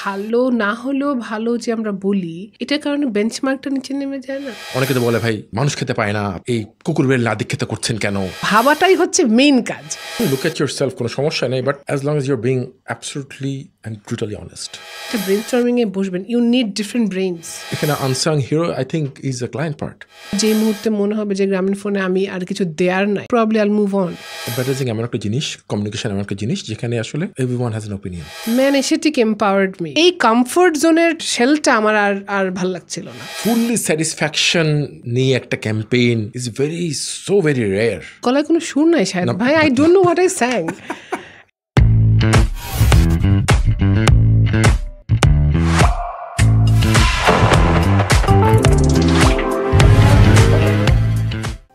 ভালো না হলেও ভালো যে আমরা বলি, এটার কারণে বেঞ্চমার্কটা নিচে নেমে যায় না? অনেকে তো বলে ভাই মানুষ খেতে পায় না, এই কুকুর বেল লাদি খেতে করছেন কেন? ভাবাটাই হচ্ছে মেইন কাজ। লুক এট ইউরসেলফ, কোনো সমস্যা নেই, but as long as you are being absolutely and brutally honest. একটা ব্রেইনস্টর্মিং এ বসবেন, ইউ নিড ডিফারেন্ট ব্রেইনস। এখানে unsung hero I think is the client part. যে মুহূর্তে মনে হবে যে গ্রামীণ ফোনে আমি আর কিছু দেয়ার নাই, প্রবাবলি আইল মুভ অন। অ্যাডভার্টাইজিং এমন একটা জিনিস, কমিউনিকেশন এমন একটা জিনিস যেখানে আসলে everyone has an opinion. Man aesthetic empowered me. এই কমফোর্ট জোনের শেলটা আমার আর ভালো লাগছিল না। ফুললি স্যাটিসফ্যাকশন নিয়ে একটা campaign is so very rare. গলায় কোনো সুর নাই শায়দ ভাই, I don't know what I স্যাং।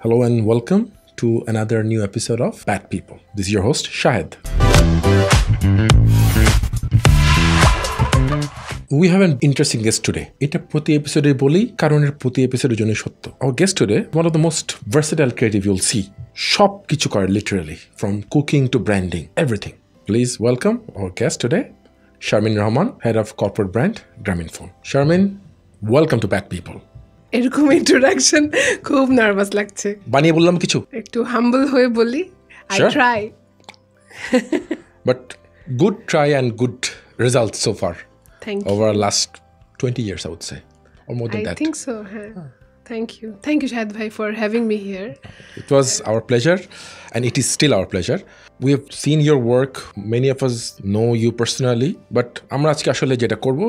Hello and welcome to another new episode of Bad People. This is your host, Shahid. We have an interesting guest today. এটা প্রতি এপিসোডে বলি কারণ এর প্রতি এপিসোডের জন্য সত্য। Our guest today, one of the most versatile creative you'll see. সব কিছু করে literally, from cooking to branding, everything. Please welcome our guest today, Sharmin Rahman, Head of Corporate Brand, Grameenphone. Sharmin, welcome to Bad People. এরকম introduction খুব nervous লাগছে। বানিয়ে বললাম কিছু? একটু হাম্বল হয়ে বলি, I try. But good try and good results so far. Thank you. Over the last 20 years, I would say, or more than that. I think so. Thank you. Thank you, Shahid bhai, for having me here. It was our pleasure, and it is still our pleasure. We have seen your work. Many of us know you personally, but আমরা আজকে আসলে যেটা করব,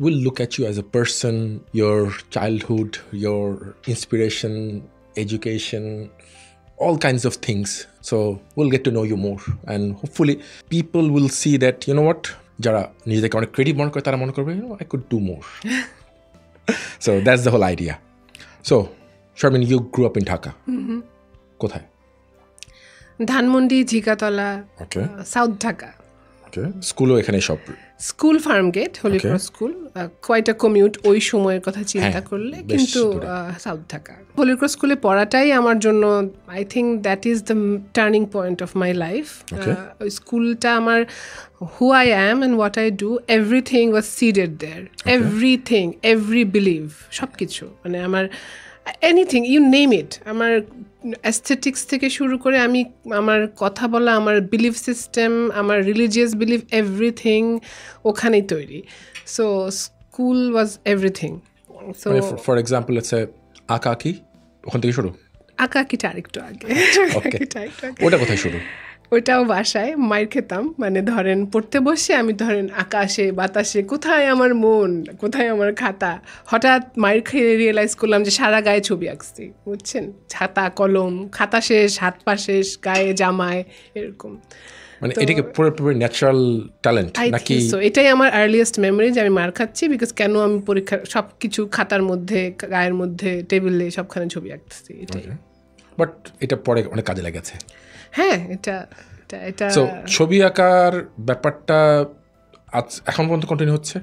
we'll look at you as a person, your childhood, your inspiration, education, all kinds of things. So we'll get to know you more, and hopefully people will see that, you know what, যারা নিজেদেরকে অনেক creative মনে করে তারা মনে করবে, I could do more. So that's the whole idea. So Sharmin, you grew up in Dhaka. কোথায়? Dhanmondi, Jhikatala, south Dhaka. স্কুলও এখানে সব? School Farmgate, Holy Cross school, quite a commute ওই সময়ের কথা চিন্তা করলে, কিন্তু সাউথ ঢাকা। হোলি ক্রস স্কুলে পড়াটাই আমার জন্য, I think that is the turning point of my life. ওই স্কুলটা আমার who I am and what I do, everything was seeded there. Everything, every belief, সব কিছু, মানে আমার এনিথিং, ইউ নেম ইট, আমার অ্যাস্থেটিক্স থেকে শুরু করে আমি আমার কথা বলা, আমার বিলিফ সিস্টেম, আমার রিলিজিয়াস বিলিফ, এভরিথিং ওখানেই তৈরি। So school was everything. So for example let's say আকাকি, ওখান থেকে শুরু? আকাকিটা আরেকটু আগে। ওটা কোথায় শুরু? ওইটাও বাসায় মাইর খেতাম, মানে ধরেন পড়তে বসে আমি ধরেন আকাশে বাতাসে, কোথায় আমার মন, কোথায় আমার খাতা, হঠাৎ মাইর খেয়ে রিয়েলাইজ করলাম যে সারা গায়ে ছবি আঁকছি, বুঝছেন, ছাতা কলম, খাতা শেষ, হাত পা শেষ, গায়ে জামায়, এরকম। মানে এটাকে পুরোপুরি ন্যাচারাল ট্যালেন্ট নাকি? এটাই আমার আর্লিয়েস্ট মেমোরি যে আমি মার খাচ্ছি বিকজ কেন আমি পরীক্ষার সব কিছু খাতার মধ্যে, গায়ের মধ্যে, টেবিলে সবখানে ছবি আঁকতেছি, এটাই। বাট এটা পরে অনেক কাজে লেগেছে। হ্যাঁ, এটা ছবি আঁকার ব্যাপারটা এখন পর্যন্ত কন্টিনিউ হচ্ছে?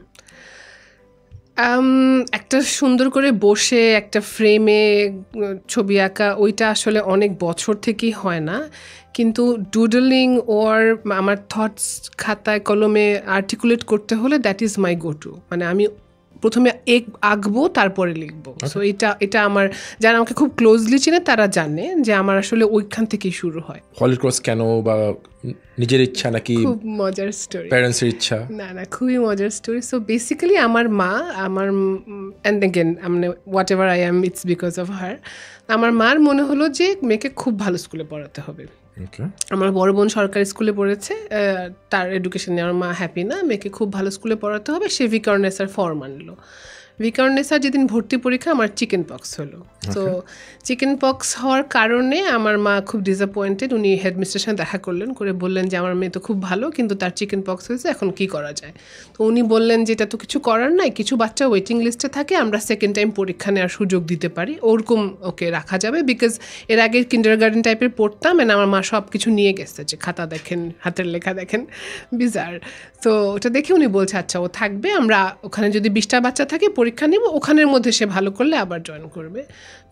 একটা সুন্দর করে বসে একটা ফ্রেমে ছবি আঁকা, ওইটা আসলে অনেক বছর থেকেই হয় না, কিন্তু ডুডলিং ওর আমার থটস খাতায় কলমে আর্টিকুলেট করতে হলে that is my go to. মানে আমি প্রথমে আঁকবো, তারপরে লিখবো। সো এটা আমার, যারা আমাকে খুব ক্লোজলি চেনে তারা জানে যে আমার আসলে ওইখান থেকেই শুরু হয়। হোলি ক্রস কেন, বা নিজের ইচ্ছা নাকি খুব মজার স্টোরি? প্যারেন্টসের ইচ্ছা? না, খুবই মজার স্টোরি। সো বেসিক্যালি আমার মা, অ্যান্ড অ্যাগেন মানে what ever I am, it's because of her. আমার মার মনে হলো যে মেয়েকে খুব ভালো স্কুলে পড়াতে হবে। আমার বড় বোন সরকারি স্কুলে পড়েছে, তার এডুকেশন নিয়ে আমার মা হ্যাপি না, মেয়েকে খুব ভালো স্কুলে পড়াতে হবে। সে ভিকারনেসার ফর্ম আনলো। ভিকারনেসার যেদিন ভর্তি পরীক্ষা, আমার চিকেন পক্স হলো। তো চিকেন পক্স হওয়ার কারণে আমার মা খুব ডিসঅ্যাপয়েন্টেড। উনি হেডমিস্ট্রের সাথে দেখা করলেন, করে বললেন যে আমার মেয়ে তো খুব ভালো, কিন্তু তার চিকেন পক্স হয়েছে, এখন কি করা যায়? তো উনি বললেন যে এটা তো কিছু করার নাই, কিছু বাচ্চা ওয়েটিং লিস্টে থাকে, আমরা সেকেন্ড টাইম পরীক্ষা নেওয়ার সুযোগ দিতে পারি, ওরকম ওকে রাখা যাবে। বিকজ এর আগে কিন্ডারগার্টেন টাইপের পড়তাম, এন্ড আমার মা সব কিছু নিয়ে গেছে, যে খাতা দেখেন, হাতের লেখা দেখেন, বিজার। তো ওটা দেখে উনি বলছে আচ্ছা ও থাকবে, আমরা ওখানে যদি 20টা বাচ্চা থাকে পরীক্ষা নেব, ওখানের মধ্যে সে ভালো করলে আবার জয়েন করবে।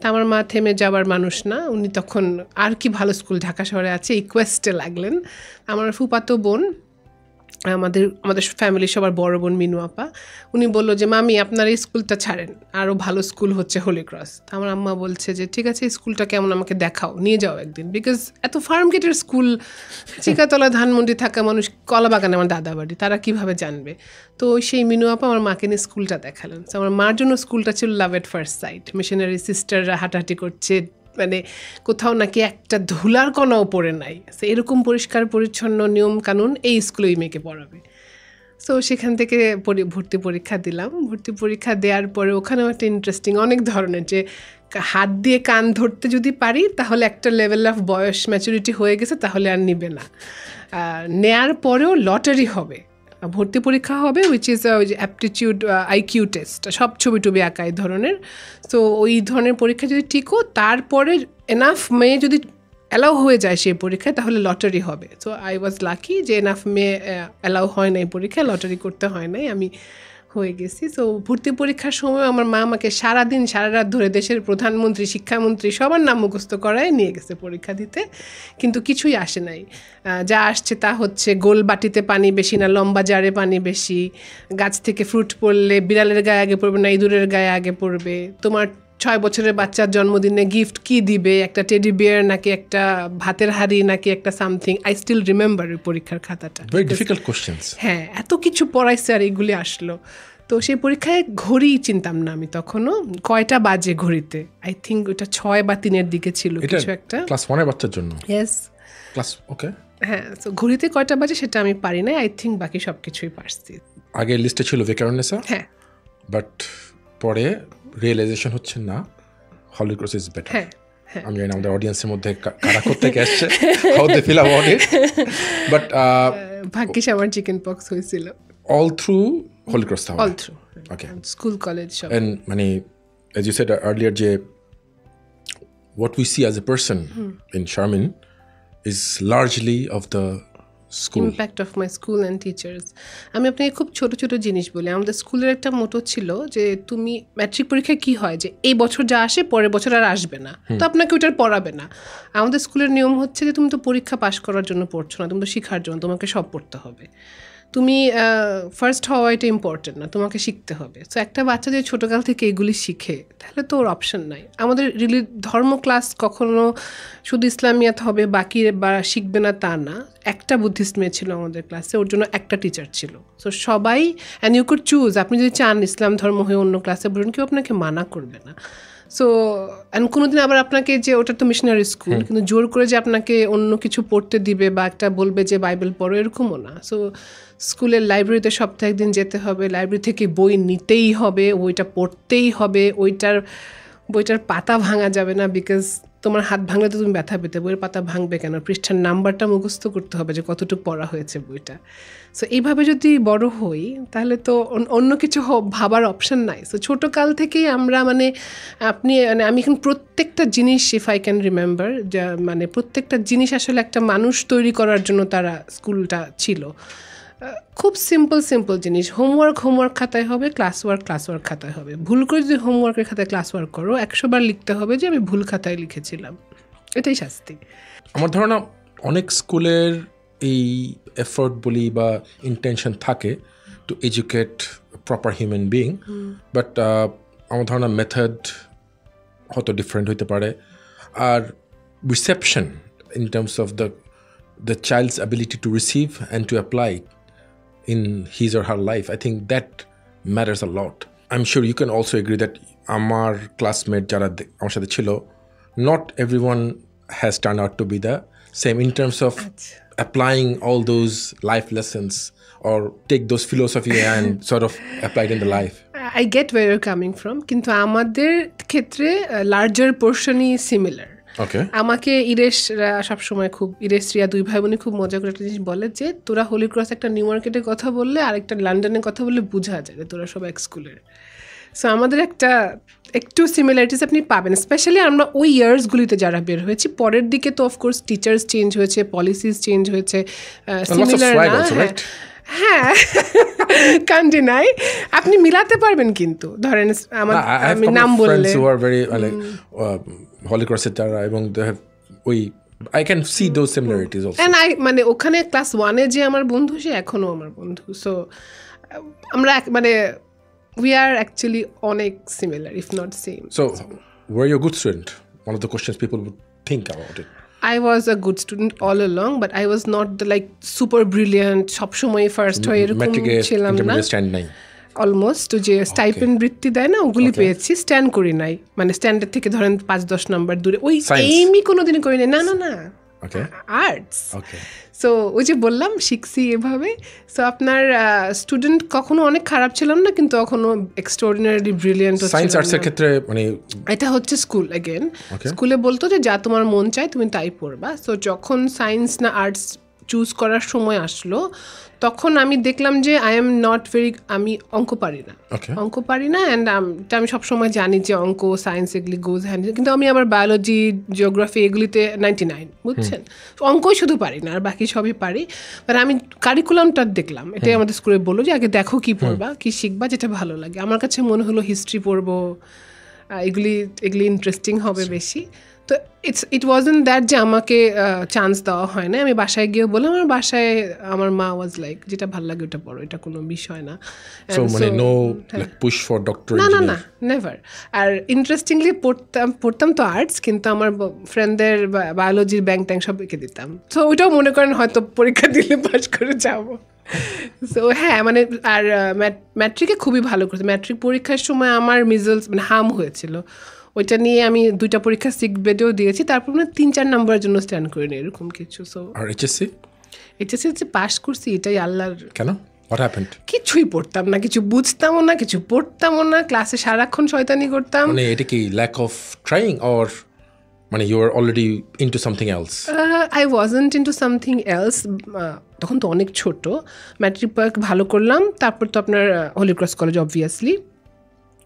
তা আমার মা থেমে যাবার মানুষ না, উনি তখন আর কি ভালো স্কুল ঢাকা শহরে আছে এই কোয়েস্টে লাগলেন। আমার ফুফাতো বোন আমাদের ফ্যামিলির সবার বড় বোন মিনু আপা, উনি বললো যে মামি আপনার এই স্কুলটা ছাড়েন, আরও ভালো স্কুল হচ্ছে হোলি ক্রস। আমার আম্মা বলছে যে ঠিক আছে স্কুলটা কেমন আমাকে দেখাও, নিয়ে যাও একদিন, বিকজ এত ফার্ম গেটের স্কুল, চিকাতলা ধানমন্ডি থাকা মানুষ, কলা বাগানে আমার দাদা বাড়ি, তারা কিভাবে জানবে? তো সেই মিনু আপা আমার মাকে নিয়ে স্কুলটা দেখালেন। তো আমার মার জন্য স্কুলটা ছিল লাভ এট ফার্স্ট সাইট, মিশনারি সিস্টাররা হাঁটাহাঁটি করছে, মানে কোথাও নাকি একটা ধুলার কণাও পড়ে নাই, সো এরকম পরিষ্কার পরিচ্ছন্ন নিয়ম কানুন, এই স্কুলেই মেয়েকে পড়াবে। সো সেখান থেকে ভর্তি পরীক্ষা দিলাম। ভর্তি পরীক্ষা দেওয়ার পরে ওখানেও একটা ইন্টারেস্টিং অনেক ধরনের, যে হাত দিয়ে কান ধরতে যদি পারি তাহলে একটা লেভেল অফ বয়স ম্যাচুরিটি হয়ে গেছে, তাহলে আর নিবে না। নেয়ার পরেও লটারি হবে, ভর্তি পরীক্ষা হবে, উইচ ইজ ওই যে অ্যাপটিটিউড আইকিউ টেস্ট, সব ছবি টবি আঁকা এই ধরনের। তো ওই ধরনের পরীক্ষা যদি টিকো, তারপরে এনাফ মেয়ে যদি অ্যালাউ হয়ে যায় সেই পরীক্ষায়, তাহলে লটারি হবে। সো আই ওয়াজ লাকি যে এনাফ মেয়ে অ্যালাউ হয় না এই পরীক্ষায়, লটারি করতে হয় নাই, আমি হয়ে গেছি। সো ভর্তি পরীক্ষার সময় আমার মা আমাকে সারা রাত ধরে দেশের প্রধানমন্ত্রী, শিক্ষামন্ত্রী সবার নাম মুখস্থ করায় নিয়ে গেছে পরীক্ষা দিতে, কিন্তু কিছুই আসে নাই। যা আসছে তা হচ্ছে গোল বাটিতে পানি বেশি না লম্বা জারে পানি বেশি, গাছ থেকে ফ্রুট পড়লে বিড়ালের গায়ে আগে পড়বে না ইঁদুরের গায়ে আগে পড়বে, তোমার 6 বছরের বাচ্চার জন্মদিনে গিফট কি দিবে, একটা টেডি বিয়ার নাকি একটা ভাতের হাঁড়ি নাকি একটা সামথিং। আই স্টিল রিমেম্বার ওই পরীক্ষার খাতাটা, ভেরি ডিফিকাল্ট কোশ্চেন্স। হ্যাঁ, এত কিছু পড়াইছে আর এগুলি আসলো। তো সেই পরীক্ষায় ঘড়ি চিনতাম না আমি তখনও, কয়টা বাজে ঘড়িতে, আই থিঙ্ক ওটা 6 বা 3-এর দিকে ছিল কিছু একটা, ক্লাস 1 এর বাচ্চার জন্য। Yes, class okay. হ্যাঁ, তো ঘড়িতে কয়টা বাজে সেটা আমি পারি না, আই থিঙ্ক বাকি সব কিছুই পারছি। আগে লিস্টে ছিল ভেকারনেসা, হ্যাঁ, বাট পরে রিয়েলাইজেশন হচ্ছে না হোলি ক্রস ইজ বেটার। হ্যাঁ, আমি জানি আমাদের অডিয়েন্সের মধ্যে কারা কোত্থেকে আসছে, how they feel about it, but ভাগ্যিস আমার চিকেন পক্স হয়েছিল। অল থ্রু হোলি ক্রস তাহলে? All through, okay. School college সব। এন্ড মানে as you said earlier যে what we see as a person in Charmin is largely of the school. Impact of my school and teachers. আমি আপনাকে খুব ছোট ছোট জিনিস বলি। আমাদের স্কুলের একটা মোটো ছিল যে তুমি ম্যাট্রিক পরীক্ষায় কী হয় যে এই বছর যা আসে পরের বছর আর আসবে না, তো আপনাকে ওইটার পড়াবে না। আমাদের স্কুলের নিয়ম হচ্ছে যে তুমি তো পরীক্ষা পাস করার জন্য পড়ছো না, তুমি তো শেখার জন্য, তোমাকে সব পড়তে হবে। তুমি ফার্স্ট হওয়া এটা ইম্পর্টেন্ট না, তোমাকে শিখতে হবে। সো একটা বাচ্চা যদি ছোটোকাল থেকে এগুলি শিখে তাহলে তো ওর অপশন নাই। আমাদের ধর্ম ক্লাস কখনো শুধু ইসলামিয়াত হবে বাকি বা শিখবে না তা না। একটা বুদ্ধিস্ট মেয়ে ছিল আমাদের ক্লাসে, ওর জন্য একটা টিচার ছিল। সো সবাই অ্যান্ড ইউ কুড চুজ, আপনি যদি চান ইসলাম ধর্ম হয়ে অন্য ক্লাসে বলুন, কেউ আপনাকে মানা করবে না। সো অ্যান্ড কোনোদিন আবার আপনাকে যে ওটা তো মিশনারি স্কুল, কিন্তু জোর করে যে আপনাকে অন্য কিছু পড়তে দিবে বা একটা বলবে যে বাইবেল পড়ো, এরকমও না। সো স্কুলের লাইব্রেরিতে সপ্তাহে একদিন যেতে হবে, লাইব্রেরি থেকে বই নিতেই হবে, বইটা পড়তেই হবে, বইটার পাতা ভাঙা যাবে না, বিকজ তোমার হাত ভাঙলে তো তুমি ব্যথা পেতে, বইয়ের পাতা ভাঙবে কেন, পৃষ্ঠার নাম্বারটা মুখস্থ করতে হবে যে কতটুকু পড়া হয়েছে বইটা। সো এইভাবে যদি বড় হই তাহলে তো অন্য কিছু ভাবার অপশান নাই। সো ছোটোকাল থেকেই আমরা মানে আমি এখন প্রত্যেকটা জিনিস, ইফ আই ক্যান রিমেম্বার, মানে প্রত্যেকটা জিনিস আসলে একটা মানুষ তৈরি করার জন্য তারা স্কুলটা ছিল। খুব সিম্পল জিনিস, হোমওয়ার্ক খাতায় হবে, ক্লাস ওয়ার্ক খাতায় হবে। ভুল করে যদি হোমওয়ার্কের খাতায় ক্লাস ওয়ার্ক করো 100 বার লিখতে হবে যে আমি ভুল খাতায় লিখেছিলাম, এটাই শাস্তি। আমার ধারণা অনেক স্কুলের এই এফোর্ট বলি বা ইন্টেনশন থাকে to educate proper human being, but আমার ধারণা মেথড হয়তো ডিফারেন্ট হইতে পারে। আর reception in terms of the child's ability to receive and to apply in his or her life, I think that matters a lot. I'm sure you can also agree that amar classmate jara amar sathe chilo, not everyone has turned out to be the same in terms of applying all those life lessons or take those philosophy and sort of apply it in the life. I get where you're coming from, কিন্তু আমাদের ক্ষেত্রে larger পোর্শনই similar. আমাকে ইরেশরা সবসময় ইরেশরিয়া 2 ভাই বোনই খুব মজা করে একটা জিনিস বলে যে তোরা হোলি ক্রস একটা নিউ মার্কেটের কথা বললে আর একটা লন্ডনের কথা বললে বোঝা যায় যে তোরা সব এক স্কুলের। সো আমাদের একটু সিমিলারিটিস আপনি পাবেন, স্পেশালি আমরা ওই ইয়ার্সগুলিতে যারা বের হয়েছি। পরের দিকে তো অফকোর্স টিচার্স চেঞ্জ হয়েছে, পলিসিস চেঞ্জ হয়েছে, সিমিলার না। হ্যাঁ, কান্ডি নাই, আপনি মিলাতে পারবেন। কিন্তু ধরেন আমি নাম বললে হোলি ক্রসের যারা এবং ওই I can see those similarities also. And মানে ওখানে ক্লাস 1-এ যে আমার বন্ধু সে এখনো আমার বন্ধু, সো আমরা মানে we are actually অনেক similar if not same. So were you a good student? One of the questions people would think about it. I was a good student all along, but I was not the like super brilliant সবসময় first হয়ে এরকম ছিলাম না। Stand নাই almost যে stipend বৃত্তি দেয় না ওগুলি পেয়েছি, স্ট্যান্ড করি নাই, মানে স্ট্যান্ডের থেকে ধরেন 5-10 নাম্বার দূরে, ওই এইমই কোনোদিনই করি নাই, না না না আর্টস। সো ওই যে বললাম শিখছি এভাবে। সো আপনার স্টুডেন্ট কখনো অনেক খারাপ ছিলাম না, কিন্তু কখনো এক্সট্রাঅর্ডিনারিলি ব্রিলিয়েন্ট সায়েন্স আর্টসের ক্ষেত্রে মানে এটা হচ্ছে স্কুল অ্যাগেন, স্কুলে বলতো যে যা তোমার মন চায় তুমি তাই পড়বা। সো যখন সায়েন্স না আর্টস চুজ করার সময় আসলো তখন আমি দেখলাম যে আই এম নট ভেরি, আমি অঙ্ক পারি না, অ্যান্ড আমি সবসময় জানি যে অঙ্ক সায়েন্স এগুলি গোজ হ্যান্ড, কিন্তু আমি আবার বায়োলজি জিওগ্রাফি এগুলিতে 99, বুঝছেন, অঙ্কই শুধু পারি না আর বাকি সবই পারি। বাট আমি কারিকুলামটা দেখলাম, এটাই আমাদের স্কুলে বললো যে আগে দেখো কী পড়বা, কী শিখবা, যেটা ভালো লাগে। আমার কাছে মনে হলো হিস্ট্রি পড়বো, এগুলি ইন্টারেস্টিং হবে বেশি। তো ইট ওয়াজন্ট দ্যাট যে আমাকে চান্স দেওয়া হয় না, আমি বাসায় গিয়ে বললাম, আমার বাসায় আমার মা ওয়াজ লাইক যেটা ভালো লাগে ওটা পড়ো, এটা কোনো বিষয় না। না না না, নেভার। আর ইন্টারেস্টিংলি পড়তাম তো আর্টস, কিন্তু আমার ফ্রেন্ডদের বায়োলজির ব্যাংক ট্যাঙ্ক সব এঁকে দিতাম। তো ওইটাও মনে করেন হয়তো পরীক্ষা দিলে পাস করে যাবো। সো হ্যাঁ মানে, আর ম্যাট্রিকে খুবই ভালো করছে। ম্যাট্রিক পরীক্ষার সময় আমার মিজলস মানে হাম হয়েছিল, ওইটা নিয়ে আমি 2টা পরীক্ষা সিক বেডেও দিয়েছি, তারপর মানে 3-4 নম্বরের জন্য স্ট্যান্ড করিনি এরকম কিছু। সো আর এইচএসসি যে পাস করছি এটাই আল্লাহর। কেন? What happened? কিছুই পড়তাম না, কিছু বুঝতামও না, কিছু পড়তামও না, ক্লাসে সারাক্ষণ শয়তানি করতাম। মানে এটা কি ল্যাক অফ ট্রাইং অর মানে you are already into something else? I wasn't into something else, তখন তো অনেক ছোট। ম্যাট্রিক ভালো করলাম, তারপর তো আপনার হোলি ক্রস কলেজ অবভিয়াসলি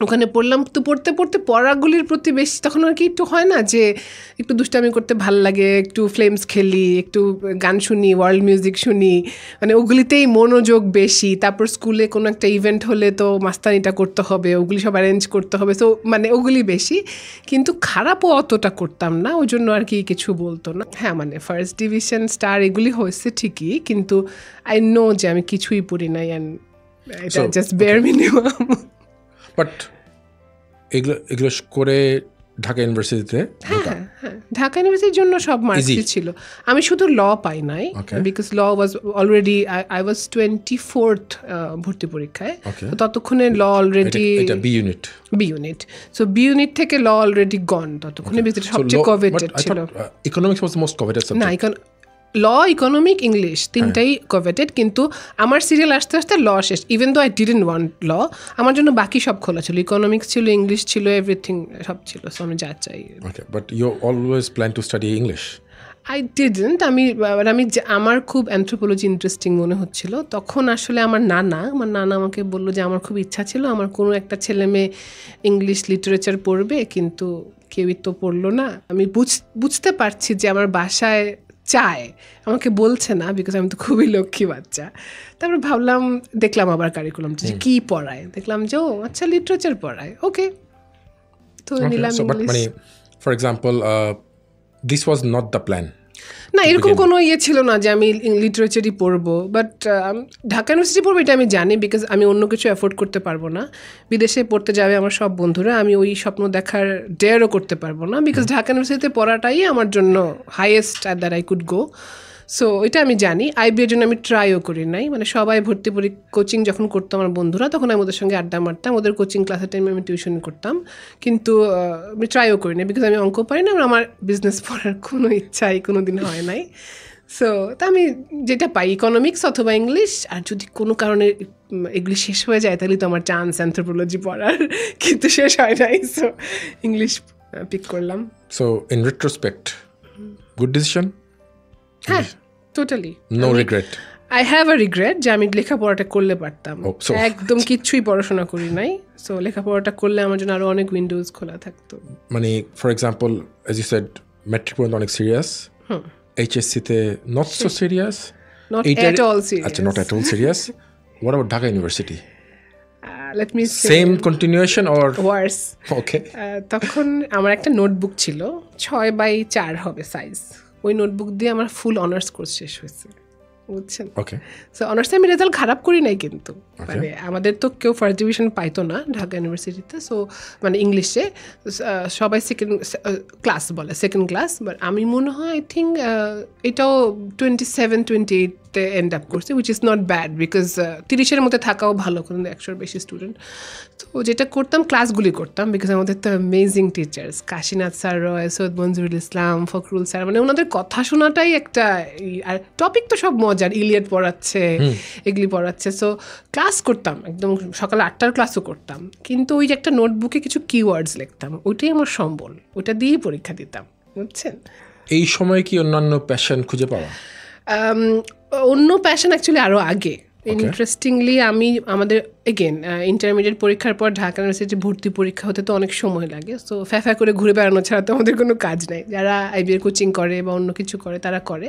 ওখানে পড়লাম। তো পড়তে পড়তে পড়াগুলির প্রতি বেশি তখন আর কি একটু হয় না যে একটু দুষ্টামি করতে ভাল লাগে, একটু ফ্লেমস খেলি, একটু গান শুনি, ওয়ার্ল্ড মিউজিক শুনি, মানে ওগুলিতেই মনোযোগ বেশি। তারপর স্কুলে কোনো একটা ইভেন্ট হলে তো মাস্তানিটা করতে হবে, ওগুলি সব অ্যারেঞ্জ করতে হবে, সো মানে ওগুলি বেশি। কিন্তু খারাপও অতটা করতাম না, ওই জন্য আর কি কিছু বলতো না। হ্যাঁ মানে ফার্স্ট ডিভিশন স্টার এগুলি হয়েছে ঠিকই, কিন্তু আই নো যে আমি কিছুই পড়ি নাই, অ্যান্ড এটা জাস্ট বেয়ার মিনিমাম। বাট এগুলো করে ঢাকা ইউনিভার্সিটিতে, হ্যাঁ ঢাকা ইউনিভার্সিটির জন্য সব মার্কসই ছিল। আমি শুধু ল পাই নাই, because law was already, I was 24th ভর্তি পরীক্ষায়, ততক্ষণে law already B unit, so B unit থেকে ল অলরেডি গন, ততক্ষণে সবচেয়ে কভেটেড ছিল। Economics was most coveted subject. না, ল, ইকোনমিক, ইংলিশ তিনটাই কভেটেড, কিন্তু আমার সিরিয়াল আসতে আসতে ল শেষ। Even though I didn't want ল, আমার জন্য বাকি সব খোলা ছিল, ইকোনমিক্স ছিল, ইংলিশ ছিল, এভরিথিং সব ছিল। সো আমি যা চাই। But you always plan to study English? I didn't. আমার খুব অ্যানথ্রোপোলজি ইন্টারেস্টিং মনে হচ্ছিল তখন। আসলে আমার নানা আমাকে বললো যে আমার খুব ইচ্ছা ছিল আমার কোনো একটা ছেলে মেয়ে ইংলিশ লিটারেচার পড়বে, কিন্তু কেউই তো পড়লো না। আমি বুঝতে পারছি যে আমার বাসায় চায়, আমাকে বলছে না, বিকজ আমি তো খুবই লক্ষ্মী বাচ্চা। তারপর ভাবলাম, দেখলাম আবার কারিকুলাম যে কী পড়ায়, দেখলাম যে ও আচ্ছা লিটারেচার পড়ায়, ওকে, তো নিলাম English. For example this was not the plan? না, এরকম কোনো ইয়ে ছিল না যে আমি লিটারেচারই পড়বো, বাট ঢাকা ইউনিভার্সিটি পড়বো এটা আমি জানি, বিকজ আমি অন্য কিছু অ্যাফোর্ড করতে পারবো না। বিদেশে পড়তে যাবে আমার সব বন্ধুরা, আমি ওই স্বপ্ন দেখার ডেয়ারও করতে পারবো না, বিকজ ঢাকা ইউনিভার্সিটিতে পড়াটাই আমার জন্য highest that I could go. So এটা আমি জানি। আইবিএর জন্য আমি ট্রাইও করি নাই, মানে সবাই ভর্তি কোচিং যখন করতো আমার বন্ধুরা, তখন আমি ওদের সঙ্গে আড্ডা মারতাম, ওদের কোচিং ক্লাসের টাইমে আমি টিউশন করতাম, কিন্তু আমি ট্রাইও করি নাই, বিকজ আমি অঙ্ক পারি না, আমার বিজনেস পড়ার কোনো ইচ্ছাই কোনো দিন হয় নাই। সো তা আমি যেটা পাই ইকোনমিক্স অথবা ইংলিশ, আর যদি কোনো কারণে এগুলি শেষ হয়ে যায় তাহলে তো আমার চান্স অ্যানথ্রোপোলজি পড়ার, কিন্তু শেষ হয় নাই, সো ইংলিশ পিক করলাম। So in retrospect good decision? হ্যাঁ, totally. No regret? I have a regret যে আমি লেখাপড়াটা করলে পারতাম, একদম কিচ্ছুই পড়াশোনা করি নাই। সো লেখাপড়াটা করলে আমার জন্য আরো অনেক উইন্ডোজ খোলা থাকতো। মানে for example as you said matric পর্যন্ত অনেক সিরিয়াস, এইচএসসিতে not so serious? Not at all serious. আচ্ছা, not at all serious. What about Dhaka university? Let me say same continuation or worse? Okay. তখন আমার একটা নোটবুক ছিল, 6x4 হবে size, ওই নোটবুক দিয়ে আমার ফুল অনার্স কোর্স শেষ হয়েছে, বুঝছেন? ওকে, সো অনার্সে আমি রেজাল্ট খারাপ করি নাই, কিন্তু মানে আমাদের তো কেউ ফার্স্ট ডিভিশন পাইতো না ঢাকা ইউনিভার্সিটিতে। সো মানে ইংলিশে সবাই সেকেন্ড ক্লাস বলে, সেকেন্ড ক্লাস, বাট আমি মনে হয় আই থিঙ্ক এটাও 27-28 এন্ড আপ করছে, which is not bad, because 30-এর মধ্যে থাকাও ভালো, কারণ 100-র বেশি স্টুডেন্ট। তো যেটা করতাম, ক্লাসগুলি করতাম, বিকজ আমাদের তো অ্যামেজিং টিচার্স, কাশীনাথ স্যার রয়, সৈয়দ মঞ্জুরুল ইসলাম, ফখরুল স্যার, মানে ওনাদের কথা শোনাটাই একটা, আর টপিক তো সব মজার, ইলিয়ট পড়াচ্ছে, এগুলি পড়াচ্ছে। সো ক্লাস করতাম, একদম সকালে 8টার ক্লাসও করতাম, কিন্তু ওই যে একটা নোটবুকে কিছু কিওয়ার্ডস লিখতাম, ওইটাই আমার সম্বল, ওইটা দিয়েই পরীক্ষা দিতাম, বুঝছেন? এই সময় কি অন্যান্য প্যাশন খুঁজে পাওয়া? অন্য প্যাশন অ্যাকচুয়ালি আরও আগে। ইন্টারেস্টিংলি আমি আমাদের এগেন ইন্টারমিডিয়েট পরীক্ষার পর ঢাকা ইউনিভার্সিটি ভর্তি পরীক্ষা হতে তো অনেক সময় লাগে। সো ফ্যা করে ঘুরে বেড়ানো ছাড়া তো আমাদের কোনো কাজ নাই। যারা আইবিএর কোচিং করে বা অন্য কিছু করে তারা করে,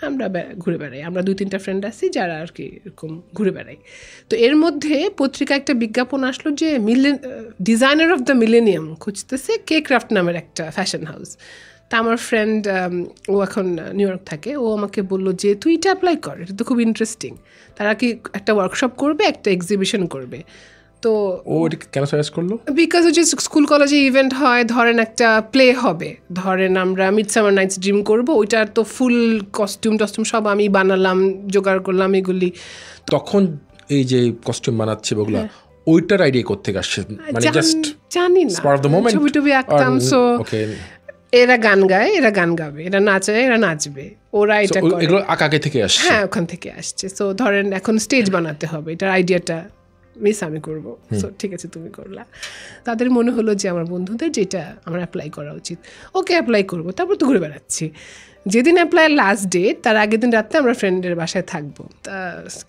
আমরা ঘুরে বেড়াই। আমরা 2-3টা ফ্রেন্ড আছি যারা আর কি এরকম ঘুরে বেড়াই। তো এর মধ্যে পত্রিকা একটা বিজ্ঞাপন আসলো যে ডিজাইনার অফ দ্য মিলেনিয়াম খুঁজতেছে কে ক্রাফট নামের একটা ফ্যাশন হাউস। তা আমার ফ্রেন্ড ও এখন নিউ ইয়র্ক থাকে, ও আমাকে বললো যে তুই এটা অ্যাপ্লাই কর, এটা তো খুব ইন্টারেস্টিং। তারা কি একটা ওয়ার্কশপ করবে, একটা এক্সিবিশন করবে। তো ও কেন সাজেস্ট করলো? বিকজ যে স্কুল কলেজে ইভেন্ট হয়, ধরেন একটা প্লে হবে, ধরেন আমরা মিডসামার নাইটস ড্রিম করবো, ওইটার তো ফুল কস্টিউম সব আমি বানালাম, জোগাড় করলাম এগুলি। তখন এই যে কস্টিউম বানাচ্ছে ওগুলো, ওইটার আইডিয়া কোত্থেকে আসছে? মানে জাস্ট জানি না, ছবি টবি আঁকতাম। সো এরা গান গায়, এরা গান গাবে, এরা নাচে, এরা নাচবে, ওরা এটা করে। এগুলো আগে থেকে আসছে? হ্যাঁ, ওখান থেকে আসছে। সো ধরেন এখন স্টেজ বানাতে হবে, এটার আইডিয়াটা মিস আমি করবো, সো ঠিক আছে তুমি করলা। তাদের মনে হলো যে আমার বন্ধুদের যেটা আমার অ্যাপ্লাই করা উচিত, ওকে অ্যাপ্লাই করবো। তারপর তো ঘুরে বেড়াচ্ছি। যেদিন অ্যাপ্লাই লাস্ট ডেট, তার আগের দিন রাত্রে আমরা ফ্রেন্ডের বাসায় থাকবো, তা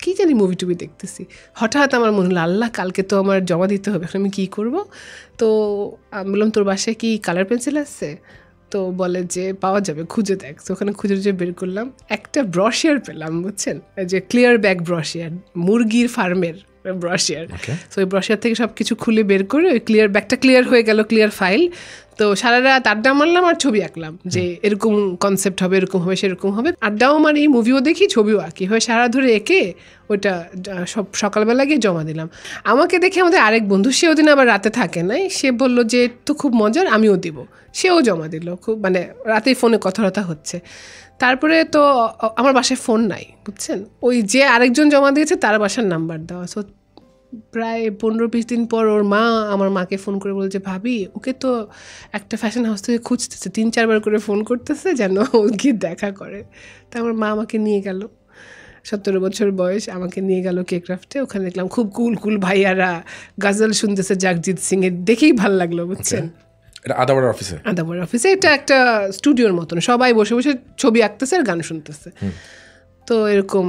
কী জানি মুভি টুভি দেখতেছি। হঠাৎ আমার মনে হলো আল্লাহ কালকে তো আমার জমা দিতে হবে, এখন আমি কী করবো? তো আমি বললাম তোর বাসায় কি কালার পেন্সিল আছে? তো বলে যে পাওয়া যাবে, খুঁজে দেখ। তো ওখানে খুঁজে বের করলাম, একটা ব্রাশিয়ার পেলাম, বুঝছেন, যে ক্লিয়ার ব্যাক ব্রাশিয়ার, মুরগির ফার্মের ব্রাশিয়ার। তো ওই ব্রাশিয়ার থেকে সব কিছু খুলে বের করে ওই ক্লিয়ার ব্যাগটা ক্লিয়ার হয়ে গেল, ক্লিয়ার ফাইল। তো সারা রাত আড্ডা মারলাম আর ছবি আঁকলাম, যে এরকম কনসেপ্ট হবে, এরকম হবে, সেরকম হবে। আড্ডাও মারি, মুভিও দেখি, ছবিও আঁকি, হয়ে সারা ধরে এঁকে ওইটা সব সকালবেলা গিয়ে জমা দিলাম। আমাকে দেখে আমাদের আরেক বন্ধু, সে ওদিন আবার রাতে থাকে নাই, সে বললো যে তো খুব মজার, আমিও দিব। সেও জমা দিল, খুব মানে রাতেই ফোনে কথাবার্তা হচ্ছে। তারপরে তো আমার বাসায় ফোন নাই, বুঝছেন, ওই যে আরেকজন জমা দিয়েছে তার বাসার নাম্বার দেওয়া। সো প্রায় 15-20 দিন পর ওর মা আমার মাকে ফোন করে বলছে, ভাবি ওকে তো একটা ফ্যাশন হাউস থেকে খুঁজতেছে, 3-4 বার করে ফোন করতেছে যেন ও গিয়ে দেখা করে। তা আমার মা আমাকে নিয়ে গেল, 17 বছর বয়স, আমাকে নিয়ে গেল কে ক্রাফটে। ওখানে দেখলাম খুব কুল ভাইয়ারা গাজল শুনতেছে জাগজিৎ সিং এর, দেখেই ভাল লাগলো, বুঝছেন। আদাবর অফিসে এটা একটা স্টুডিওর মতন, সবাই বসে বসে ছবি আঁকতেছে আর গান শুনতেছে। তো এরকম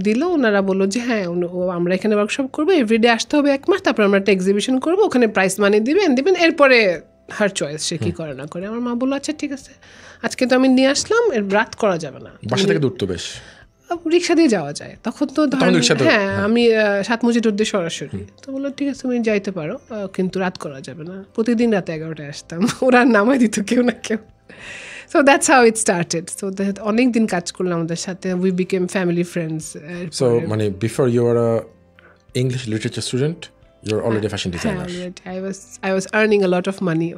দিল, ওনারা বললো যে হ্যাঁ আমরা এখানে ওয়ার্কশপ করবো, এভরিডে আসতে হবে 1 মাস, তারপর আমরা একটা এক্সিবিশন করবো, ওখানে প্রাইস মানি দিবেন, এরপরে হার চয়েস, সে কী করে না করে। আমার মা বললো আচ্ছা ঠিক আছে, আজকে তো আমি নিয়ে আসলাম, এর রাত করা যাবে না, বাসা থেকে দূর তো বেশ, রিক্সা দিয়ে যাওয়া যায় তখন তো, হ্যাঁ আমি 7 মসজিদ রোড দিয়ে সরাসরি। তো বললো ঠিক আছে তুমি যাইতে পারো, কিন্তু রাত করা যাবে না। প্রতিদিন রাতে 11টায় আসতাম, ওরা নামাই দিত কেউ না কেউ। So that's how it started. So অনেক দিন কাজ করলাম ওদের সাথে, we became family friends. So মানে before you were a English literature student, you're already a fashion designer. I was earning a lot of money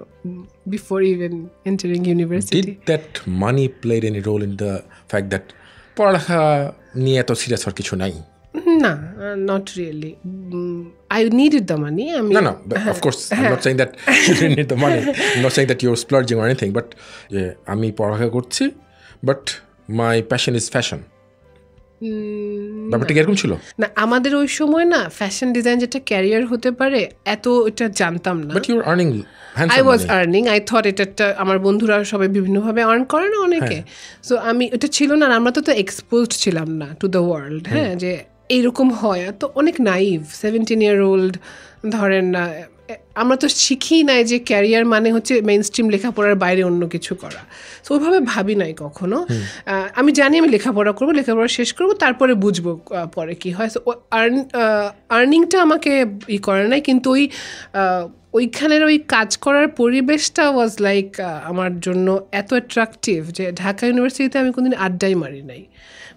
before even entering university. Did that money played any role in the fact that পড়ালেখা নিয়ে এত serious হওয়ার কিছু নাই? না, not really. I needed the money. I mean, no, but of course, I'm not saying that you didn't need the money. I'm not saying that you're splurging or anything. But আমি পড়ালেখা করছি, but my passion is fashion. ব্যাপারটা এরকম ছিল না আমাদের ওই সময়, না ফ্যাশন ডিজাইন যেটা ক্যারিয়ার হতে পারে এত এটা জানতাম না। But you're earning handsome I was money. earning. I thought এটা আমার বন্ধুরা সবাই বিভিন্নভাবে আর্ন করে না অনেকে, সো আমি এটা ছিল না, আমরা তো এক্সপোজড ছিলাম না টু দ্য ওয়ার্ল্ড, হ্যাঁ, যে এইরকম হয়। তো অনেক নাইভ 17-year-old, ধরেন আমরা তো শিখি নাই যে ক্যারিয়ার মানে হচ্ছে মেইন স্ট্রিম লেখাপড়ার বাইরে অন্য কিছু করা। সো ওইভাবে ভাবি নাই কখনো। আমি জানি আমি লেখাপড়া করবো, লেখাপড়া শেষ করবো, তারপরে বুঝবো পরে কি হয়। সো আর্নিংটা আমাকে করে নাই, কিন্তু ওই ওইখানের ওই কাজ করার পরিবেশটা ওয়াজ লাইক আমার জন্য এত অ্যাট্রাকটিভ যে ঢাকা ইউনিভার্সিটিতে আমি কোনোদিন আড্ডাই মারি নাই।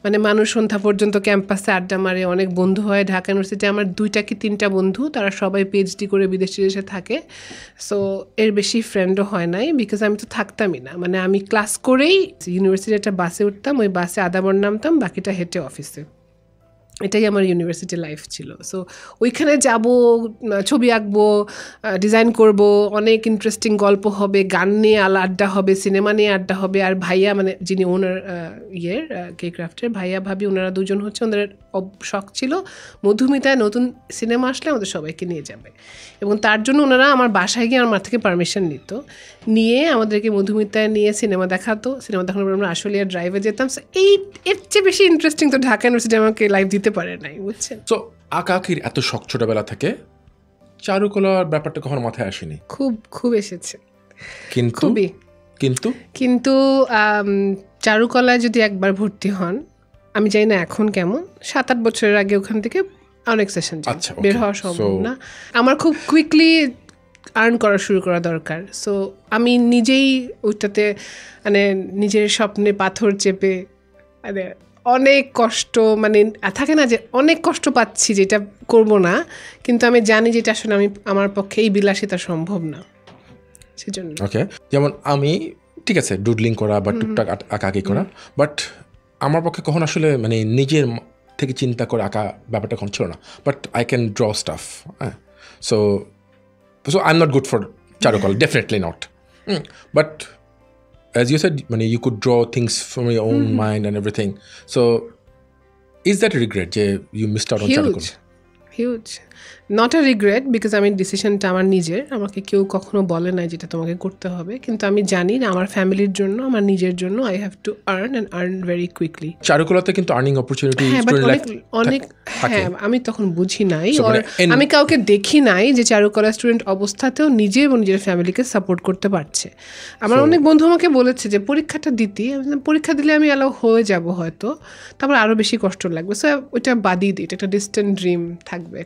মানে মানুষ সন্ধ্যা পর্যন্ত ক্যাম্পাসে আড্ডা মারে, অনেক বন্ধু হয়। ঢাকা ইউনিভার্সিটিতে আমার 2টা কি 3টা বন্ধু, তারা সবাই পিএইচডি করে বিদেশে দেশে থাকে। সো এর বেশি ফ্রেন্ডও হয় নাই, বিকজ আমি তো থাকতামই না। মানে আমি ক্লাস করেই ইউনিভার্সিটির একটা বাসে উঠতাম, ওই বাসে আদাবর নামতাম, বাকিটা হেঁটে অফিসে। এটাই আমার ইউনিভার্সিটি লাইফ ছিল। সো ওইখানে যাব, ছবি আঁকবো, ডিজাইন করব, অনেক ইন্টারেস্টিং গল্প হবে, গান নিয়ে আড্ডা হবে, সিনেমা নিয়ে আড্ডা হবে। আর ভাইয়া, মানে যিনি ওনার কে ক্রাফটের ভাইয়া ভাবি, ওনারা দুজন হচ্ছে, ওনাদের শখ ছিল মধুমিতায় নতুন সিনেমা আসলে আমাদের সবাইকে নিয়ে যাবে, এবং তার জন্য ওনারা আমার বাসায় গিয়ে আমার থেকে পারমিশন নিয়ে আমাদেরকে মধুমিতায় নিয়ে সিনেমা দেখাতো। সিনেমা দেখানোর পর আমরা আশুলিয়া ড্রাইভে যেতাম। সো এর চেয়ে বেশি ইন্টারেস্টিং তো ঢাকা ইউনিভার্সিটি আমাকে লাইভ দিতে পারে নাই, বুঝছেন। সো আঁকাআঁকির এত শখ ছোটবেলা থেকে, চারুকলার ব্যাপারটা কখনো মাথায় আসেনি? খুব এসেছে, খুবই। কিন্তু চারুকলায় যদি একবার ভর্তি হন, আমি জানি না এখন কেমন, 7-8 বছরের আগে ওখান থেকে অনেক সেশন বের হওয়া সম্ভব না। আমার খুব কুইকলি আর্ন করা শুরু করা দরকার। সো আমি নিজেই ওইটাতে মানে নিজের স্বপ্নে পাথর চেপে, মানে অনেক কষ্ট, মানে থাকে না যে অনেক কষ্ট পাচ্ছি যেটা করব না, কিন্তু আমি জানি যেটা আসলে আমার পক্ষে এই বিলাসিতা সম্ভব না, সেজন্য। ওকে, যেমন আমি ঠিক আছে ডুডলিং করা বা টুকটাক আঁকাআঁকি করা, বাট আমার পক্ষে কখন আসলে মানে নিজের থেকে চিন্তা করে আঁকা ব্যাপারটা কখন ছিল না। But I can draw stuff, হ্যাঁ। So I am not good for Charukala, definitely not. But as you said, you could draw things from your own mind and everything. So, is that a regret that you missed out on Charukula? Huge. Not a regret, because আমি ডিসিশনটা আমার নিজের, আমাকে কেউ কখনো বলে নাই যেটা তোমাকে করতে হবে, কিন্তু আমি জানি না আমার ফ্যামিলির জন্য, আমার নিজের জন্য I have to earn very quickly. চারুকলাতে কিন্তু আর্নিং অপরচুনিটি অনেক, হ্যাঁ, আমি তখন বুঝি নাই, আমি কাউকে দেখি নাই যে চারুকলা স্টুডেন্ট অবস্থাতেও নিজে এবং নিজের ফ্যামিলিকে সাপোর্ট করতে পারছে। আমার অনেক বন্ধু আমাকে বলেছে যে পরীক্ষাটা পরীক্ষা দিলে আমি অ্যালাউ হয়ে যাব হয়তো, তারপর আরও বেশি কষ্ট লাগবে। সো ওইটা বাদই দিই, এটা একটা ডিস্টেন্ট ড্রিম থাকবে।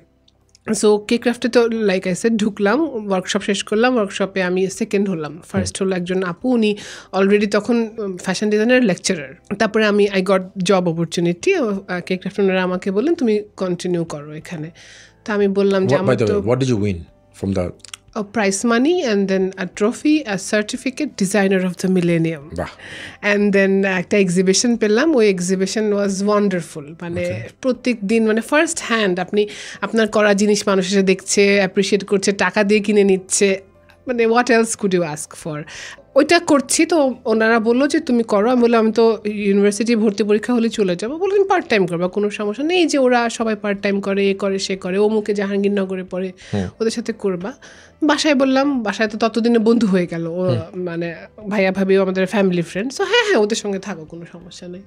সো কে ক্রাফটে তো লাইক আই সেড ঢুকলাম, ওয়ার্কশপ শেষ করলাম, ওয়ার্কশপে আমি সেকেন্ড হলাম। ফার্স্ট হলো একজন আপু, উনি অলরেডি তখন ফ্যাশন ডিজাইনের লেকচারার। তারপরে I got job opportunity, K craft ওনারা আমাকে বললেন তুমি কন্টিনিউ করো এখানে। তা আমি বললাম যে আমার তো what did you win from the prize money and then a trophy, a certificate, designer of the millennium. And then একটা এক্সিবিশন পেলাম, ওই এক্সিবিশন ওয়াজ ওয়ান্ডারফুল। মানে প্রত্যেক দিন মানে ফার্স্ট হ্যান্ড আপনি আপনার করা জিনিস মানুষ এসে দেখছে, অ্যাপ্রিসিয়েট করছে, টাকা দিয়ে কিনে নিচ্ছে, মানে what else could you ask for. ওইটা করছি, তো ওনারা বললো যে তুমি করো। আমি বললাম আমি তো ইউনিভার্সিটি ভর্তি পরীক্ষা হলে চলে যাবো। বললো তুমি পার্ট টাইম করবা, কোনো সমস্যা নেই, যে ওরা সবাই পার্ট টাইম করে, এ করে সে করে, অমুকে জাহাঙ্গীরনগরে পড়ে, ওদের সাথে করবা। বাসায় বললাম, বাসায় তো ততদিনে বন্ধু হয়ে গেল, ও মানে ভাইয়া ভাবিও আমাদের ফ্যামিলি ফ্রেন্ড। সো হ্যাঁ ওদের সঙ্গে থাকো, কোনো সমস্যা নেই।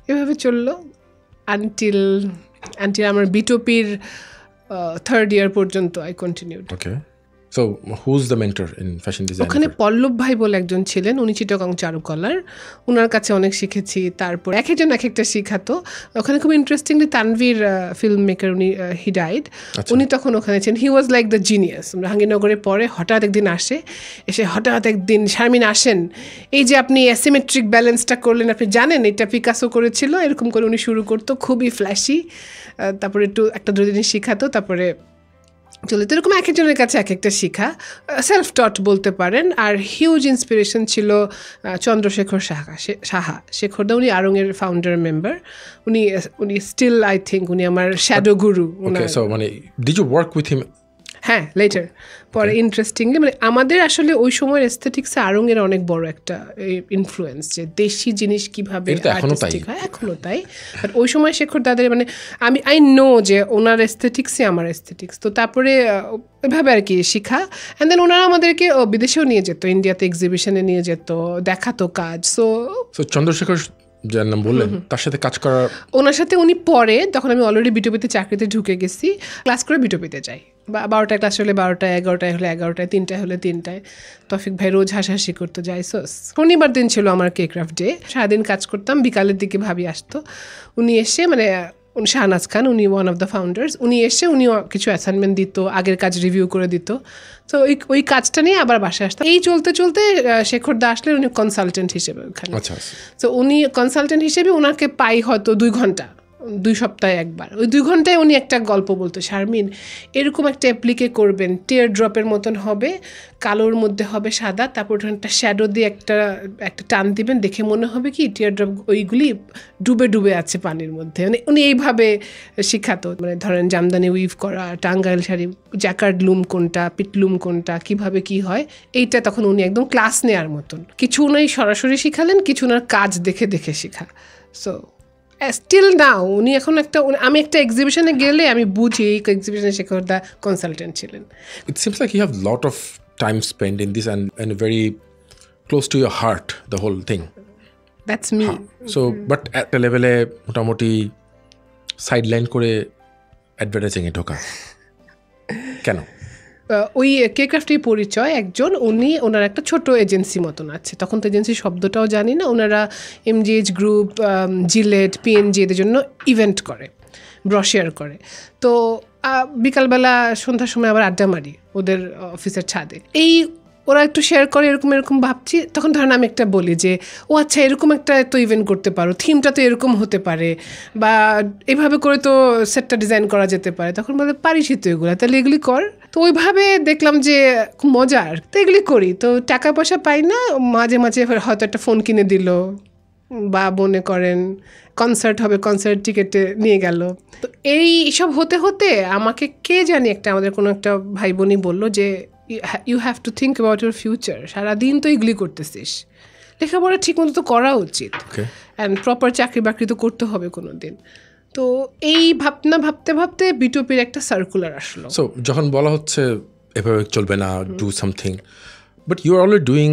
এভাবে চললো আনটিল আমার বিটোপির 3rd ইয়ার পর্যন্ত I continued. Okay, so who's the mentor in fashion design? ওখানে পল্লব ভাই বলে একজন ছিলেন, উনি চিটাগং চারুকলার, ওনার কাছে অনেক শিখেছি। তারপর এক একজন এক একটা শিখাতো। ওখানে খুব ইন্টারেস্টিংলি তানভীর ফিল্ম মেকার, উনি হি ডাইড, উনি তখন ওখানে ছিলেন। হি ওয়াজ লাইক দ্য জিনিয়াস। জাহাঙ্গীরনগরে পরে হঠাৎ একদিন এসে হঠাৎ একদিন শারমিন আসেন, এই যে আপনি অ্যাসিমেট্রিক ব্যালেন্সটা করলেন, আপনি জানেন এটা পিকাসো করেছিল, এরকম করে উনি শুরু করতো, খুবই ফ্ল্যাশি। তারপরে একটা দুটো জিনিস শিখাতো, তারপরে চলে। তো এরকম এক একজনের কাছে এক একটা শিখা, সেলফ টট বলতে পারেন। আর হিউজ ইন্সপিরেশন ছিল চন্দ্রশেখর সাহা। শেখরদা উনি আরঙের ফাউন্ডার মেম্বার, উনি স্টিল আই থিঙ্ক উনি আমার shadow guru. Did you work with him? হ্যাঁ, লেটার পরে ইন্টারেস্টিংলি, মানে আমাদের আসলে ওই সময়ের এস্থেটিক্সে আরঙের অনেক বড় একটা ইনফ্লুয়েন্স, যে দেশি জিনিস কীভাবে আর্টিস্টিক হয়, এখনও তাই। বাট ওই সময় শেখর দাদের মানে আই নো যে ওনার এস্থেটিক্সই আমার এস্থেটিক্স। তো তারপরে ওইভাবে আর কি শিখা। অ্যান্ড দেন ওনারা আমাদেরকে বিদেশেও নিয়ে যেত, ইন্ডিয়াতে এক্সিবিশনে নিয়ে যেত, দেখাতো কাজ। সো চন্দ্রশেখর যার নাম বললেন, তার সাথে কাজ করার, ওনার সাথে উনি পরে, তখন আমি অলরেডি বিটোপিতে চাকরিতে ঢুকে গেছি, ক্লাস করে বিটোপিতে যাই। 12টায় ক্লাস হলে 12টায়, 11টায় হলে 11টায়, 3টায় হলে 3টায়। তফিক ভাই রোজ হাসাহাসি করতো, যাইসোস। শনিবার দিন ছিল আমার কে ক্রাফট ডে, সারাদিন কাজ করতাম, বিকালের দিকে ভাবি আসতো, উনি এসে মানে উনি শাহনাজ খান, উনি ওয়ান অফ দ্য ফাউন্ডার্স। উনি এসে উনি কিছু অ্যাসাইনমেন্ট দিত, আগের কাজ রিভিউ করে দিত। তো ওই কাজটা নিয়ে আবার বাসায় আসতাম। এই চলতে চলতে শেখর দা আসলে উনি কনসালটেন্ট হিসেবে ওখানে। তো উনি কনসালটেন্ট হিসেবে ওনাকে পাই হয়তো 2 ঘন্টা, 2 সপ্তাহে একবার। ওই 2 ঘন্টায় উনি একটা গল্প বলতো, শারমিন এরকম একটা অ্যাপ্লিকে করবেন, টিয়ার ড্রপের মতন হবে, কালোর মধ্যে হবে সাদা, তারপর একটা শ্যাডো দিয়ে একটা টান দিবেন, দেখে মনে হবে কি টিয়ার ড্রপ ওইগুলি ডুবে ডুবে আছে পানির মধ্যে। মানে উনি এইভাবে শিখাতো। মানে ধরেন জামদানি উইভ করা, টাঙ্গাইল শাড়ি, জ্যাকার্ড লুম কোনটা, পিটলুম কোনটা, কিভাবে কি হয়, এইটা তখন উনি একদম ক্লাস নেওয়ার মতন। কিছু উনি সরাসরি শিখালেন, কিছু ওনার কাজ দেখে দেখে শেখা। সো স্টিল নাও উনি এখন আমি একটা এক্সিবিশনে গেলে আমি বুঝি এই এক্সিবিশনে শেখর দা কনসালটেন্ট ছিলেন। It seems like you have a lot of time spent in this and very close to your heart, the whole thing. That's me. So, but at a level মোটামুটি সাইডলাইন করে অ্যাডভার্টাইজিংয়ে ঢোকা কেন? ওই কেক্রাফটের পরিচয় একজন, ওনার একটা ছোট এজেন্সি মতন আছে। তখন তো এজেন্সি শব্দটাও জানি না। ওনারা এমজিএইচ গ্রুপ, জিলেট, পিএনজি এদের জন্য ইভেন্ট করে, ব্রশিয়ার করে। তো বিকালবেলা সন্ধ্যার সময় আবার আড্ডা মারি ওদের অফিসের ছাদে। ওরা একটু শেয়ার করে এরকম ভাবছি, তখন ধরেন আমি একটা বলি যে ও আচ্ছা এরকম একটা তো ইভেন্ট করতে পারো, থিমটা তো এরকম হতে পারে, বা এইভাবে করে তো সেটটা ডিজাইন করা যেতে পারে। তখন বলে পারিস তো এগুলো, তাহলে এগুলি কর। তো ওইভাবে দেখলাম যে খুব মজার, তো এগুলি করি। তো টাকা পয়সা পাই না, মাঝে মাঝে হয়তো একটা ফোন কিনে দিল, বা মনে করেন কনসার্ট হবে, কনসার্ট টিকেটে নিয়ে গেল। তো এইসব হতে হতে আমাকে কে জানি আমাদের কোনো একটা ভাই বোনই বললো যে you have to think about your future. সারাদিন তো এগুলি করতেছিস, লেখাপড়া ঠিক মতো তো করা উচিত, অ্যান্ড প্রপার চাকরি বাকরি তো করতে হবে কোনো দিন। তো এই ভাবতে ভাবতে বিটোপির একটা সার্কুলার আসলো। সো যখন বলা হচ্ছে এভাবে চলবে না, do something, but you are already doing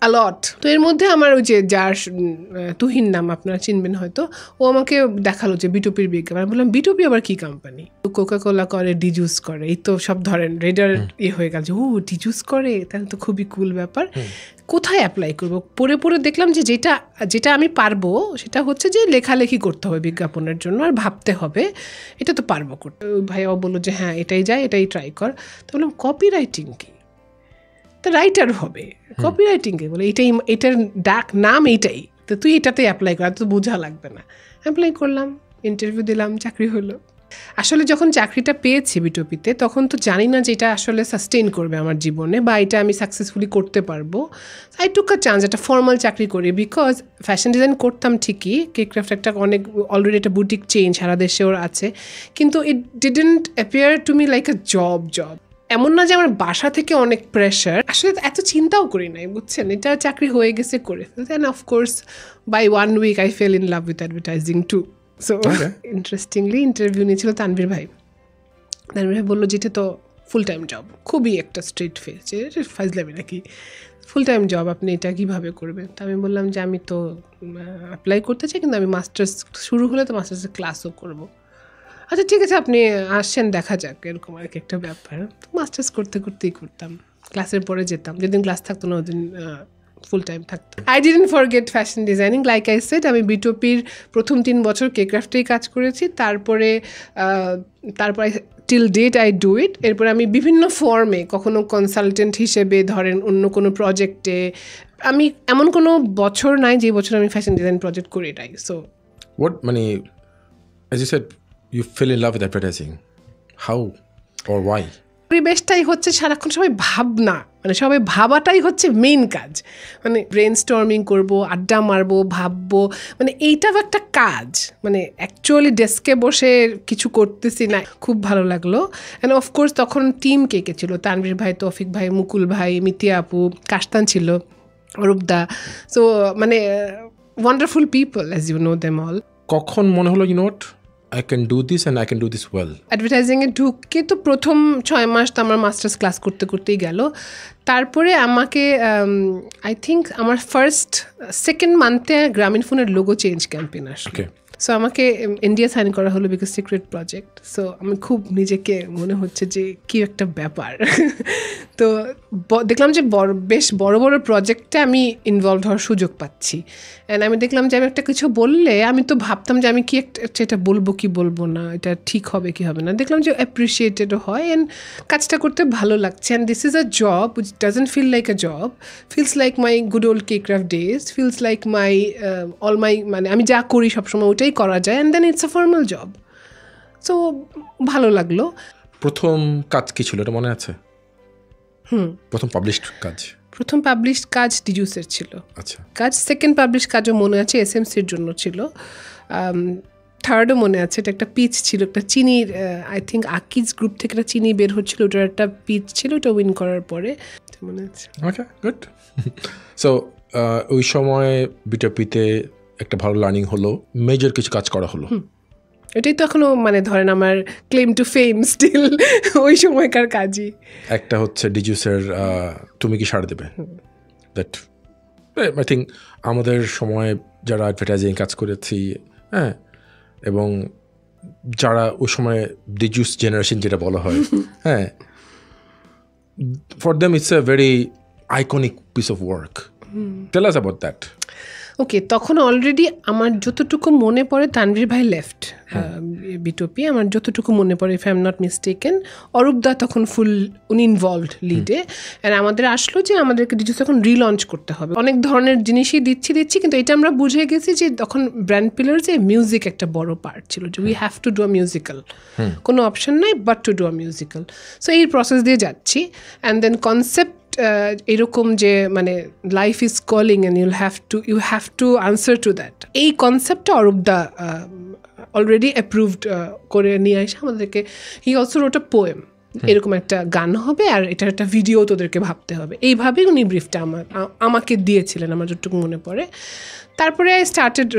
a lot. তো এর মধ্যে আমার ওই যে যার তুহিন নাম আপনারা চিনবেন হয়তো, ও আমাকে দেখালো যে বিটোপির বিজ্ঞাপন। আমি বললাম বিটোপি আবার কি কোম্পানি? কোকাকোলা করে, ডিজুস করে, এই তো সব ধরেন রেডার হয়ে গেল যে ও ডিজুস করে, তাহলে তো খুবই কুল ব্যাপার। কোথায় অ্যাপ্লাই করবো? পড়ে দেখলাম যে যেটা আমি পারবো সেটা হচ্ছে যে লেখালেখি করতে হবে বিজ্ঞাপনের জন্য, আর ভাবতে হবে, এটা তো পারবো করতে। ভাইয়াও বললো যে হ্যাঁ এটাই যায়, এটাই ট্রাই কর। তো বললাম কপি রাইটিং কি? তো রাইটার হবে, কপি রাইটিংকে বলে এটার নাম এইটাই, তো তুই এটাতে অ্যাপ্লাই কর, তো বোঝা লাগবে না। অ্যাপ্লাই করলাম, ইন্টারভিউ দিলাম, চাকরি হলো। আসলে যখন চাকরিটা পেয়েছি বিটোপিতে, তখন তো জানি না যে এটা আসলে সাস্টেইন করবে আমার জীবনে, বা এটা আমি সাকসেসফুলি করতে পারবো। আই টুক আ চান্স, একটা ফর্মাল চাকরি করি, বিকজ ফ্যাশন ডিজাইন করতাম ঠিকই, কেক্রাফট একটা অনেক অলরেডি একটা বুটিক চেইন সারা দেশে ওর আছে, কিন্তু ইট didn't appear to me like a job. এমন না যে আমার বাসা থেকে অনেক প্রেশার, আসলে এত চিন্তাও করি নাই, বুঝছেন, এটা চাকরি হয়ে গেছে করে ফেলতে। And of course by 1 week I fell in love with advertising too. So interestingly interview নিয়েছিল তানভীর ভাই বললো যেটা তো ফুল টাইম জব, খুবই একটা স্ট্রেট ফেস, যে ফাইজলামি নাকি ফুল টাইম জব, আপনি এটা কীভাবে করবেন? তো আমি বললাম যে আমি তো অ্যাপ্লাই করতে চাই, কিন্তু আমি মাস্টার্স শুরু হলে তো মাস্টার্সের ক্লাসও করবো। আচ্ছা ঠিক আছে, আপনি আসছেন, দেখা যাক, এরকম আর কি একটা ব্যাপার। তো মাস্টার্স করতেই করতাম, ক্লাসের পরে যেতাম, যেদিন ক্লাস থাকতো না ওদিন ফুল টাইম থাকতো। I didn't forget fashion designing. Like I said, আমি বিটোপির প্রথম 3 বছর কেক্রাফটেই কাজ করেছি, তারপরে till date I do it. এরপরে আমি বিভিন্ন ফর্মে, কখনো কনসালটেন্ট হিসেবে, ধরেন অন্য কোনো প্রজেক্টে, আমি এমন কোনো বছর নাই যে বছর আমি ফ্যাশন ডিজাইন প্রজেক্ট করি নাই। সো হোয়াট মানে as you said you fell in love with advertising, how or why? পরিবেশটাই হচ্ছে সারাক্ষণ সবাই ভাবনা, মানে সবাই ভাবাটাই হচ্ছে মেইন কাজ। মানে ব্রেন স্টর্মিং করবো, আড্ডা মারবো, ভাববো, মানে এইটাও একটা কাজ। মানে অ্যাকচুয়ালি ডেস্কে বসে কিছু করতেছি না। খুব ভালো লাগলো। অ্যান্ড অফকোর্স তখন টিম কে ছিল, তানভীর ভাই, তৌফিক ভাই, মুকুল ভাই, মিতি আপু, কাশতান ছিল, অরূপদা। সো মানে wonderful people, as you know them all. কখন মনে হলো you know what, I can do this and I can do this well? অ্যাডভার্টাইজিংয়ে ঢুকে তো প্রথম 6 মাস তো আমার মাস্টার্স ক্লাস করতেই গেল। তারপরে আমাকে আই থিঙ্ক আমার সেকেন্ড মান্থে গ্রামীণ ফোনের লোগো চেঞ্জ ক্যাম্পেইন আসলো। সো আমাকে ইন্ডিয়া সাইন করা হলো বিকজ সিক্রেট প্রজেক্ট। সো আমি খুব নিজেকে মনে হচ্ছে যে কি একটা ব্যাপার। তো দেখলাম যে বেশ বড় বড় প্রজেক্টে আমি ইনভলভ হওয়ার সুযোগ পাচ্ছি। অ্যান্ড আমি দেখলাম যে আমি একটা কিছু বললে আমি তো ভাবতাম যে আমি কি একটা এটা বলবো কি বলবো না, এটা ঠিক হবে কি হবে না। দেখলাম যে অ্যাপ্রিসিয়েটেডও হয় অ্যান্ড কাজটা করতে ভালো লাগছে। And this is a job which doesn't feel like a job, feels like my good old cakecraft days, feels like my all my, মানে আমি যা করি সবসময় ওটাই করা যায়। And then it's a formal job. So ভালো লাগলো। প্রথম কাজ কি ছিল এটা মনে আছে? প্রথম পাবলিশড কাজ? প্রথম পাবলিশড কাজ ডিজুসের ছিল। আচ্ছা। কাজ সেকেন্ড পাবলিশ কাজও মনে আছে, এসএমসির জন্য ছিল। থার্ডও মনে আছে, এটা একটা পিচ ছিল, একটা চিনির, আই থিঙ্ক আকিজ গ্রুপ থেকে একটা চিনি বের হচ্ছিল, ওটার একটা পিচ ছিল, ওটা উইন করার পরে মনে আছে। ওকে, গুড। সো ওই সময় বিটপিতে একটা ভালো লার্নিং হলো, মেজর কিছু কাজ করা হলো। এটাই তো এখনো মানে ধরেন আমার ক্লেম টু ফেম স্টিল ওই সময়কার কাজই। একটা হচ্ছে ডিজুসের তুমি কি সাড়া দেবে, দ্যাট আই থিঙ্ক আমাদের সময় যারা অ্যাডভার্টাইজিং কাজ করেছি, হ্যাঁ, এবং যারা ওই সময় ডিজুস জেনারেশন যেটা বলা হয়, হ্যাঁ, for them it's a very iconic piece of work. Tell us about that. Okay, তখন অলরেডি আমার যতটুকু মনে পড়ে তানভীর ভাই লেফট বিটপি, আমার যতটুকু মনে পড়ে, if I am not mistaken, অরূপদা তখন ফুল উনি ইনভলভড লিডে। আর আমাদের আসলো যে আমাদেরকে ডিজুস তখন রিলঞ্চ করতে হবে, অনেক ধরনের জিনিসই দিচ্ছি, কিন্তু এটা আমরা বুঝে গেছি যে তখন ব্র্যান্ড পিলার যে মিউজিক একটা বড় পার্ট ছিল, যে we have to do a musical, কোনো অপশন নাই but to do a musical. So এই প্রসেস দিয়ে যাচ্ছি। অ্যান্ড দেন কনসেপ্ট এরকম যে মানে life is calling and you have to answer to that, এই কনসেপ্টটা অরূপদা অলরেডি অ্যাপ্রুভড করে নিয়ে এসে আমাদেরকে, হি অলসো রোট আ পোয়েম, এরকম একটা গান হবে আর এটার একটা ভিডিও তোদেরকে ভাবতে হবে, এইভাবেই উনি ব্রিফটা আমাকে দিয়েছিলেন আমার যতটুকু মনে পড়ে। তারপরে আই স্টার্টেড,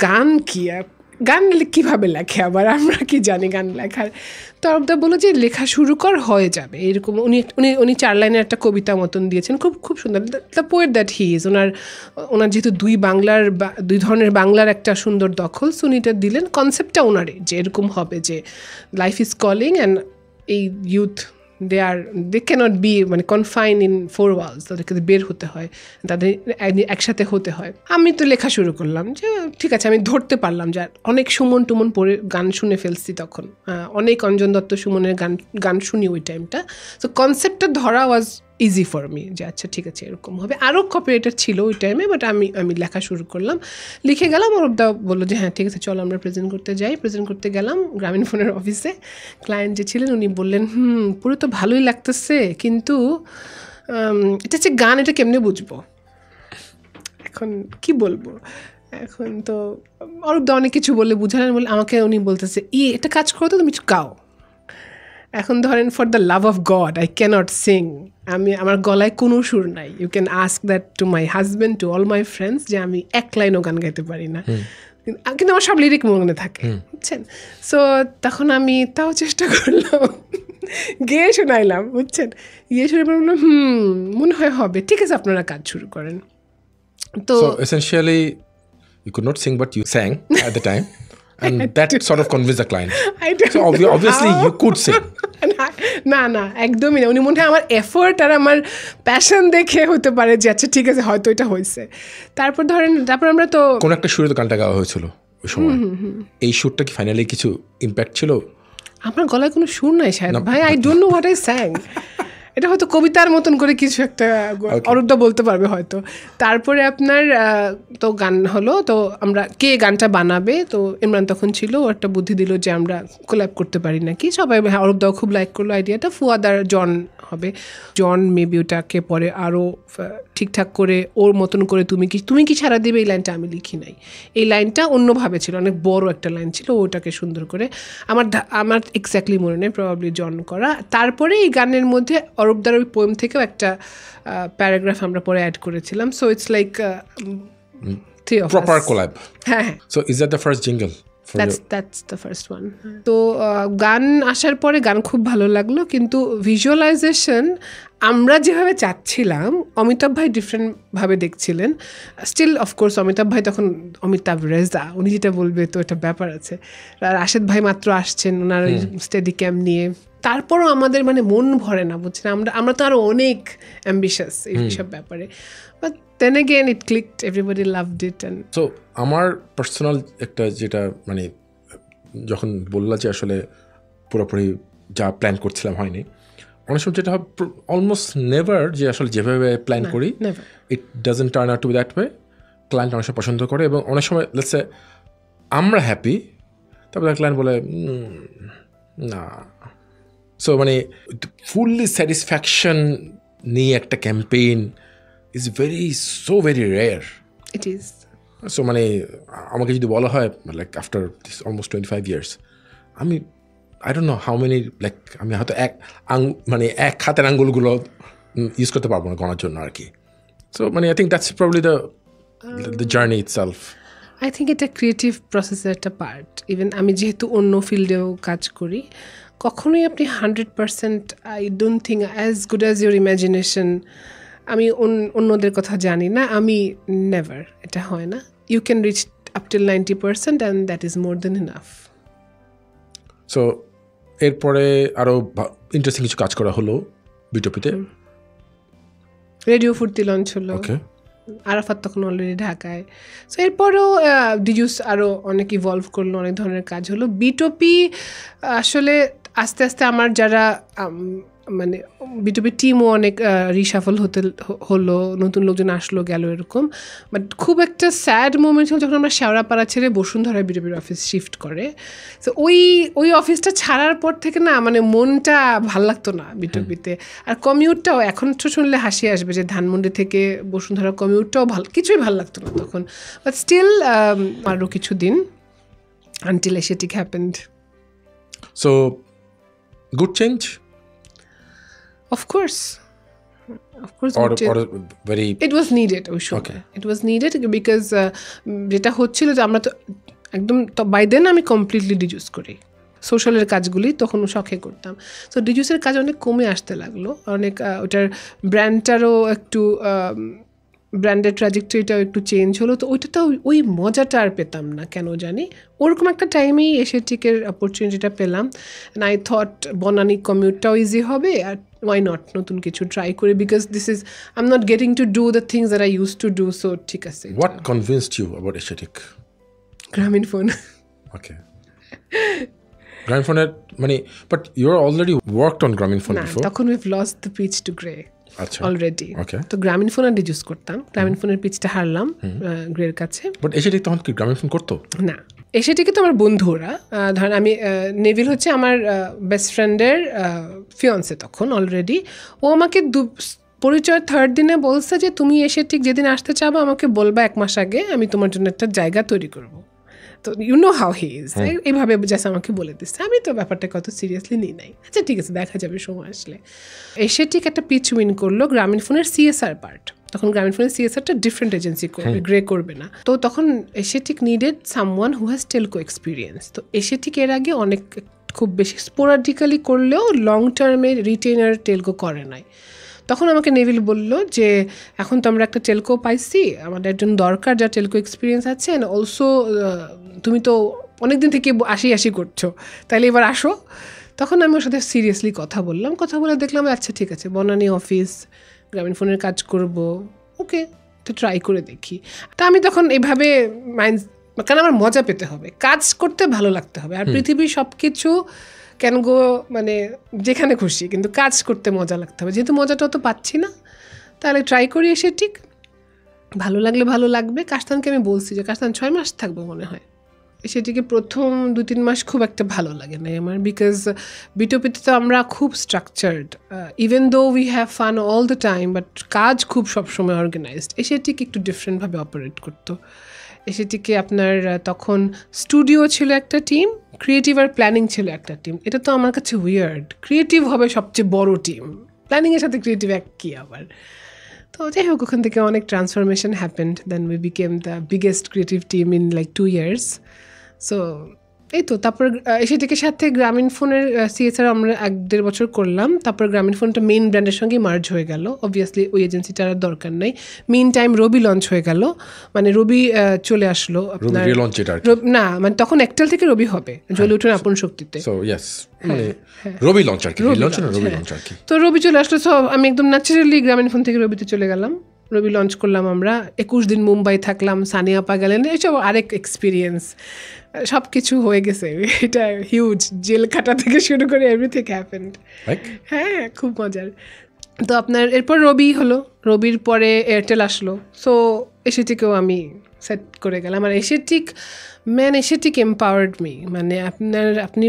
গান কি, গান কীভাবে লেখে আবার, আমরা কি জানি গান লেখার। তো অরূপদা বললো যে লেখা শুরু কর, হয়ে যাবে এরকম। উনি 4 লাইনের একটা কবিতা মতন দিয়েছেন, খুব সুন্দর, the poet that he is. ওনার যেহেতু দুই ধরনের বাংলার একটা সুন্দর দখল, সো উনি এটা দিলেন, কনসেপ্টটা ওনারই, যে এরকম হবে যে লাইফ ইজ কলিং অ্যান্ড এই ইউথ দে ক্যানট বি মানে কনফাইন ইন 4 ওয়ালস, তাদেরকে বের হতে হয়, তাদের একসাথে হতে হয়। আমি তো লেখা শুরু করলাম যে ঠিক আছে, আমি ধরতে পারলাম যে অনেক সুমন টুমন পড়ে গান শুনে ফেলছি তখন, অনেক অঞ্জন দত্ত সুমনের গান শুনি ওই টাইমটা। সো কনসেপ্টটা ধরা ওয়াজ ইজি ফর মি, যে আচ্ছা ঠিক আছে এরকম হবে। আরও কপিরাইটার ছিল ওই টাইমে, বাট আমি লেখা শুরু করলাম, লিখে গেলাম। অরূপদা বললো যে হ্যাঁ ঠিক আছে চলো আমরা প্রেজেন্ট করতে গেলাম গ্রামীণ ফোনের অফিসে। ক্লায়েন্ট যে ছিলেন উনি বললেন পুরো তো ভালোই লাগতেছে, কিন্তু এটা হচ্ছে গান, এটা কেমনে বুঝবো, এখন কি বলবো। এখন তো অরূপদা অনেক কিছু বলে বুঝালেন, বলে আমাকে উনি বলতেছে এটা কাজ করো তো, তুমি গাও। এখন ধরেন for the love of God I cannot sing, আমার গলায় কোনো সুর নাই। You can ask that to my husband, to all my friends, যে আমি এক লাইনও গান গাইতে পারি না, কিন্তু আমার সব লিরিক মনে থাকে, বুঝছেন। সো তখন আমি তাও চেষ্টা করলাম, গেয়ে শোনাইলাম, বুঝছেন, শুনে বললাম মনে হয় হবে, ঠিক আছে আপনারা কাজ শুরু করেন। তো essentially you could not sing but you sang at the time and that sort of convinced the client. So obviously you could sing. না একদমই না। উনি মনে হয় আমার এফোর্ট আর আমার প্যাশন দেখে হতে পারে যে আচ্ছা ঠিক আছে হয়তো এটা হয়েছে। তারপর আমরা তো কোন একটা সুরে তো গানটা গাওয়া হয়েছিল ওই সময়, এই সুরটা কি ফাইনালি কিছু ইম্প্যাক্ট ছিল? আমার গলায় কোনো সুর নাই শায়দ ভাই, I don't know what I স্যাং। এটা হয়তো কবিতার মতন করে কিছু একটা, অরূপদা বলতে পারবে হয়তো। তারপরে আপনার তো গান হলো, তো আমরা কে গানটা বানাবে, তো ইমরান তখন ছিল, ও একটা বুদ্ধি দিল যে আমরা কোল্যাব করতে পারি নাকি। সবাই অরূপদাও খুব লাইক করলো আইডিয়াটা। ফুয়াদার জন হবে, জন মেবি ওটাকে পরে আরও ঠিকঠাক করে ওর মতন করে তুমি কি ছাড়া দেবে, এই লাইনটা আমি লিখি নাই, এই লাইনটা অন্যভাবে ছিল, অনেক বড় একটা লাইন ছিল, ওটাকে সুন্দর করে আমার এক্স্যাক্টলি মনে নেই, প্রবাবলি জন করা। তারপরে এই গানের মধ্যে অরূপদার ওই পোয়েম থেকেও একটা প্যারাগ্রাফ আমরা পরে অ্যাড করেছিলাম। So it's like proper collab. হ্যাঁ, so is that the first jingle? That's the first one. তো গান আসার পরে গান খুব ভালো লাগলো, কিন্তু ভিজুয়ালাইজেশন আমরা যেভাবে চাচ্ছিলাম অমিতাভ ভাই ডিফারেন্টভাবে দেখছিলেন। স্টিল অফকোর্স অমিতাভ ভাই তখন অমিতাভ রেজা, উনি যেটা বলবে তো একটা ব্যাপার আছে। আর রাশেদ ভাই মাত্র আসছেন ওনার স্টেডি ক্যাম্প নিয়ে, তারপরও আমাদের মানে মন ভরে না, বুঝছেন। আমরা তো আরও অনেক অ্যাম্বিশাস এইসব ব্যাপারে, but then again it clicked, everybody loved it. And so আমার পার্সোনাল একটা যেটা মানে যখন বললা যে আসলে পুরোপুরি যা প্ল্যান করছিলাম হয়নি, অনেক সময় যেটা হয় অলমোস্ট নেভার যে আসলে যেভাবে প্ল্যান করি it doesn't turn out to be that way. Client অনেক সময় পছন্দ করে এবং অনেক সময় লেটস সে আমরা হ্যাপি, তারপরে ক্লায়েন্ট বলে না। সো মানে ফুললি স্যাটিসফ্যাকশন নিয়ে একটা campaign is very rare. It is. So মানে আমাকে যদি বলা হয় like after this almost 25 years, আমি I don't know how many, like আমি হয়তো এক হাতের আঙ্গুলগুলো ইউজ করতে পারবো না গণার জন্য আর কি। সো মানে I think that's probably the journey itself. I think এটা ক্রিয়েটিভ প্রসেসের একটা পার্ট। ইভেন আমি যেহেতু অন্য ফিল্ডেও কাজ করি, কখনোই আপনি 100% I don't think as good as your imagination. আমি অন্যদের কথা জানি না, আমি নেভার, এটা হয় না। You can reach up till 90% and that is more than enough. So এরপরে আরও ইন্টারেস্টিং কিছু কাজ করা হলো বিটপিতে। রেডিও ফুর্তি লঞ্চ হলো, আরাফাত তখন অলরেডি ঢাকায়। সো এরপরেও ডিজুস আরও অনেক ইভলভ করলো, অনেক ধরনের কাজ হলো। বিটপি আসলে আস্তে আস্তে আমার যারা মানে বিটপি টিমও অনেক রিশাফল হলো, নতুন লোকজন আসলো গেল এরকম। বাট খুব একটা স্যাড মোমেন্ট ছিল যখন আমরা শেওড়াপাড়া ছেড়ে বসুন্ধরায় বিটপির অফিস শিফট করে। তো ওই অফিসটা ছাড়ার পর থেকে না মানে মনটা ভাল লাগতো না বিটপিতে। আর কমিউটটাও এখন তো শুনলে হাসি আসবে যে ধানমন্ডি থেকে বসুন্ধরা কমিউটটাও কিছুই ভাল লাগতো না তখন। বাট স্টিল আরও কিছু দিন until Asiatic happened. So good change? Of course, or very it was needed. Okay, it was needed because যেটা হচ্ছিল যে আমরা তো একদম বাই দেন আমি কমপ্লিটলি ডিজুস করি। সোশ্যালের কাজগুলি তখন শখে করতাম। সো ডিজুসের কাজ অনেক কমে আসতে লাগলো, অনেক ওটার ব্র্যান্ডটারও একটু ব্র্যান্ডের ট্র্যাজেক্টরিটাও একটু চেঞ্জ হলো। তো ওইটা ওই মজাটা আর পেতাম না কেন জানি। ওরকম একটা টাইমেই এসেটিকের অপরচুনিটিটা পেলাম। অ্যান্ড আই থট বনানী কমিউটটাও ইজি হবে, আর why not নতুন কিছু ট্রাই করে, because this is I'm not getting to do the things that I used to do. So ঠিক আছে। What convinced you about aesthetic? Grameenphone. Okay. Grameenphone মানে but you're already worked on Grameenphone before. তখন we've lost the pitch to Grey already. Okay. তো Grameenphone আর use করতাম। Grameenphoneএর পিচটা হারলাম গ্রের কাছে। But aesthetic তখন কি Grameenphone করতো না? এসেটিকে তো আমার বন্ধুরা, ধরেন আমি নেভিল হচ্ছে আমার বেস্ট ফ্রেন্ডের ফিয়ন্সে তখন অলরেডি। ও আমাকে পরিচয় থার্ড দিনে বলছে যে তুমি এসেটিক যেদিন আসতে চাবো আমাকে বলবা 1 মাস আগে, আমি তোমার জন্য একটা জায়গা তৈরি করবো। তো you know how he is, এইভাবে জাস্ট আমাকে বলে দিচ্ছে। আমি তো ব্যাপারটা কত সিরিয়াসলি নিই নাই। আচ্ছা ঠিক আছে, দেখা যাবে সময় আসলে। এসেটিক একটা পিচ উইন করলো গ্রামীণফোনের সিএসআর পার্ট। তখন গ্রামীণফোনের সিএসআরটা ডিফারেন্ট এজেন্সি করবে, গ্রে করবে না। তো তখন Asiatic needed someone who has telco experience. তো এসেটিক এর আগে অনেক খুব বেশি স্পোরাডিক্যালি করলেও লং টার্মে রিটেনার টেলকো করে নাই। তখন আমাকে নেভিল বলল যে এখন তো আমরা একটা টেলকো পাইছি, আমাদের একজন দরকার যার টেলকো এক্সপিরিয়েন্স আছে, অ্যান্ড অলসো তুমি তো অনেক দিন থেকে আসি করছো, তাহলে এবার আসো। তখন আমি ওর সাথে সিরিয়াসলি কথা বলে দেখলাম আচ্ছা ঠিক আছে, বনানী অফিস, গ্রামীণফোনের কাজ করব, ওকে তো ট্রাই করে দেখি। তা আমি তখন এইভাবে কারণ আমার মজা পেতে হবে, কাজ করতে ভালো লাগতে হবে। আর পৃথিবীর সব কিছু কেন গো মানে যেখানে খুশি, কিন্তু কাজ করতে মজা লাগতে হবে। যেহেতু মজাটাও তো পাচ্ছি না, তাহলে ট্রাই করি এসেটিক। ভালো লাগলে ভালো লাগবে। কাশতানকে আমি বলছি যে কাশতান 6 মাস থাকবো মনে হয়। সেটিকে প্রথম 2-3 মাস খুব একটা ভালো লাগে না আমার, বিকজ বিটপিতে তো আমরা খুব structured, even though we have fun all the time, but কাজ খুব সবসময় অর্গানাইজড। এসেটিকে একটু ডিফারেন্টভাবে অপারেট করতো। এসেটিকে আপনার তখন স্টুডিও ছিল একটা টিম, ক্রিয়েটিভ আর প্ল্যানিং ছিল একটা টিম। এটা তো আমার কাছে উইয়ার্ড, ক্রিয়েটিভ হবে সবচেয়ে বড় টিম, প্ল্যানিংয়ের সাথে ক্রিয়েটিভ এক কী আবার। তো যাই হোক, ওখান থেকে অনেক transformation happened. Then we became the biggest creative team in like 2 years. So এই তো তারপর এসিটিকের সাথে গ্রামীণ ফোনের সিএসআর আমরা 1-1.5 বছর করলাম। তারপর গ্রামীণ ফোনটা মেইন ব্র্যান্ডের সঙ্গে মার্জ হয়ে গেল। অবভিয়াসলি ওই এজেন্সিটার আর দরকার নেই। মিন টাইম রবি লঞ্চ হয়ে গেল, মানে রবি চলে আসলো আপনার। না মানে তখন একটাল থেকে রবি হবে, জ্বলে উঠুন আপন শক্তিতে। রবি লঞ্চ আর কি, রবি লঞ্চ আর কি। তো রবি চলে আসলো, সো আমি একদম ন্যাচারালি গ্রামীণ ফোন থেকে রবিতে চলে গেলাম। রবি লঞ্চ করলাম আমরা, 21 দিন মুম্বাই থাকলাম, সানিয়া আপা গেলেন, এইসব আরেক এক্সপিরিয়েন্স, সব কিছু হয়ে গেছে। এটা হিউজ, জেল কাটা থেকে শুরু করে এভরিথিং হ্যাপেন্ড। হ্যাঁ খুব মজার। তো আপনার এরপর রবি হলো, রবির পরে এয়ারটেল আসলো। সো এসিটিকেও আমি সেট করে গেলাম। আর এসিটিক এম্পাওয়ার্ড মি, মানে আপনি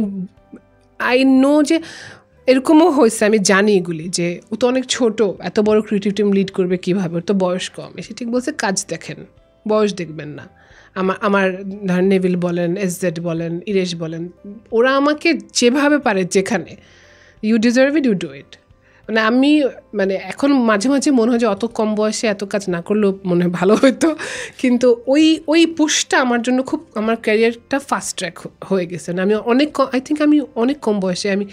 আই নো যে এরকমও হয়েছে, আমি জানি এগুলি, যে ও তো অনেক ছোট, এত বড় ক্রিয়েটিভ টিম লিড করবে কীভাবে, ওর তো বয়স কম। এসিটিক বলছে কাজ দেখেন, বয়স দেখবেন না। আমার ধরেন নেভিল বলেন, এসজেড বলেন, ইরেশ বলেন, ওরা আমাকে যেভাবে পারে, যেখানে you deserve it, you do it. মানে আমি এখন মাঝে মাঝে মনে হয় যে অত কম বয়সে এত কাজ না করলেও মনে হয় ভালো হতো, কিন্তু ওই পুশটা আমার জন্য খুব, আমার ক্যারিয়ারটা ফাস্ট ট্র্যাক হয়ে গেছে। না আমি আই থিঙ্ক আমি অনেক কম বয়সে আমি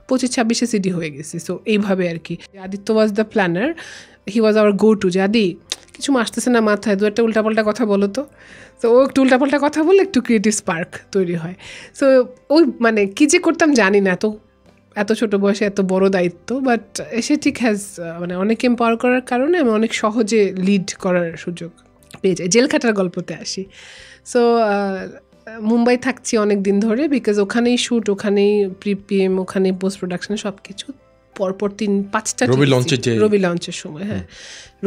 25-26 সিডি হয়ে গেছি। সো এইভাবে আর কি। Aditya was the planner, he was our go to, যে আদি কিছু আসতেছে না মাথায়, দু একটা উল্টাপাল্টা কথা বলো তো। তো ও একটু উল্টাপাল্টা কথা বলে একটু ক্রিয়েটিভ স্পার্ক তৈরি হয়। সো ওই কী যে করতাম জানি না, এত ছোট বয়সে এত বড় দায়িত্ব, বাট এসিটিক হ্যাজ অনেক এম্পাওয়ার করার কারণে আমি অনেক সহজে লিড করার সুযোগ পেয়ে যাই। জেল খাটার গল্পতে আসি। সো মুম্বাই থাকছি অনেক দিন ধরে, বিকজ ওখানেই শ্যুট, ওখানেই প্রিপিএম, ওখানেই পোস্ট প্রোডাকশন, সব কিছু পরপর 3-5টা রবি লঞ্চের সময়। হ্যাঁ,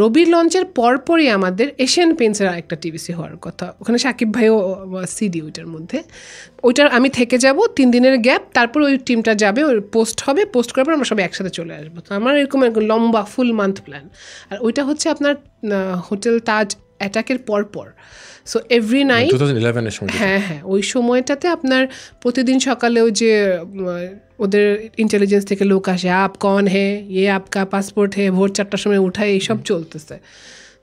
রবি লঞ্চের পরপরই আমাদের এশিয়ান পেইন্টসের আরেকটা টিভিসি হওয়ার কথা। ওখানে সাকিব ভাইও সিডি, ওইটার মধ্যে ওইটার আমি থেকে যাব 3 দিনের গ্যাপ, তারপর ওই টিমটা যাবে, ওই পোস্ট হবে, পোস্ট করার পর আমরা সবাই একসাথে চলে আসবো। তো আমার এরকম লম্বা ফুল মান্থ প্ল্যান। আর ওইটা হচ্ছে আপনার হোটেল তাজ অ্যাটাকের পরপর। সো এভরি নাইট 2011-এর সময়, হ্যাঁ ওই সময়টাতে আপনার প্রতিদিন সকালেও যে ওদের ইন্টেলিজেন্স থেকে লোক আসে, আপ কন হে, আপকা পাসপোর্ট হে, ভোর 4টার সময় উঠায়, এইসব চলতেছে।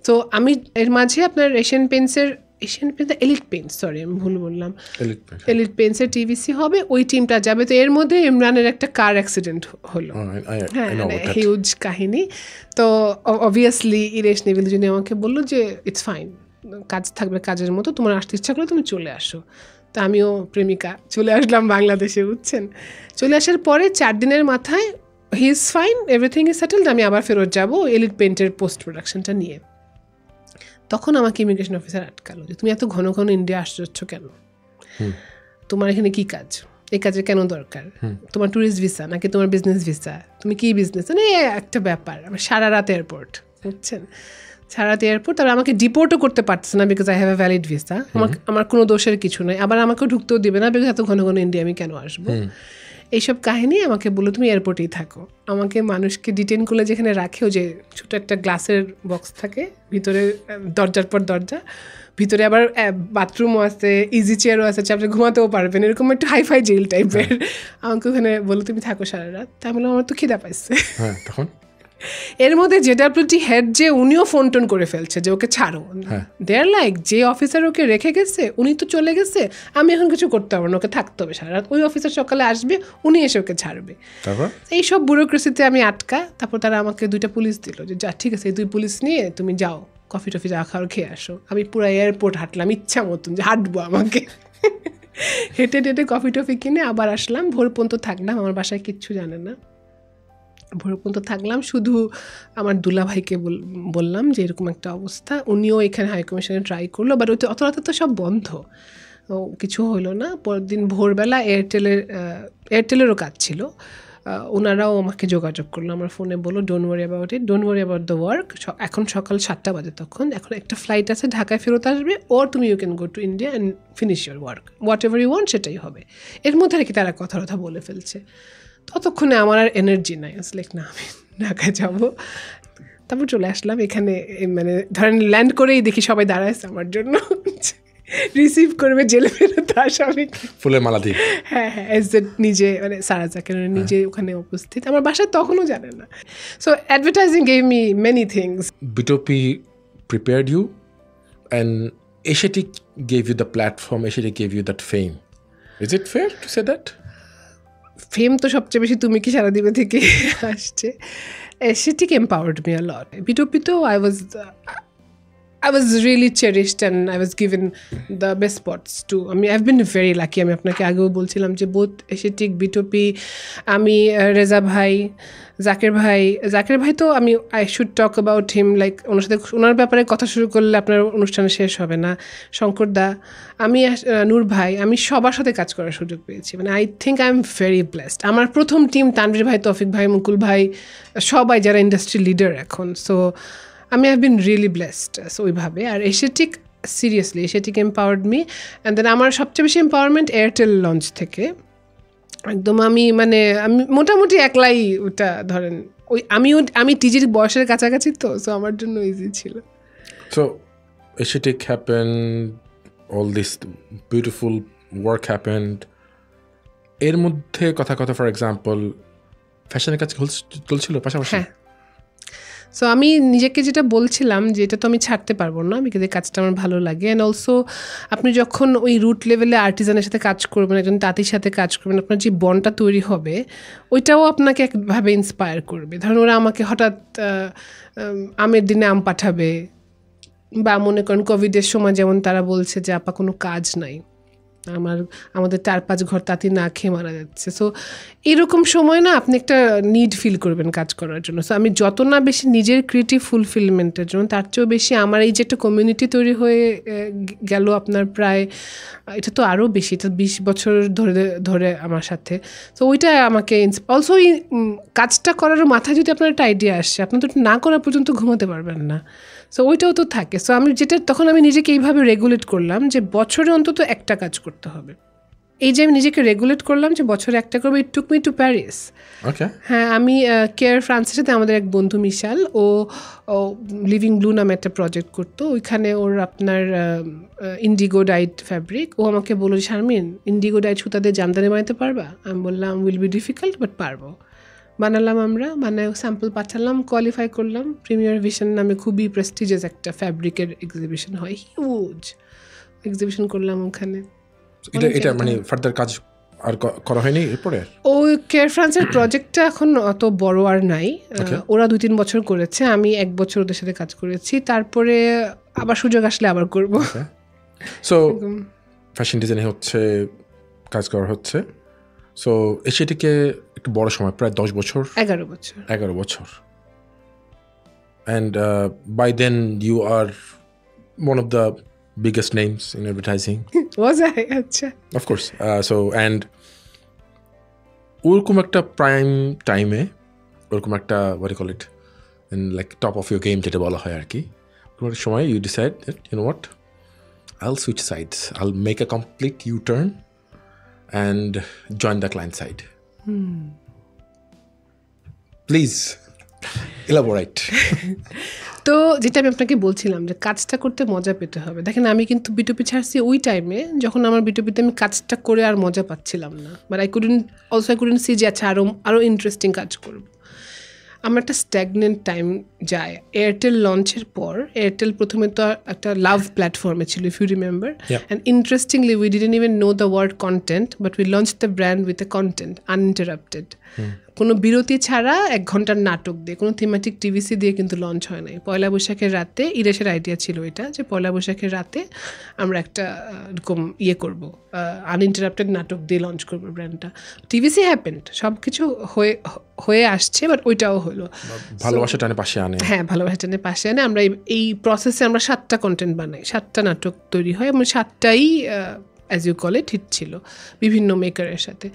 তো আমি এর মাঝে আপনার এশিয়ান পেইন্টসের এলিট পেইন্টস, সরি আমি ভুল বললাম, এলিট পেইন্টসের টিভিসি হবে, ওই টিমটা যাবে। তো এর মধ্যে ইমরানের একটা কার অ্যাক্সিডেন্ট হলো, হ্যাঁ হিউজ কাহিনী। তো অবভিয়াসলি ইরেশ নেভিল যিনি আমাকে বললো যে ইটস ফাইন, কাজ থাকবে কাজের মতো, তোমার আসতে ইচ্ছা করলে তুমি চলে আসো। তা আমিও প্রেমিকা চলে আসলাম বাংলাদেশে, বুঝছেন। চলে আসার পরে 4 দিনের মাথায় he is fine, everything is settled, আমি আবার ফেরত যাবো এলিট পেইন্টের পোস্ট প্রোডাকশনটা নিয়ে। তখন আমাকে ইমিগ্রেশন অফিসার আটকালো যে তুমি এত ঘন ঘন ইন্ডিয়া আসছো কেন, তোমার এখানে কি কাজ, এই কাজের কেন দরকার, তোমার ট্যুরিস্ট ভিসা নাকি তোমার বিজনেস ভিসা, তুমি কি বিজনেস, মানে একটা ব্যাপার। আমার সারা রাত এয়ারপোর্ট, বুঝছেন, সারা রাত এয়ারপোর্ট। তারপর আমাকে ডিপোর্টও করতে পারতেছে না, because I have a valid visa. আমার কোনো দোষের কিছু নয়, আবার আমাকেও ঢুকতেও দিবে না, বিকজ এত ঘন ঘন ইন্ডিয়া আমি কেন আসবো। এইসব কাহিনী আমাকে বললো তুমি এয়ারপোর্টেই থাকো। আমাকে মানুষকে ডিটেন করলে যেখানে রাখে, ওই যে ছোটো একটা গ্লাসের বক্স থাকে, ভিতরে দরজার পর দরজা, ভিতরে আবার বাথরুমও আছে, ইজি চেয়ারও আছে, আপনি ঘুমাতেও পারবেন, এরকম একটু হাইফাই জেল টাইপের। আমাকে ওখানে বললো তুমি থাকো সারা রাত। তাই বললাম আমার তো খিদা পাইছে। তখন এর মধ্যে জেডাব্লিউটি হেড যে উনিও ফোন টোন করে ফেলছে যে ওকে ছাড়ো। দেয়ার লাইক যে অফিসার ওকে রেখে গেছে উনি তো চলে গেছে, আমি এখন কিছু করতে পারবো না, ওকে থাকতে হবে সারা রাত। ওই অফিসার সকালে আসবে, উনি এসে ওকে ছাড়বে। এইসব ব্যুরোক্রেসিতে আমি আটকা। তারপর তারা আমাকে 2টা পুলিশ দিল যে যা ঠিক আছে, এই 2 পুলিশ নিয়ে তুমি যাও, কফি টফি যা খাওয়ার খেয়ে আসো। আমি পুরো এয়ারপোর্ট হাঁটলাম ইচ্ছা মতন, যে হাঁটবো আমাকে, হেঁটে টেটে কফি টফি কিনে আবার আসলাম। ভোর পর্যন্ত থাকলাম, আমার বাসায় কিচ্ছু জানে না। ভোর পর্যন্ত থাকলাম, শুধু আমার দুলা ভাইকে বললাম যে এরকম একটা অবস্থা। উনিও এখানে হাইকমিশনে ট্রাই করলো, বাট ওই অত রাতে তো সব বন্ধ, কিছু হলো না। পরের দিন ভোরবেলা এয়ারটেলেরও কাজ ছিল, ওনারাও আমাকে যোগাযোগ করলো আমার ফোনে, বললো don't worry about it, don't worry about the work. এখন সকাল 7টা বাজে, তখন এখন একটা ফ্লাইট আছে ঢাকায় ফেরত আসবে, ওর তুমি you can go to India and finish your work, whatever you want সেটাই হবে। এর মধ্যে আর কি তারা কথা বলে ফেলছে। ততক্ষণে আমার আর এনার্জি নাই, লাইক না আমি ঢাকায় যাবো। তারপর চলে আসলাম এখানে, ধরেন ল্যান্ড করেই দেখি সবাই দাঁড়াইছে আমার জন্য, রিসিভ করবে জেলে ফেরত আসামি, ফুলের মালা দিয়ে। হ্যাঁ নিজে সারা জাকের নিজে ওখানে উপস্থিত। আমার বাসায় তখনও জানে না। So advertising gave me many things. Bitopi prepared you and Asiatic gave you the platform, Asiatic gave you that fame. Is it fair to say that? Fame তো সবচেয়ে বেশি তুমি কি সারা দিবে থেকে আসছে। Aesthetic empowered me a lot. Bitopito, I was really cherished and I was given the best spots too. I mean, I've been very lucky. আমি আপনাকে আগেও বলছিলাম যে বোথ এসেটিক বিটোপি, আমি রেজা ভাই, জাকের ভাই তো আমি I should talk about him, like ওনার সাথে ওনার ব্যাপারে কথা শুরু করলে আপনার অনুষ্ঠান শেষ হবে না। শঙ্কর দা, আমি নূর ভাই, আমি সবার সাথে কাজ করার সুযোগ পেয়েছি। মানে I think I am very blessed. আমার প্রথম টিম তানভীর ভাই, তৌফিক ভাই, মুকুল ভাই, সবাই যারা ইন্ডাস্ট্রি লিডার এখন। সো আমি হ্যাভ বিন রিয়েলি ব্লেসড ওইভাবে। আর Asiatic seriously Asiatic empowered me. And then আমার সবচেয়ে বেশি এম্পাওয়ারমেন্ট এয়ারটেল লঞ্চ থেকে। একদম আমি মোটামুটি একলাই ওটা ধরেন ওই আমি টিজির বয়সের কাছাকাছি তো, সো আমার জন্য ইজি ছিল। So Asiatic happened, all this beautiful work happened. এর মধ্যে কথা ফর এক্সাম্পল ফ্যাশনের কাজ চলছিল পাশাপাশি। হ্যাঁ, সো আমি নিজেকে যেটা বলছিলাম যে এটা তো আমি ছাড়তে পারবো না, বিকজ এই কাজটা আমার ভালো লাগে। অ্যান্ড অলসো আপনি যখন ওই রুট লেভেলে আর্টিজানের সাথে কাজ করবেন, একজন তাঁতির সাথে কাজ করবেন, আপনার যে বন্ডটা তৈরি হবে ওইটাও আপনাকে একভাবে ইন্সপায়ার করবে। ধরুন ওরা আমাকে হঠাৎ আমের দিনে আম পাঠাবে, বা মনে করেন কোভিডের সময় যেমন তারা বলছে যে আপা কোনো কাজ নাই, আমাদের 4-5 ঘর তাঁতি না খেয়ে মারা যাচ্ছে। সো এরকম সময় না আপনি একটা নিড ফিল করবেন কাজ করার জন্য। সো আমি যত না বেশি নিজের ক্রিয়েটিভ ফুলফিলমেন্টের জন্য, তার চেয়েও বেশি আমার এই যে একটা কমিউনিটি তৈরি হয়ে গেল আপনার প্রায়, এটা তো আরও বেশি, এটা 20 বছর ধরে আমার সাথে। সো ওইটা আমাকে অলসো এই কাজটা করার মাথায় যদি আপনার একটা আইডিয়া আসছে, আপনি তো না করা পর্যন্ত ঘুমাতে পারবেন না। সো ওইটাও তো থাকে। সো আমি তখন আমি নিজেকে এইভাবে রেগুলেট করলাম যে বছরে অন্তত একটা কাজ করতে হবে। এই যে আমি নিজেকে রেগুলেট করলাম যে বছরে একটা করবো, ইট টুক মি টু প্যারিস। হ্যাঁ, আমি কেয়ার ফ্রান্সের সাথে আমাদের এক বন্ধু মিশাল, ও লিভিং ব্লু নামে একটা প্রজেক্ট করতো, ওইখানে ওর আপনার ইন্ডিগো ডাইড ফ্যাব্রিক। ও আমাকে বলল, শারমিন ইন্ডিগো ডাইড সুতা দিয়ে জামদানি বানাতে পারবা? আমি বললাম উইল বি ডিফিকাল্ট বাট পারবো। বানালাম, আমরা বানায় স্যাম্পল পাঠালাম, কোয়ালিফাই করলাম। প্রিমিয়ার ভিশন নামে খুবই প্রেস্টিজিয়াস একটা ফ্যাব্রিকের এক্সিবিশন হয়, হিউজ এক্সিবিশন করলাম ওখানে। এটা মানে ফার্দার কাজ আর করা হয়নি এরপরে? ওই কেয়ার ফ্রান্সের প্রজেক্টটা এখন অত বড় আর নাই, ওরা 2-3 বছর করেছে, আমি 1 বছর ওদের সাথে কাজ করেছি, তারপরে আবার সুযোগ আসলে আবার করব। সো ফ্যাশন ডিজাইন হচ্ছে, কাজ করা হচ্ছে। সো এশিয়াটিকে একটু বড় সময়, প্রায় 10 বছর, 11 বছর। And by then you are one of the biggest names in advertising. Was I? Acha. Of course. So and ওরকম একটা প্রাইম টাইমে, ওরকম একটা what do you call it, in like top of your game যেটা বলা হয় আর কি, ওরকম সময় you decide that you know what, I'll switch sides, I'll make a complete U-turn and join the client side. Please elaborate. তো যেটা আমি আপনাকে বলছিলাম যে কাজটা করতে মজা পেতে হবে। দেখেন আমি কিন্তু বিটুপি ছাড়ছি ওই টাইমে যখন আমার বিটুপিতে আমি কাজটা করে আর মজা পাচ্ছিলাম না, বাট আই কুডন্ট সি যে আচ্ছা আরও ইন্টারেস্টিং কাজ করব। আমার একটা স্ট্যাগনেন্ট টাইম যায়। এয়ারটেল লঞ্চের পর, এয়ারটেল প্রথমে তো একটা লাভ প্ল্যাটফর্মে ছিল, if you remember, and interestingly we didn't even know the word content, but we launch the brand with a content uninterrupted. কোনো বিরতি ছাড়া 1 ঘন্টার নাটক দিয়ে, কোনো থিমেটিক টিভিসি দিয়ে কিন্তু লঞ্চ হয় নাই। পয়লা বৈশাখের রাতে, ইরেশের আইডিয়া ছিল এটা, যে পয়লা বৈশাখের রাতে আমরা একটা এরকম করব, আনইন্টারাপ্টেড নাটক দিয়ে লঞ্চ করবো ব্র্যান্ডটা। টিভিসি হ্যাপেন্ড, সব কিছু হয়ে আসছে, বাট ওইটাও হলো ভালোবাসা টানে পাশে আনে। হ্যাঁ, ভালোবাসা টানে পাশে আনে। আমরা এই প্রসেসে আমরা 7টা কন্টেন্ট বানাই, 7টা নাটক তৈরি হয়, এবং 7টাই as you call it hit ছিল বিভিন্ন মেকারের সাথে।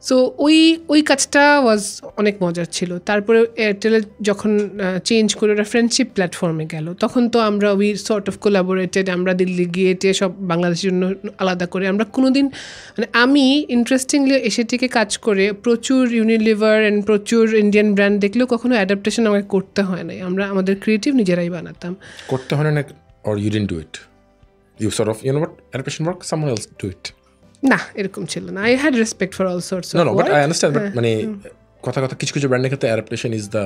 সো ওই কাজটা ওয়াজ অনেক মজার ছিল। তারপরে এয়ারটেলে যখন চেঞ্জ করে ওরা ফ্রেন্ডশিপ প্ল্যাটফর্মে গেল, তখন তো আমরা উই সর্ট অফ কোলাবোরেটেড, আমরা দিল্লি গিয়ে সব বাংলাদেশের জন্য আলাদা করে আমরা কোনোদিন, মানে আমি ইন্টারেস্টিংলি এশিয়াটিকে কাজ করে প্রচুর ইউনিলিভার অ্যান্ড প্রচুর ইন্ডিয়ান ব্র্যান্ড দেখলেও কখনো অ্যাডাপ্টেশন আমাকে করতে হয় নাই। আমরা আমাদের ক্রিয়েটিভ নিজেরাই বানাতাম। করতে হয় না, or you didn't do it? You sort of, you know what, adaptation work, someone else do it. না, এরকম ছিল না। I had respect for all sorts of no, work. but I understand, but মানে কথা কিছু ব্র্যান্ডের ক্ষেত্রে adaptation is the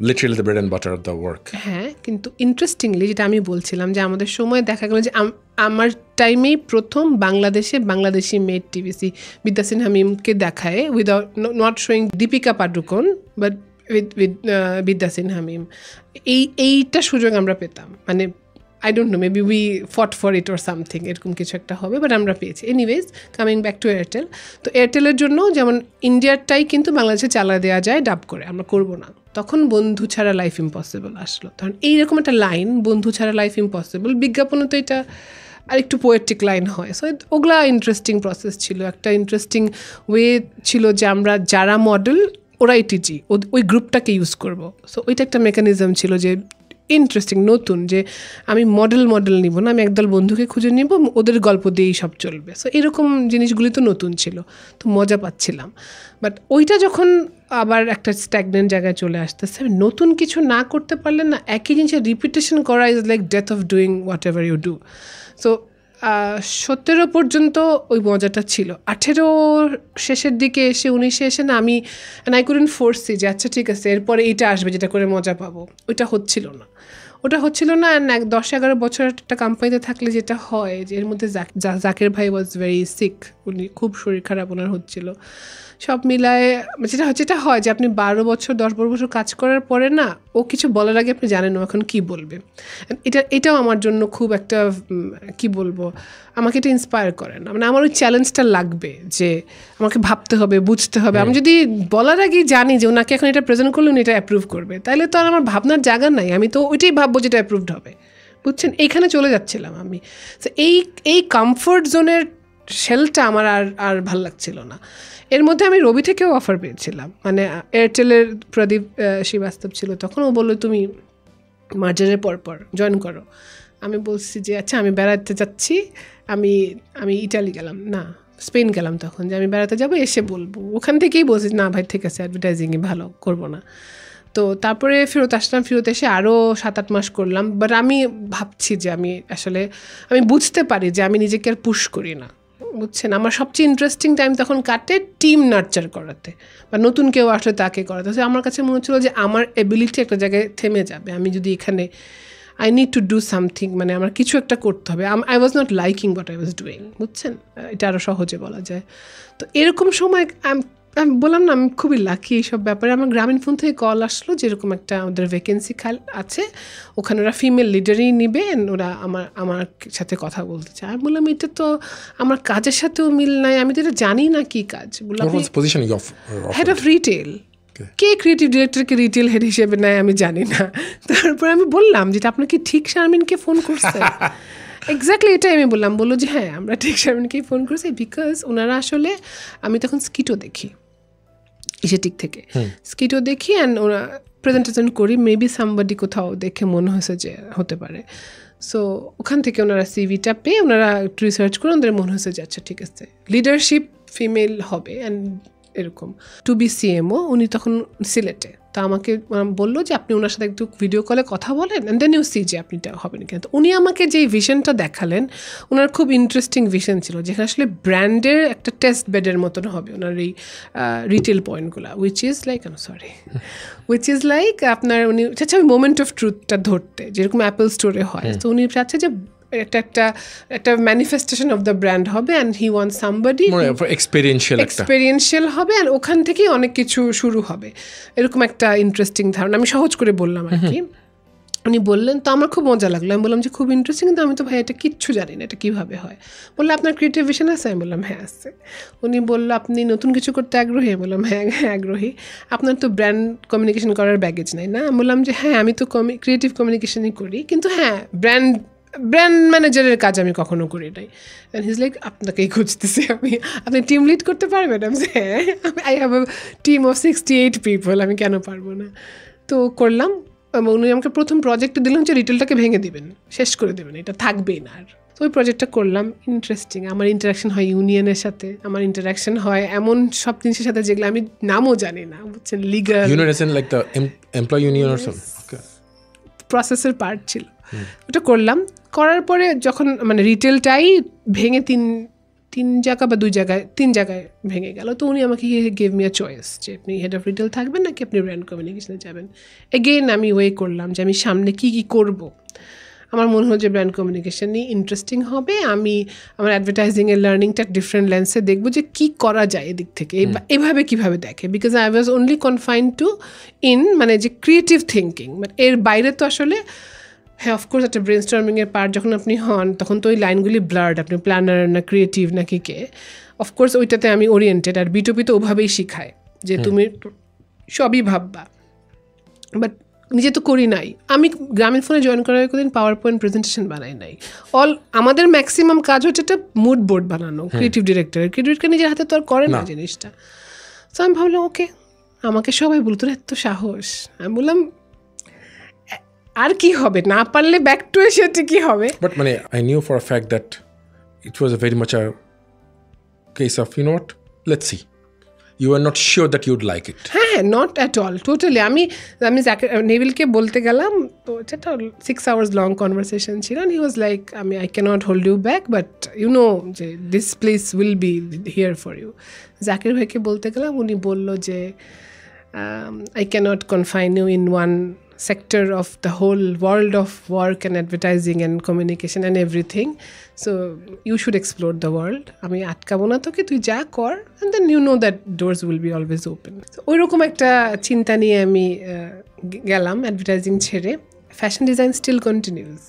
literally the bread and butter of the work. হ্যাঁ, কিন্তু ইন্টারেস্টিংলি যেটা আমি বলছিলাম যে আমাদের সময় দেখা গেল যে আমার টাইমেই প্রথম বাংলাদেশি মেড টিভিসি বিদ্যা সিনহা মিমকে দেখায় without not showing Deepika Padukone but with Vidya Sinha মিম। এইটা সুযোগ আমরা পেতাম, মানে I don't know, maybe we fought for it or something, এরকম কিছু একটা হবে, বাট আমরা পেয়েছি। Anyways, coming back to Airtel, তো এয়ারটেলের জন্য যেমন ইন্ডিয়ারটাই কিন্তু বাংলাদেশে চালা দেওয়া যায় ডাব করে, আমরা করবো না। তখন বন্ধু ছাড়া লাইফ ইম্পসিবল আসলো, তখন এইরকম একটা লাইন, বন্ধু ছাড়া লাইফ ইম্পসিবল, বিজ্ঞাপনে তো এটা আর একটু পোয়েটিক লাইন হয়। সো ওগুলা ইন্টারেস্টিং প্রসেস ছিল, একটা ইন্টারেস্টিং ওয়ে ছিল যে আমরা যারা মডেল ওরাই টিজি, ওই গ্রুপটাকে ইউজ করবো। সো ওইটা একটা মেকানিজম ছিল যে ইন্টারেস্টিং, নতুন, যে আমি মডেল নিব না, আমি একদল বন্ধুকে খুঁজে নিব, ওদের গল্প দিয়েই সব চলবে। সো এরকম জিনিসগুলি তো নতুন ছিল, তো মজা পাচ্ছিলাম। বাট ওইটা যখন আবার একটা স্ট্যাগনেন্ট জায়গায় চলে আসতেছে, নতুন কিছু না করতে পারলে না, একই জিনিসের রিপিটেশন করা is like death of doing whatever you do. So 17 পর্যন্ত ওই মজাটা ছিল। 18 শেষের দিকে এসে 19-এ এসে না আমি আই কুডন্ট ফোর্সি যে আচ্ছা ঠিক আছে এরপরে এইটা আসবে যেটা করে মজা পাবো, ওটা হচ্ছিল না। অ্যান্ড 10-11 বছর একটা কোম্পানিতে থাকলে যেটা হয় যে এর মধ্যে জাকের ভাই ওয়াজ ভেরি সিক, উনি খুব শরীর খারাপ ওনার হচ্ছিল, সব মিলায় যেটা হয় যে আপনি 12 বছর 10-12 বছর কাজ করার পরে না, ও কিছু বলার আগে আপনি জানেন ও এখন কী বলবে। এটাও আমার জন্য খুব একটা কি বলবো, আমাকে এটা ইন্সপায়ার করে না, মানে আমার ওই চ্যালেঞ্জটা লাগবে যে আমাকে ভাবতে হবে, বুঝতে হবে। আমি যদি বলার আগেই জানি যে ওনাকে এখন এটা প্রেজেন্ট করলে উনি এটা অ্যাপ্রুভ করবে, তাহলে তো আর আমার ভাবনার জায়গা নাই, আমি তো ওইটাই ভাববো যেটা অ্যাপ্রুভড হবে, বুঝছেন? এইখানে চলে যাচ্ছিলাম আমি। তো এই কমফোর্ট জোনের শেলটা আমার আর ভাল লাগছিল না। এর মধ্যে আমি রবি থেকেও অফার পেয়েছিলাম, মানে এয়ারটেলের প্রদীপ শ্রীবাস্তব ছিল তখন, ও বললো তুমি মার্জারের পরপর জয়েন করো। আমি বলছি যে আচ্ছা আমি বেড়াতে যাচ্ছি, আমি ইটালি গেলাম না স্পেন গেলাম তখন, যে আমি বেড়াতে যাবো, এসে বলবো। ওখান থেকেই বলছি না ভাই ঠিক আছে, অ্যাডভার্টাইজিংই ভালো, করবো না। তো তারপরে ফেরত আসলাম, ফেরত এসে আরও 7-8 মাস করলাম। বাট আমি ভাবছি যে আমি বুঝতে পারি যে আমি নিজেকে আর পুশ করি না, বুঝছেন? আমার সবচেয়ে ইন্টারেস্টিং টাইম তখন কাটে টিম নার্চার করাতে, বা নতুন কেউ আসলে তাকে করাতে। আমার কাছে মনে হচ্ছিলো যে আমার এবিলিটি একটা জায়গায় থেমে যাবে, আমি যদি এখানে I need to do something, মানে আমার কিছু একটা করতে হবে। I was not liking what I was doing, বুঝছেন? এটা আরও সহজে বলা যায়। তো এরকম সময় আমি বললাম না, আমি খুবই লাকি এইসব ব্যাপারে। আমার গ্রামীণ ফোন থেকে কল আসলো যে এরকম একটা ওদের ভ্যাকেন্সি আছে, ওখানে ওরা ফিমেল লিডারই নিবে, ওরা আমার সাথে কথা বলতে চায়। আমি বললাম এটা তো আমার কাজের সাথেও মিল নাই, আমি তো এটা জানি না কি কাজ। বললাম হেড অফ রিটেল। কে ক্রিয়েটিভ ডিরেক্টরকে রিটেল হেড হিসেবে নেয় আমি জানি না। তারপরে আমি বললাম যেটা আপনাকে ঠিক শারমিনকে ফোন করছে, এক্স্যাক্টলি এটাই আমি বললো যে হ্যাঁ আমরা ঠিক শারমিনকেই ফোন করছি, বিকজ ওনারা আসলে, আমি তখন স্কিটও দেখি ইসেটিক থেকে, স্কিটও দেখি অ্যান্ড ওরা প্রেজেন্টেশন করি, মেবি সামবাডি কোথাও দেখে মনে হয়েছে যে হতে পারে। সো ওখান থেকে ওনারা সিভিটা পেয়ে ওনারা একটু রিসার্চ করে ওদের মনে হয়েছে যে আচ্ছা ঠিক আছে লিডারশিপ ফিমেল হবে অ্যান্ড এরকম। টু বি সিএমও, উনি তখন সিলেটে। তো আমাকে বললো যে আপনি ওনার সাথে একটু ভিডিও কলে কথা বলেন অ্যান্ড দেন ইউ সি যে আপনি হবেন কিনা। তো উনি আমাকে যেই ভিশনটা দেখালেন, ওনার খুব ইন্টারেস্টিং ভিশন ছিল, যেখানে আসলে ব্র্যান্ডের একটা টেস্ট বেডের মতন হবে ওনার এই রিটেল পয়েন্টগুলো, উইচ ইজ লাইক আপনার উনি চাচ্ছে ওই মোমেন্ট অফ ট্রুথটা ধরতে, যেরকম অ্যাপল স্টোরে হয়। তো উনি চাচ্ছে যে একটা ম্যানিফেস্টেশন অফ দ্য ব্র্যান্ড হবে and he want somebody experiential হবে অ্যান্ড ওখান থেকেই অনেক কিছু শুরু হবে, এরকম একটা ইন্টারেস্টিং ধারণা। আমি সহজ করে বললাম আর কি। উনি বললেন, তো আমার খুব মজা লাগলো। আমি বললাম যে খুব ইন্টারেস্টিং, কিন্তু আমি তো ভাই এটা কিচ্ছু জানি না, এটা কীভাবে হয়। বললো আপনার ক্রিয়েটিভ ভিশন আছে? আমি বললাম হ্যাঁ আছে। উনি বললো আপনি নতুন কিছু করতে আগ্রহী? আমি বললাম হ্যাঁ আগ্রহী। আপনার তো ব্র্যান্ড কমিউনিকেশন করার ব্যাগেজ নাই না? আমি বললাম যে হ্যাঁ আমি তো ক্রিয়েটিভ কমিউনিকেশনই করি, কিন্তু হ্যাঁ ব্র্যান্ড ম্যানেজারের কাজ আমি কখনো করি নাই। অ্যান্ড হিজ লাইক আপনাকেই খুঁজতেছি আমি, আপনি টিম লিড করতে পারবেন? আমি হ্যাঁ, I have a team of 68 people, আমি কেন পারবো না। তো করলাম। উনি আমাকে প্রথম প্রজেক্টটা দিলাম যে রিটেলটাকে ভেঙে দিবেন, শেষ করে দেবেন, এটা থাকবেই না আর। তো ওই প্রজেক্টটা করলাম। ইন্টারেস্টিং, আমার ইন্টারাকশন হয় ইউনিয়নের সাথে, আমার ইন্টারাকশন হয় এমন সব জিনিসের সাথে যেগুলো আমি নামও জানি না, বুঝছেন? লিগাল প্রসেসের পার্ট ছিল, ওটা করলাম। করার পরে যখন মানে রিটেলটাই ভেঙে 3 জায়গা বা 2 জায়গায় 3 জায়গায় ভেঙে গেল। তো উনি আমাকে গেভ মি আ চয়েস যে আপনি হেড অফ রিটেল থাকবেন নাকি আপনি ব্র্যান্ড কমিউনিকেশনে যাবেন। এগেইন আমি ওয়ে করলাম যে আমি সামনে কী কী করব। আমার মনে হলো যে ব্র্যান্ড কমিউনিকেশনই ইন্টারেস্টিং হবে। আমি আমার অ্যাডভার্টাইজিংয়ের লার্নিংটা ডিফারেন্ট লেন্সে দেখবো যে কী করা যায় এদিক থেকে, এভাবে কীভাবে দেখে। Because I was only confined two মানে যে ক্রিয়েটিভ থিঙ্কিং, বাট এর বাইরে তো আসলে হ্যাঁ অফকোর্স একটা ব্রেন স্টর্মিংয়ের পার্ট যখন আপনি হন তখন তো ওই লাইনগুলি ব্লার্ড, আপনি প্ল্যানার না ক্রিয়েটিভ নাকি কে। অফকোর্স ওইটাতে আমি ওরিয়েন্টেড। আর বিটুপি তো ওভাবেই শিখায় যে তুমি সবই ভাববা, বাট নিজে তো করি নাই। আমি গ্রামীণ ফোনে জয়েন করার কোনোদিন পাওয়ার পয়েন্ট প্রেজেন্টেশন বানাই নাই। আমাদের ম্যাক্সিমাম কাজ হচ্ছে একটা মুড বোর্ড বানানো। ক্রিয়েটিভ ডিরেক্টর নিজের হাতে তো আর করে না জিনিসটা। তো আমি ভাবলাম ওকে, আমাকে সবাই বলতো এত সাহস। আমি বললাম আর কি হবে, না পারলে ব্যাক টু সেটা কি হবে। বাট মানে I knew for a fact that it was a very much a case of you know what, let's see, you are not sure that you'd like it. হ্যাঁ, নট অ্যাট অল, টোটালি। আমি নেভিলকে বলতে গেলাম, তো এটা 6 hours long conversation ছিল। He was like I can't hold you back, but you know যে this place will be here for you. Zakir ভাইকে বলতে গেলাম, উনি বললো যে I can't confine you in one sector of the whole world of work and advertising and communication and everything, so you should explore the world. আমি আটকাবো না তোকে, তুই যা কর, and then you know that doors will be always open. So ওইরকম একটা চিন্তা নিয়ে আমি গেলাম অ্যাডভার্টাইজিং ছেড়ে। Fashion design still continues.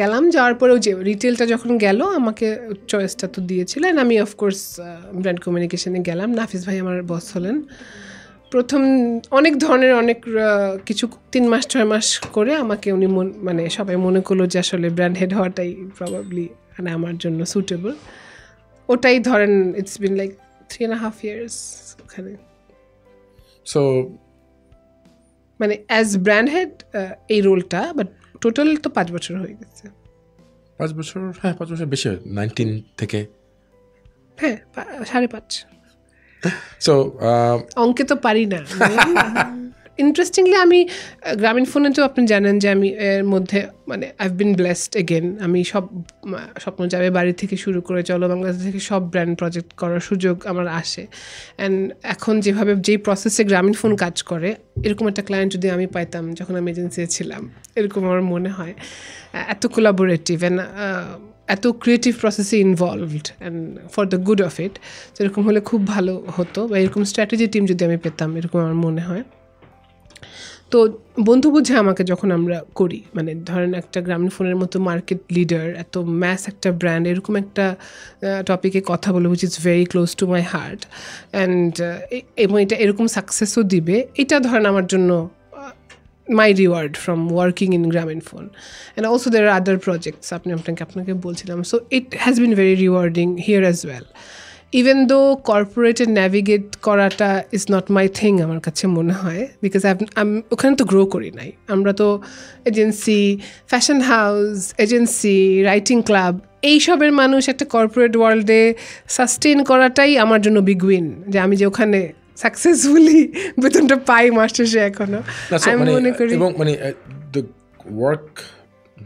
গেলাম, যাওয়ার পরেও যে রিটেলটা যখন গেল আমাকে চয়েসটা তো দিয়েছিলেন। আমি অফকোর্স ব্র্যান্ড কমিউনিকেশনে গেলাম। নাফিস ভাই আমার বস হলেন। প্রথম অনেক ধরনের অনেক কিছু 3 মাস 6 মাস করে আমাকে উনি মানে সবাই মনে করলো যে আসলে ব্র্যান্ড হেড হওয়াটাই প্রবাবলি মানে আমার জন্য সুটেবল। ওটাই ধরেন ইটস বিন লাইক 3.5 years ওখানে। সো মানে অ্যাজ ব্র্যান্ড হেড এই রোলটা, বাট টোটাল তো 5 বছর হয়ে গেছে। 5 বছর? হ্যাঁ 5 বছর বেশি, 19 থেকে হ্যাঁ 5.5। সো অঙ্কে তো পারি না। ইন্টারেস্টিংলি আমি গ্রামীণ ফোনে তো আপনি জানেন যে আমি এর মধ্যে মানে I have been blessed again. আমি সব স্বপ্ন যাবে বাড়ি থেকে শুরু করে চলো বাংলাদেশ থেকে সব ব্র্যান্ড প্রজেক্ট করার সুযোগ আমার আসে। অ্যান্ড এখন যেভাবে যেই প্রসেসে গ্রামীণ ফোন কাজ করে, এরকম একটা ক্লায়েন্ট যদি আমি পাইতাম যখন আমি এজেন্সিতে ছিলাম, এরকম আমার মনে হয় এত কোলাবোরেটিভ অ্যান্ড এত ক্রিয়েটিভ প্রসেসে involved and for the good of it, সেরকম হলে খুব ভালো হতো। বা এরকম স্ট্র্যাটেজি টিম যদি আমি পেতাম, এরকম আমার মনে হয়। তো বন্ধু বুঝে আমাকে যখন আমরা করি, মানে ধরেন একটা গ্রামীণ ফোনের মতো মার্কেট লিডার, এত ম্যাস একটা ব্র্যান্ড, এরকম একটা টপিকে কথা বলে which is very close to my heart, and এবং এটা এরকম সাকসেসও দিবে, এটা ধরেন আমার জন্য my reward from working in Grameenphone. And also there are other projects আপনাকে বলছিলাম, so it has been very rewarding here as well. Even though corporate navigate করাটা is not my thing আমার কাছে মনে হয়, because I'm ওখানে তো grow করি নাই। আমরা তো agency, fashion house, agency, writing club, এইসবের মানুষ একটা কর্পোরেট ওয়ার্ল্ডে সাস্টেইন করাটাই আমার জন্য বিগ উইন, যে আমি যে ওখানে সাকসেসফুলি বেতনটা পাই মাস শেষে এখনো আমি মনে করি। এবং মানে দ্য ওয়ার্ক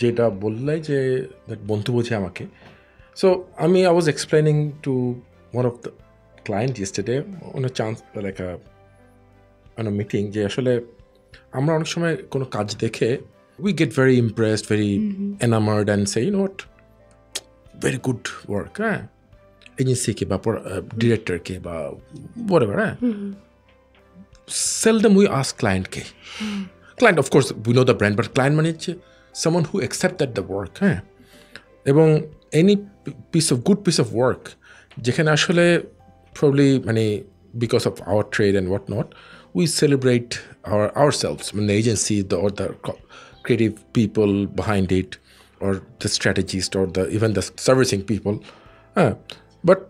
যেটা বললাই যে বন্ধু বোঝে আমাকে, so I was explaining to one of the client yesterday on a chance like on a meeting, যে আসলে আমরা অনেক সময় কোনো কাজ দেখে we get very impressed, very enamoured and say you know what, very good work, হ্যাঁ, এজেন্সিকে বা ডিরেক্টরকে বা whatever, seldom we ask client-কে, client of course we know the brand, but client মানে হচ্ছে someone who accepted the work, হ্যাঁ, এবং any good piece of work যেখানে আসলে probably মানে because of our trade and what not, we celebrate ourselves, মানে the agency or the creative people behind it, or the strategist, or even the servicing people, হ্যাঁ। But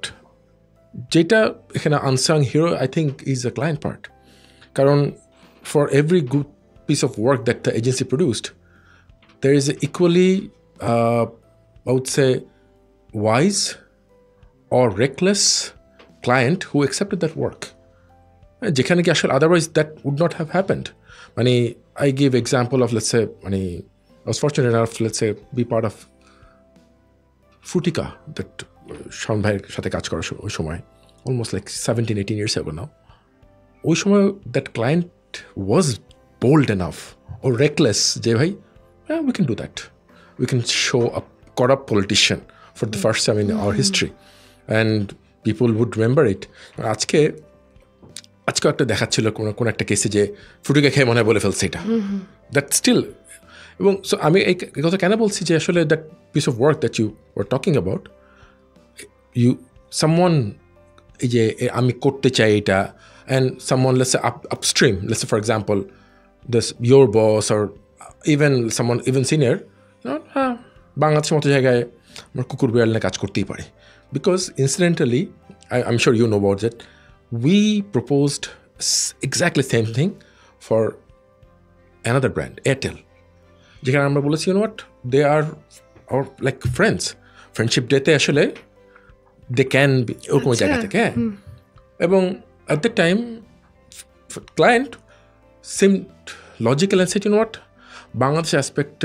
যেটা এখানে unsung hero I think is the client part, কারণ for every good piece of work that the agency produced, there is an equally I would say wise or reckless client who accepted that work, যেখানে কি আসলে otherwise that would not have happened. মানে I give example of, let's say, মানে I was fortunate enough, let's say, be part of Frutica, that Shaon ভাইয়ের সাথে কাজ করার ওই সময়, almost like 17-18 years ago now, ওই সময় that client was bold enough or reckless যে ভাই, yeah, we can do that. We can show a corrupt politician for the first time in our history. And people would remember it. আজকেও একটা দেখাচ্ছিল কোন একটা কেসে যে ফ্রুটিকা খেয়ে মনে বলে ফেলছে এটা, দ্যাট স্টিল। এবং সো আমি এই কথা কেন বলছি যে আসলে that piece of work that you were talking about, someone এই যে আমি করতে চাই এটা, and someone let's say upstream, let's say for example this your boss or someone even senior, বাংলাদেশের মতো জায়গায় আমরা কুকুর বিড়াল নিয়ে কাজ করতেই পারি। Because incidentally, I'm sure you know about that, we proposed exactly same thing for another brand, Airtel. যেখানে আমরা বলেছি, you know what, they are our like friends. Friendship day তে আসলে they can be ওরকম জায়গা থেকে, এবং at that time client seemed logical and said, you know what, Bangladesh aspect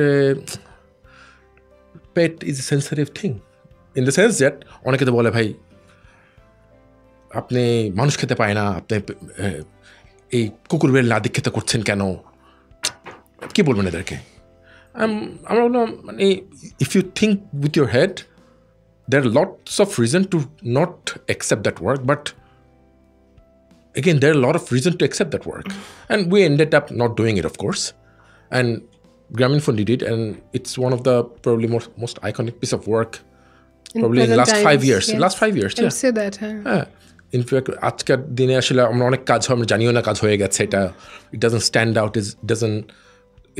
pet is a sensitive thing. In the sense that অনেকে তো বলে ভাই আপনি মানুষ খেতে পায় না, আপনি এই কুকুর বেল আধিক্যতা করছেন কেন, কি বলবেন এদেরকে? আমরা বললাম মানে if you think with your head, there are lots of reason to not accept that work, but again there are a lot of reason to accept that work, and we ended up not doing it, of course, and Grameenphone did it, and it's one of the probably most iconic piece of work probably in the last 5 years. Yes. Last 5 years, yeah. Say that, huh? In fact, আজকের দিনে আসলে আমরা অনেক কাজ হয়, আমরা জানিও না কাজ হয়ে গেছে, এটা it doesn't stand out,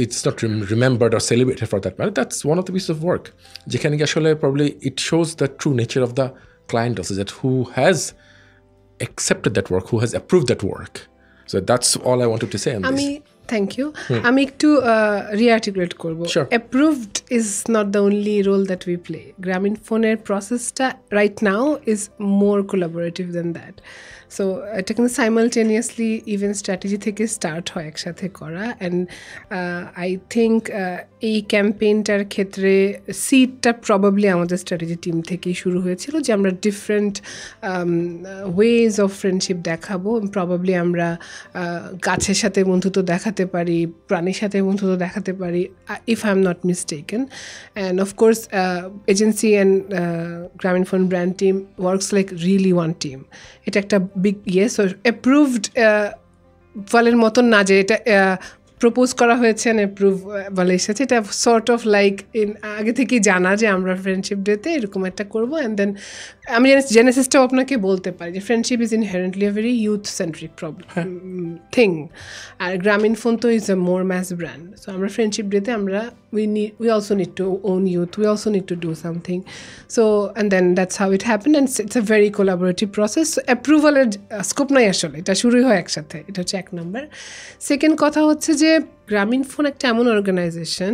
it's not remembered or celebrated for that matter. That's one of the pieces of work যেখানে আসলে probably it shows the true nature of the client also, that who has accepted that work, who has approved that work. So that's all I wanted to say on this. Thank you. আমি একটু rearticulate করব। Approved is not the only role that we play. গ্রামীণফোনের প্রসেসটা right now is more collaborative than that. So এটা কিন্তু simultaneously event strategy থেকে start হয় একসাথে করা, অ্যান্ড আই থিঙ্ক এই ক্যাম্পেইনটার ক্ষেত্রে সিডটা প্রবাবলি আমাদের স্ট্র্যাটেজি টিম থেকেই শুরু হয়েছিল, যে আমরা ডিফারেন্ট ওয়েজ অফ ফ্রেন্ডশিপ দেখাবো। প্রবাবলি আমরা গাছের সাথে বন্ধুত্ব দেখাতে পারি, প্রাণীর সাথে বন্ধুত্ব দেখাতে পারি, if I am not mistaken. And of course agency and Grameenphone brand team works like really one team. এটা একটা বিগ সো অ্যাপ্রুভড ফলের মতন না যে এটা প্রপোজ করা হয়েছে অ্যান্ড অ্যাপ্রুভ বলে এসেছে, এটা সর্ট অফ লাইক আগে থেকেই জানা যে আমরা ফ্রেন্ডশিপ ডেতে এরকম একটা করবো। অ্যান্ড দেন আমি জেনেসিসটাও আপনাকে বলতে পারি যে friendship is inherently a very youth centric thing, আর গ্রামীণফোন তো is a more mass brand. So আমরা ফ্রেন্ডশিপ ডেতে আমরা we also need to own youth, we also need to do something. So and then that's how it happened, and it's a very collaborative process. So approval এর scope নাই আসলে, এটা শুরুই হয় একসাথে, এটা হচ্ছে এক নম্বর। সেকেন্ড কথা হচ্ছে যে গ্রামীণফোন একটা এমন অর্গানাইজেশন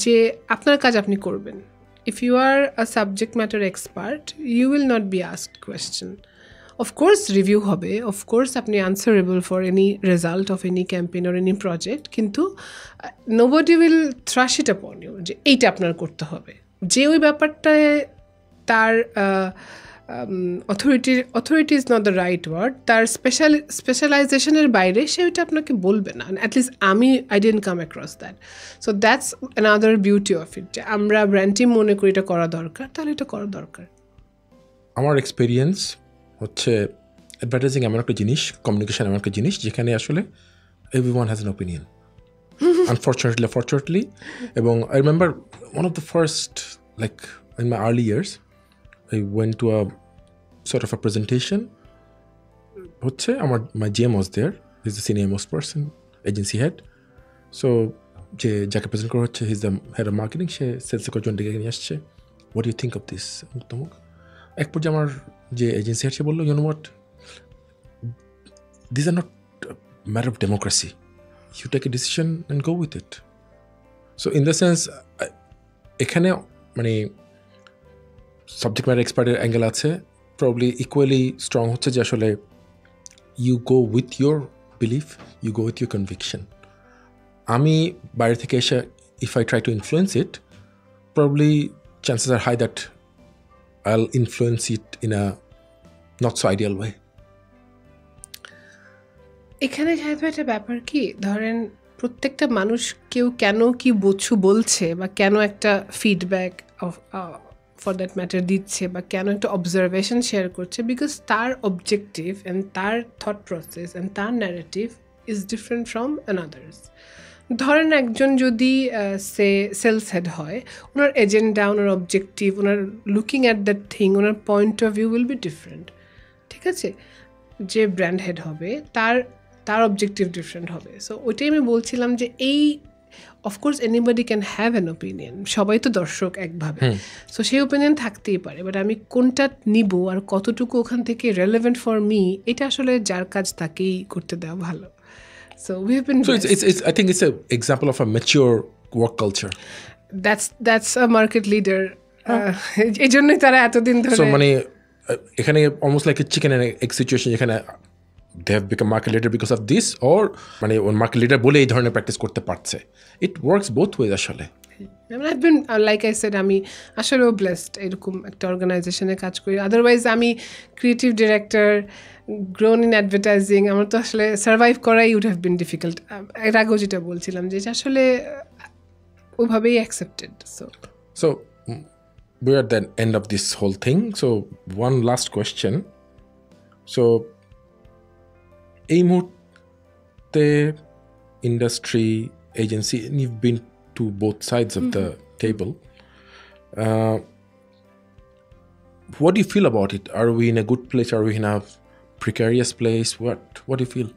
যে আপনার কাজ আপনি করবেন। If you are a subject matter expert, you will not be asked question. Of course review হবে, of course আপনি answerable for any result of any campaign or any project, কিন্তু nobody will thrash it upon you যে এইটা আপনার করতে হবে। যে ওই ব্যাপারটায় তার authority is not the right word, তার স্পেশালাইজেশনের বাইরে সে ওইটা আপনাকে বলবে না। At least I didn't come across that. So that's another beauty of it, যে আমরা ব্র্যান্ড টিম মনে করি এটা করা দরকার, তাহলে এটা করা দরকার। আমার এক্সপিরিয়েন্স হচ্ছে অ্যাডভার্টাইজিং এমন একটা জিনিস, কমিউনিকেশন এমন একটা জিনিস যেখানে আসলে everyone has an opinion, fortunately. এবং I remember one of the first, like in my early years, I went to a sort of a presentation. হচ্ছে আমার my GM was there, he's the senior most person, agency head. So যাকে present করা হচ্ছে, he's the head of marketing, সে sales কজন ডেকে নিয়ে আসছে, what do you think of this? এক পর্যায়ে আমার যে এজেন্সি হেড সে বললো, you know what, these are not a matter of democracy, you take a decision and go with it. So in the sense এখানে মানে সাবজেক্ট ম্যাটার এক্সপার্টের angle আছে, probably equally strong হচ্ছে যে আসলে you go with your belief, you go with your conviction. আমি বাইরে থেকে এসে if I try to influence it, probably chances are high that I'll influence it in a not so ideal way. এখানে শায়দ একটা ব্যাপার কি, ধরেন প্রত্যেকটা মানুষ কেউ কেন কি বলছে বা কেন একটা ফিডব্যাক ফর দ্যাট ম্যাটার দিচ্ছে বা কেন একটা অবজারভেশন শেয়ার করছে, বিকজ তার অবজেক্টিভ অ্যান্ড তার থট প্রসেস অ্যান্ড তার narrative is different from another's. ধরেন একজন যদি সেলস হেড হয়, ওনার এজেন্ডা, ওনার অবজেক্টিভ, ওনার লুকিং অ্যাট দ্যাট থিং, ওনার point of view will be different. ঠিক আছে, যে ব্র্যান্ড হেড হবে তার অবজেক্টিভ ডিফারেন্ট হবে। সো ওইটাই আমি বলছিলাম যে এই of course anybody can have an opinion, সবাই তো দর্শক একভাবে, সো সেই ওপিনিয়ন থাকতেই পারে, বাট আমি কোনটা নিব আর কতটুকু ওখান থেকে রেলেভেন্ট ফর মি, এটা আসলে যার কাজ তাকেই করতে দেওয়া ভালো। So we have been. So it's I think it's an example of a mature work culture. That's a market leader. এই জন্যই তারা এতদিন ধরে। So মানে এখানে almost like a chicken and egg situation. এখানে they have become market leader because of this, or মানে market leader বলে এই ধরনের প্র্যাকটিস করতে পারছে। It works both ways আসলে। I mean, I've been like I said, আমি আসলেও blessed এরকম একটা অর্গানাইজেশনে কাজ করি। আদারওয়াইজ আমি creative director, grown in advertising, আমার তো আসলে সার্ভাইভ করাই উড হ্যাভ বিন ডিফিকাল্ট। এর আগেও যেটা বলছিলাম যে আসলে ওইভাবেই accepted. So we're at the end of this whole thing. So one last question. So এই মুহূর্তে industry agency, and you've been to both sides of the table. What do you feel about it? Are we in a good place? Are we in a precarious place? What do you feel?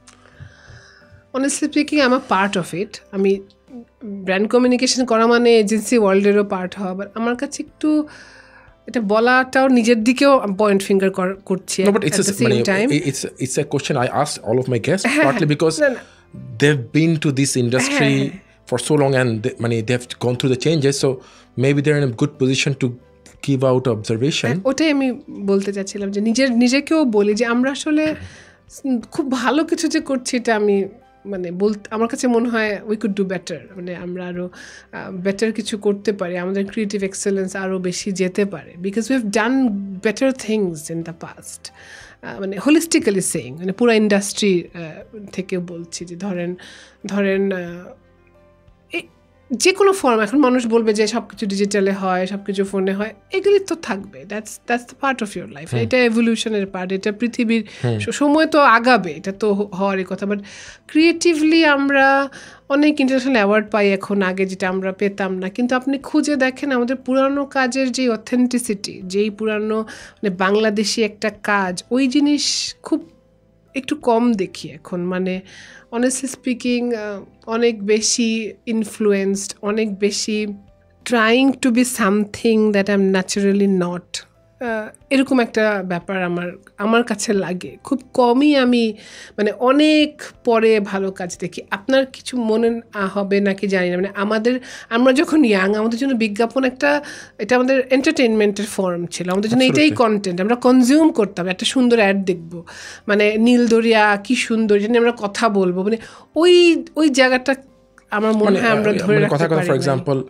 Honestly speaking, I'm a part of it. আমি brand communication করা মানে agency ওয়ার্ল্ডেরও part হওয়া, but আমার কাছে একটু এটা বলাটাও নিজের দিকেও পয়েন্ট ফিঙ্গার করছি। No, but it's a question I asked all of my guests, partly because they've been to this industry for so long and they've gone through the changes, so maybe they're in a good position to give out observation. ওটাই আমি বলতে চাচ্ছিলাম যে নিজেকেও বলি যে আমরা আসলে খুব ভালো কিছু যে করছি, এটা আমি আমার কাছে মনে হয় উই কুড ডু বেটার, মানে আমরা আরও বেটার কিছু করতে পারি, আমাদের ক্রিয়েটিভ এক্সেলেন্স আরও বেশি যেতে পারে, because we have done better things in the past. মানে হোলিস্টিক্যালি সেইং, মানে পুরো ইন্ডাস্ট্রি থেকে বলছি যে ধরেন যে কোনো ফর্ম, এখন মানুষ বলবে যে সব কিছু ডিজিটালে হয়, সব কিছু ফোনে হয়, এগুলি তো থাকবে, that's the part of your life, এটা এভলিউশনের পার্ট, এটা পৃথিবীর সময় তো আগাবে, এটা তো হওয়ারই কথা। বাট ক্রিয়েটিভলি আমরা অনেক ইন্টারন্যাশনাল অ্যাওয়ার্ড পাই এখন, আগে যেটা আমরা পেতাম না, কিন্তু আপনি খুঁজে দেখেন আমাদের পুরানো কাজের যে অথেন্টিসিটি, যেই পুরানো মানে বাংলাদেশি একটা কাজ, ওই জিনিস খুব একটু কম দেখি এখন। মানে অনেস্টলি স্পিকিং অনেক বেশি ইনফ্লুয়েন্সড, অনেক বেশি trying to be something that I am naturally not, এরকম একটা ব্যাপার আমার কাছে লাগে। খুব কমই আমি মানে অনেক পরে ভালো কাজ দেখি। আপনার কিছু মনে হবে নাকি জানি না, মানে আমরা যখন ইয়াং, আমাদের জন্য বিজ্ঞাপন এটা আমাদের এন্টারটেনমেন্টের ফর্ম ছিল, আমাদের জন্য এটাই কন্টেন্ট, আমরা কনজিউম করতাম। একটা সুন্দর অ্যাড দেখবো, মানে নীল দরিয়া কি সুন্দর, এটা নিয়ে আমরা কথা বলবো, মানে ওই জায়গাটা আমার মনে হয় আমরা ধরে রাখতে পারি। For example,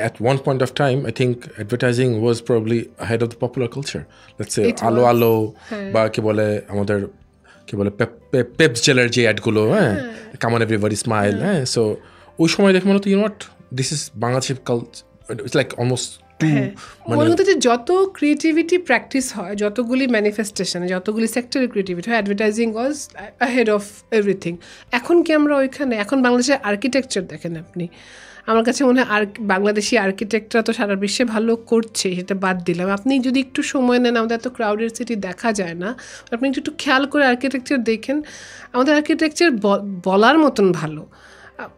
at one point of time, I think advertising was probably ahead of the popular culture. Let's say alo alo বা কি বলে আমাদের পেপস জেলের যে অ্যাডগুলো, come on everybody smile, so ওই সময় দেখে মনে হতো, you know what, this is Bangladeshi culture, it's like almost মনে হতো যে যত ক্রিয়েটিভিটি প্র্যাকটিস হয়, যতগুলি ম্যানিফেস্টেশনে, যতগুলি সেক্টরে ক্রিয়েটিভিটি হয়, advertising was ahead of everything. এখন কি আমরা ওইখানে? এখন বাংলাদেশের আর্কিটেকচার দেখেন আপনি, আমার কাছে মনে হয় বাংলাদেশি আর্কিটেক্টরা তো সারা বিশ্বে ভালো করছে, সেটা বাদ দিলাম। আপনি যদি একটু সময় নেন, আমাদের এত ক্রাউডেড সিটি দেখা যায় না, আপনি একটু খেয়াল করে আর্কিটেকচার দেখেন, আমাদের আর্কিটেকচার বলার মতন ভালো।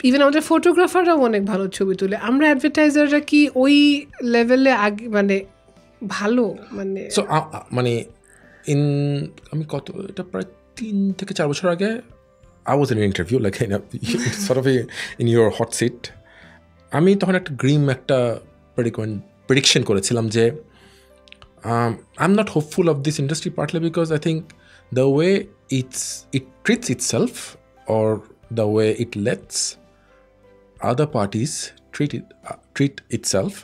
ইভেন আমাদের ফটোগ্রাফাররাও অনেক ভালো ছবি তুলে। আমরা অ্যাডভার্টাইজাররা কি ওই লেভেলে আগে মানে ভালো মানে আমি এটা প্রায় 3 থেকে 4 বছর আগে I was in an interview like sort of in your hot seat. আমি তখন একটা প্রেডিকশন করেছিলাম যে I'm not hopeful of this industry, partly because I think the way it treats itself, or the way it lets other parties treat itself,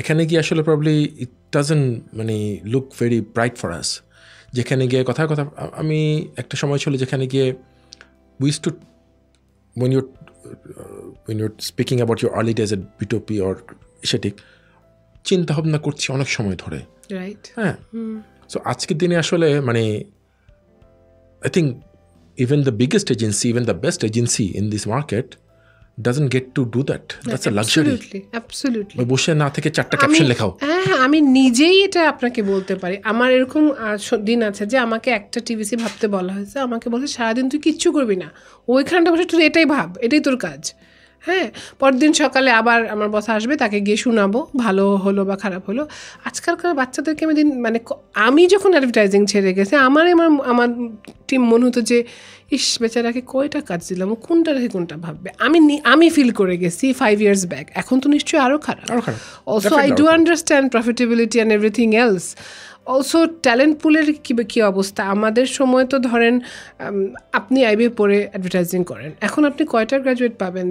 এখানে গিয়ে আসলে probably it doesn't মানে look very bright for us. যেখানে গিয়ে কথা আমি একটা সময় ছিল যেখানে গিয়ে wish to when you're speaking about your early days at B2P or সেটিক চিন্তা ভাবনা করছি অনেক সময় ধরে, রাইট? হ্যাঁ। সো আজকের দিনে আসলে মানে I think even the biggest agency, even the best agency in this market doesn't get to do that. That's a luxury. Absolutely. বসে না থেকে 4টা ক্যাপশন লেখাও। হ্যাঁ, আমি নিজেই এটা আপনাকে বলতে পারি। আমার এরকম দিন আছে যে আমাকে একটা টিভিসি ভাবতে বলা হয়েছে, আমাকে বলছে সারাদিন তুই কিচ্ছু করবি না, ওইখানটা বসে তুই এটাই ভাব, এটাই তোর কাজ। হ্যাঁ, পরদিন সকালে আবার আমার বস আসবে, তাকে গিয়ে শোনাবো ভালো হলো বা খারাপ হলো। আজকালকার বাচ্চাদেরকে আমি মানে আমি যখন অ্যাডভার্টাইজিং ছেড়ে গেছে আমার টিম মনে হতো যে ইস বেচারাকে কয়টা কাজ দিলাম, ও কোনটা রেখে কোনটা ভাববে। আমি ফিল করে গেছি 5 years ব্যাক, এখন তো নিশ্চয়ই আরও খারাপ। Also I do understand profitability and everything else. Also talent পুলের কী অবস্থা। আমাদের সময় তো ধরেন আপনি আইবি পড়ে অ্যাডভার্টাইজিং করেন, এখন আপনি কয়টা গ্র্যাজুয়েট পাবেন?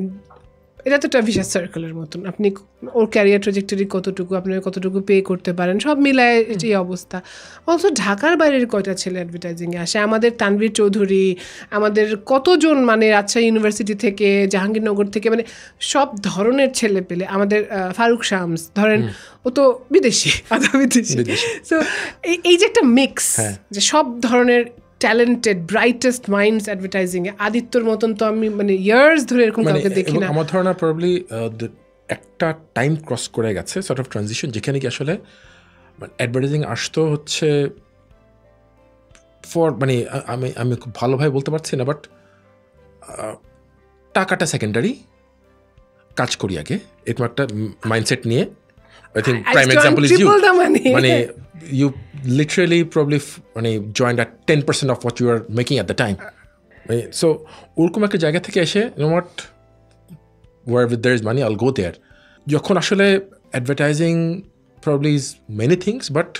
এটা তো একটা ভিশাস সার্কেলের মতন। আপনি ওর ক্যারিয়ার ট্রাজেক্টরি কতটুকু, আপনি কতটুকু পে করতে পারেন, সব মিলায় এই অবস্থা। অলসো ঢাকার বাইরের কয়টা ছেলে অ্যাডভার্টাইজিংয়ে আসে? আমাদের তানভীর চৌধুরী, আমাদের কতজন মানে রাজশাহী ইউনিভার্সিটি থেকে, জাহাঙ্গীরনগর থেকে, মানে সব ধরনের ছেলে পেলে, আমাদের ফারুক শামস ধরেন, ও তো বিদেশি, আধা বিদেশি। সো এই যে একটা মিক্স, যে সব ধরনের ট্যালেন্টেড ব্রাইটেস্ট মাইন্ডস অ্যাডভার্টাইজিংয়ে, আদিত্যর মতন তো আমি মানে ইয়ার্স ধরে এরকম কাউকে দেখি না। আমার ধারণা প্রবলি একটা টাইম ক্রস করে গেছে, সর্ট অফ ট্রানজিশন, যেখানে কি আসলে অ্যাডভার্টাইজিং আসতো হচ্ছে ফর মানে আমি খুব ভালোভাবে বলতে পারছি না, বাট টাকাটা সেকেন্ডারি, কাজ করি আগে, এরকম একটা মাইন্ডসেট নিয়ে। I think prime example is you. মানে you literally probably joined at 10% of what you were making at the time. So ওরকম একটা জায়গা থেকে এসে you know what, wherever there is money I'll go there. যখন আসলে advertising probably is many things, but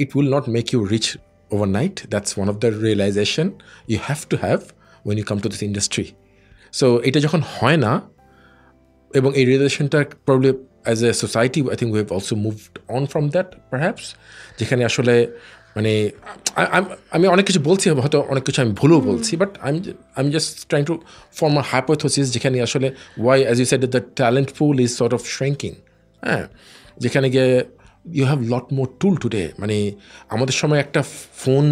it will not make you rich overnight. That's one of the realization you have to have when you come to this industry. So এটা যখন হয় না, এবং এই realizationটা probably as a society I think we have also moved on from that perhaps, যেখানে আসলে মানে আমি অনেক কিছু বলছি, হয়তো অনেক কিছু আমি ভুলও বলছি, but I'm just trying to form a hypothesis যেখানে আসলে why, as you said, that the talent pool is sort of shrinking. হ্যাঁ, যেখানে গিয়ে you have lot more tool today. মানে আমাদের সময় একটা ফোন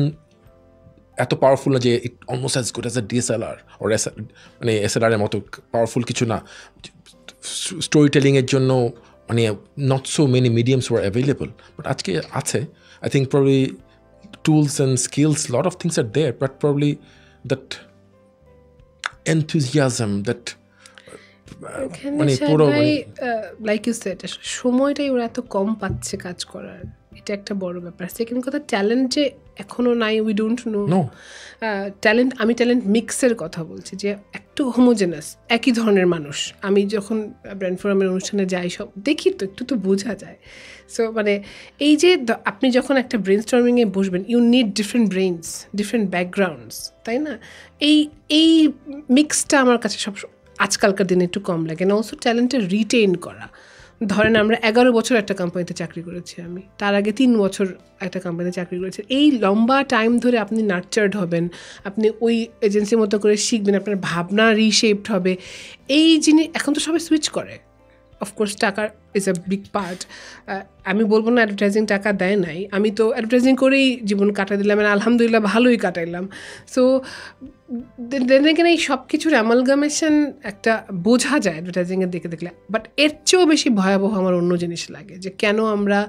এত পাওয়ারফুল না যে it almost as good as a DSLR or মানে SLR এর মতো পাওয়ারফুল কিছু না। স্টোরি টেলিংয়ের জন্য মানে not so many mediums were available, but আজকে আছে। I think probably tools and skills, lot of things are there, but probably that enthusiasm, that মানে পুরো লাইক ইউ সেড, সময়টাই ওরা এত কম পাচ্ছে কাজ করার, এটা একটা বড় ব্যাপার। সেকেন্ড কথা, ট্যালেন্ট যে এখনও নাই, উই ডোন্ট নো ট্যালেন্ট। আমি ট্যালেন্ট মিক্সের কথা বলছি, যে একটু হোমোজেনাস, একই ধরনের মানুষ। আমি যখন ব্র্যান্ড ফোরামের অনুষ্ঠানে যাই, সব দেখি তো, একটু তো বোঝা যায়। সো মানে এই যে আপনি যখন একটা ব্রেন স্টর্মিংয়ে বসবেন, you need different brains, different backgrounds, তাই না? এই মিক্সটা আমার কাছে সব আজকালকার দিনে একটু কম লাগে। না, অলসো ট্যালেন্টটা রিটেইন করা। ধরেন আমরা 11 বছর একটা কোম্পানিতে চাকরি করেছি, আমি তার আগে 3 বছর একটা কোম্পানিতে চাকরি করেছি। এই লম্বা টাইম ধরে আপনি নার্চার্ড হবেন, আপনি ওই এজেন্সির মতো করে শিখবেন, আপনার ভাবনা রিশেপড হবে। এই জিনিস এখন তো সবাই সুইচ করে। অফকোর্স টাকা ইজ আ বিগ পার্ট। আমি বলবো না অ্যাডভার্টাইজিং টাকা দেয় নাই, আমি তো অ্যাডভার্টাইজিং করেই জীবন কাটাই দিলাম, আলহামদুলিল্লাহ ভালোই কাটাইলাম। সো দেন এখানে এই সব কিছুর অ্যামালগামেশন একটা বোঝা যায় অ্যাডভার্টাইজিংয়ের দেখলে। বাট এর চেয়েও বেশি ভয়াবহ আমার অন্য জিনিস লাগে, যে কেন আমরা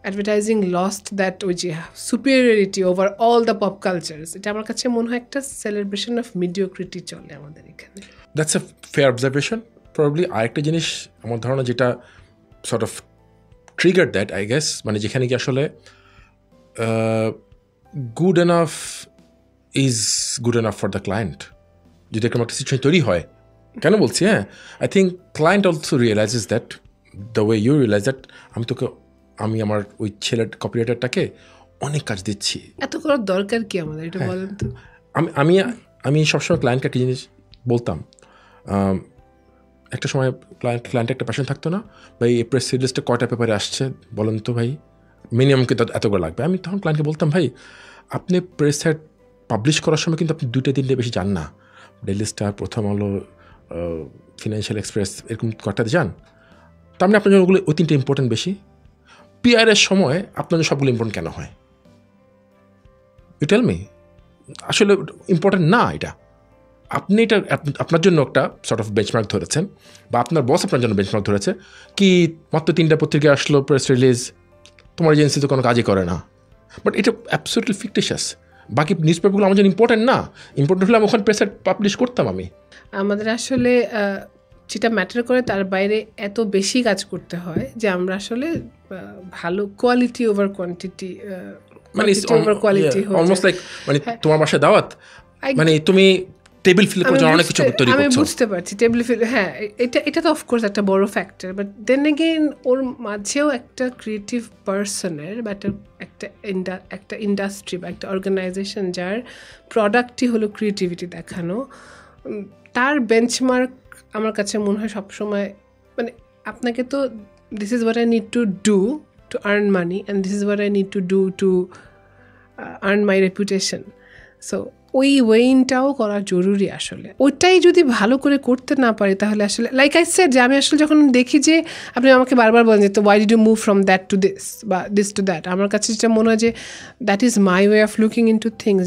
অ্যাডভার্টাইজিং লস্ট দ্যাট ওই যে superiority over all the pop cultures. এটা আমার কাছে মনে হয় একটা সেলিব্রেশন অফ মিডিওক্রিটি চলে আমাদের এখানে। That's a fair observation. Probably আরেকটা জিনিস আমার ধারণা যেটা sort of trigger that, I guess, মানে যেখানে কি আসলে good enough is good enough for the client. যদি এরকম একটা সিচুয়েশন তৈরি হয়, কেন বলছি, হ্যাঁ, I think client also realises that the way you realise that আমি আমার ওই ছেলের কপিরাইটারটাকে অনেক কাজ দিচ্ছি, এত করার দরকার কি আমাদের, এটা বলেন তো। আমি সবসময় ক্লায়েন্টকে একটা জিনিস বলতাম, একটা সময় ক্লায়েন্টের একটা প্যাশন থাকতো না, ভাই এই প্রেস রিলিজটা কয়টা পেপারে আসছে বলেন তো ভাই, মিনিমাম কিন্তু এতগুলো লাগবে। আমি তখন ক্লায়েন্টকে বলতাম, ভাই আপনি প্রেসে পাবলিশ করার সময় কিন্তু আপনি 2-3 বেশি যান না, ডেইলি স্টার, প্রথম আলো, ফিনান্সিয়াল এক্সপ্রেস, এরকম কটাতে যান। তার মানে আপনার জন্য ওগুলো ওই 3টা ইম্পর্টেন্ট বেশি। পিআরের সময় আপনার জন্য সবগুলো ইম্পর্টেন্ট কেন হয়? You tell me. আসলে ইম্পর্টেন্ট না এটা। আপনি এটা আপনার জন্য একটা সর্ট অফ বেঞ্চমার্ক ধরেছেন, বা আপনার বস আপনার জন্য বেঞ্চমার্ক ধরেছে কি মাত্র 3টা পত্রিকা আসলো প্রেস রিলিজ, তোমার এজেন্সি তো কোনো কাজই করে না। বাট এটা অ্যাবসলিউটলি ফিকটিশিয়াস। বাকি নিউজ পেপারগুলো আমার জন্য ইম্পর্টেন্ট না। ইম্পর্টেন্ট হলে আমি ওখানে প্রেসে পাবলিশ করতাম। আমি আমাদের আসলে যেটা ম্যাটার করে তার বাইরে এত বেশি কাজ করতে হয় যে আমরা আসলে ভালো কোয়ালিটি ওভার কোয়ান্টিটি, মানে অলমোস্ট লাইক মানে তোমার বাসায় দাওয়াত, মানে তুমি টেবিল ফিল করার জন্য অনেক কিছু তৈরি করছো। আমি বুঝতে পারছি টেবিল ফিল, হ্যাঁ এটা তো অফকোর্স একটা বড় ফ্যাক্টর, বাট দেন এগেইন ওর মাঝেও একটা ক্রিয়েটিভ পার্সনের বা একটা ইন্ডাস্ট্রি বা একটা অর্গানাইজেশন যার প্রোডাক্টই হলো ক্রিয়েটিভিটি দেখানো, তার বেঞ্চমার্ক আমার কাছে মনে হয় সবসময় মানে আপনাকে তো this is what I need to do to earn money and this is what I need to do to earn my reputation. So ওই ওয়েইনটাও করা জরুরি। আসলে ওইটাই যদি ভালো করে করতে না পারি তাহলে আসলে লাইক আই সেড যে আমি আসলে যখন দেখি যে আপনি আমাকে বারবার বলেন যে তো why did you move from that to this বা দিস টু দ্যাট, আমার কাছে যেটা মনে হয় যে that is my way of looking in to things.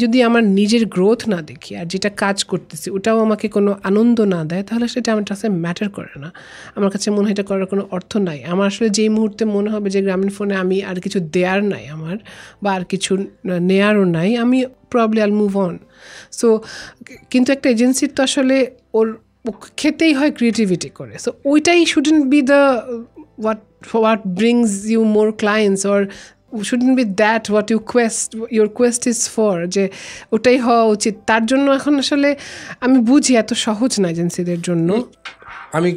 যদি আমার নিজের গ্রোথ না দেখি আর যেটা কাজ করতেছি ওটাও আমাকে কোনো আনন্দ না দেয় তাহলে সেটা আমার কাছে ম্যাটার করে না। আমার কাছে মনে হয় এটা করার কোনো অর্থ নাই। আমার আসলে যেই মুহূর্তে মনে হবে যে গ্রামীণফোনে আমি আর কিছু দেয়ার নাই আমার, বা আর কিছু নেয়ারও নাই, আমি probably Al move on. So কিন্তু একটা এজেন্সির তো আসলে ওর খেতেই হয় ক্রিয়েটিভিটি করে। সো ওইটাই shouldn't B the what brings you more clients, or shouldn't be that what your quest is for, যে ওটাই হওয়া উচিত। তার জন্য এখন আসলে আমি বুঝি এত সহজ না এজেন্সিদের জন্য। আমি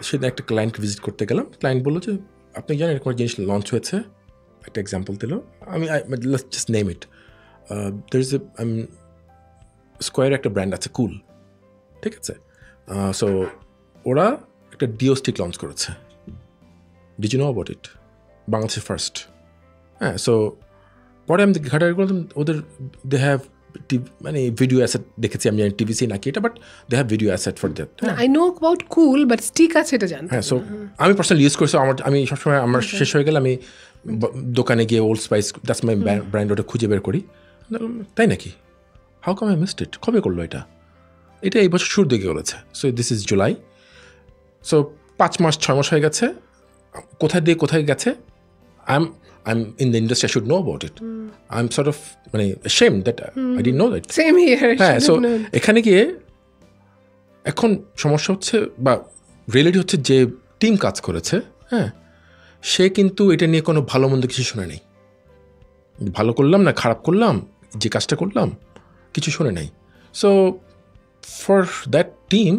সেদিন একটা ক্লায়েন্ট ভিজিট করতে গেলাম, ক্লায়েন্ট বললো যে আপনি জানেন এরকম জিনিস লঞ্চ হয়েছে, একটা এক্সাম্পল দিল। আমি just name it, there is a Square একটা ব্র্যান্ড আছে কুল, ঠিক আছে? সো ওরা একটা ডিও স্টিক লঞ্চ করেছে। Did you know about it? বাংলাদেশের ফার্স্ট। হ্যাঁ, সো পরে আমি ঘাটাঘাটি করলাম, ওদের দে হ্যাভ মানে ভিডিও অ্যাসেট দেখেছি, আমি জানি টিভিসি নাকি এটা, but they have video asset for that. I know about Cool, but stick আছে এটা জানি। হ্যাঁ, সো আমি পার্সোনালি ইউজ করছি। আমি সবসময় আমার শেষ হয়ে গেলে আমি দোকানে গিয়ে Old Spice, that's my brand, ওটা খুঁজে বের করি। তাই নাকি? How come I missed it? কবে করলো এটা? এই বছর শুরুর দিকে করেছে। So this is July. So 5 মাস 6 মাস হয়ে গেছে। কোথায় দিয়ে কোথায় গেছে? I am in the industry, I should know about it. I am sort of মানে ashamed that I didn't know that. Same here. হ্যাঁ, সো এখানে গিয়ে এখন সমস্যা হচ্ছে বা রিয়েলিটি হচ্ছে যে টিম কাজ করেছে, হ্যাঁ, সে কিন্তু এটা নিয়ে কোনো ভালো মন্দ কিছু শুনে নেই। ভালো করলাম না খারাপ করলাম, যে কাজটা করলাম কিছু শুনে নেই। So for that team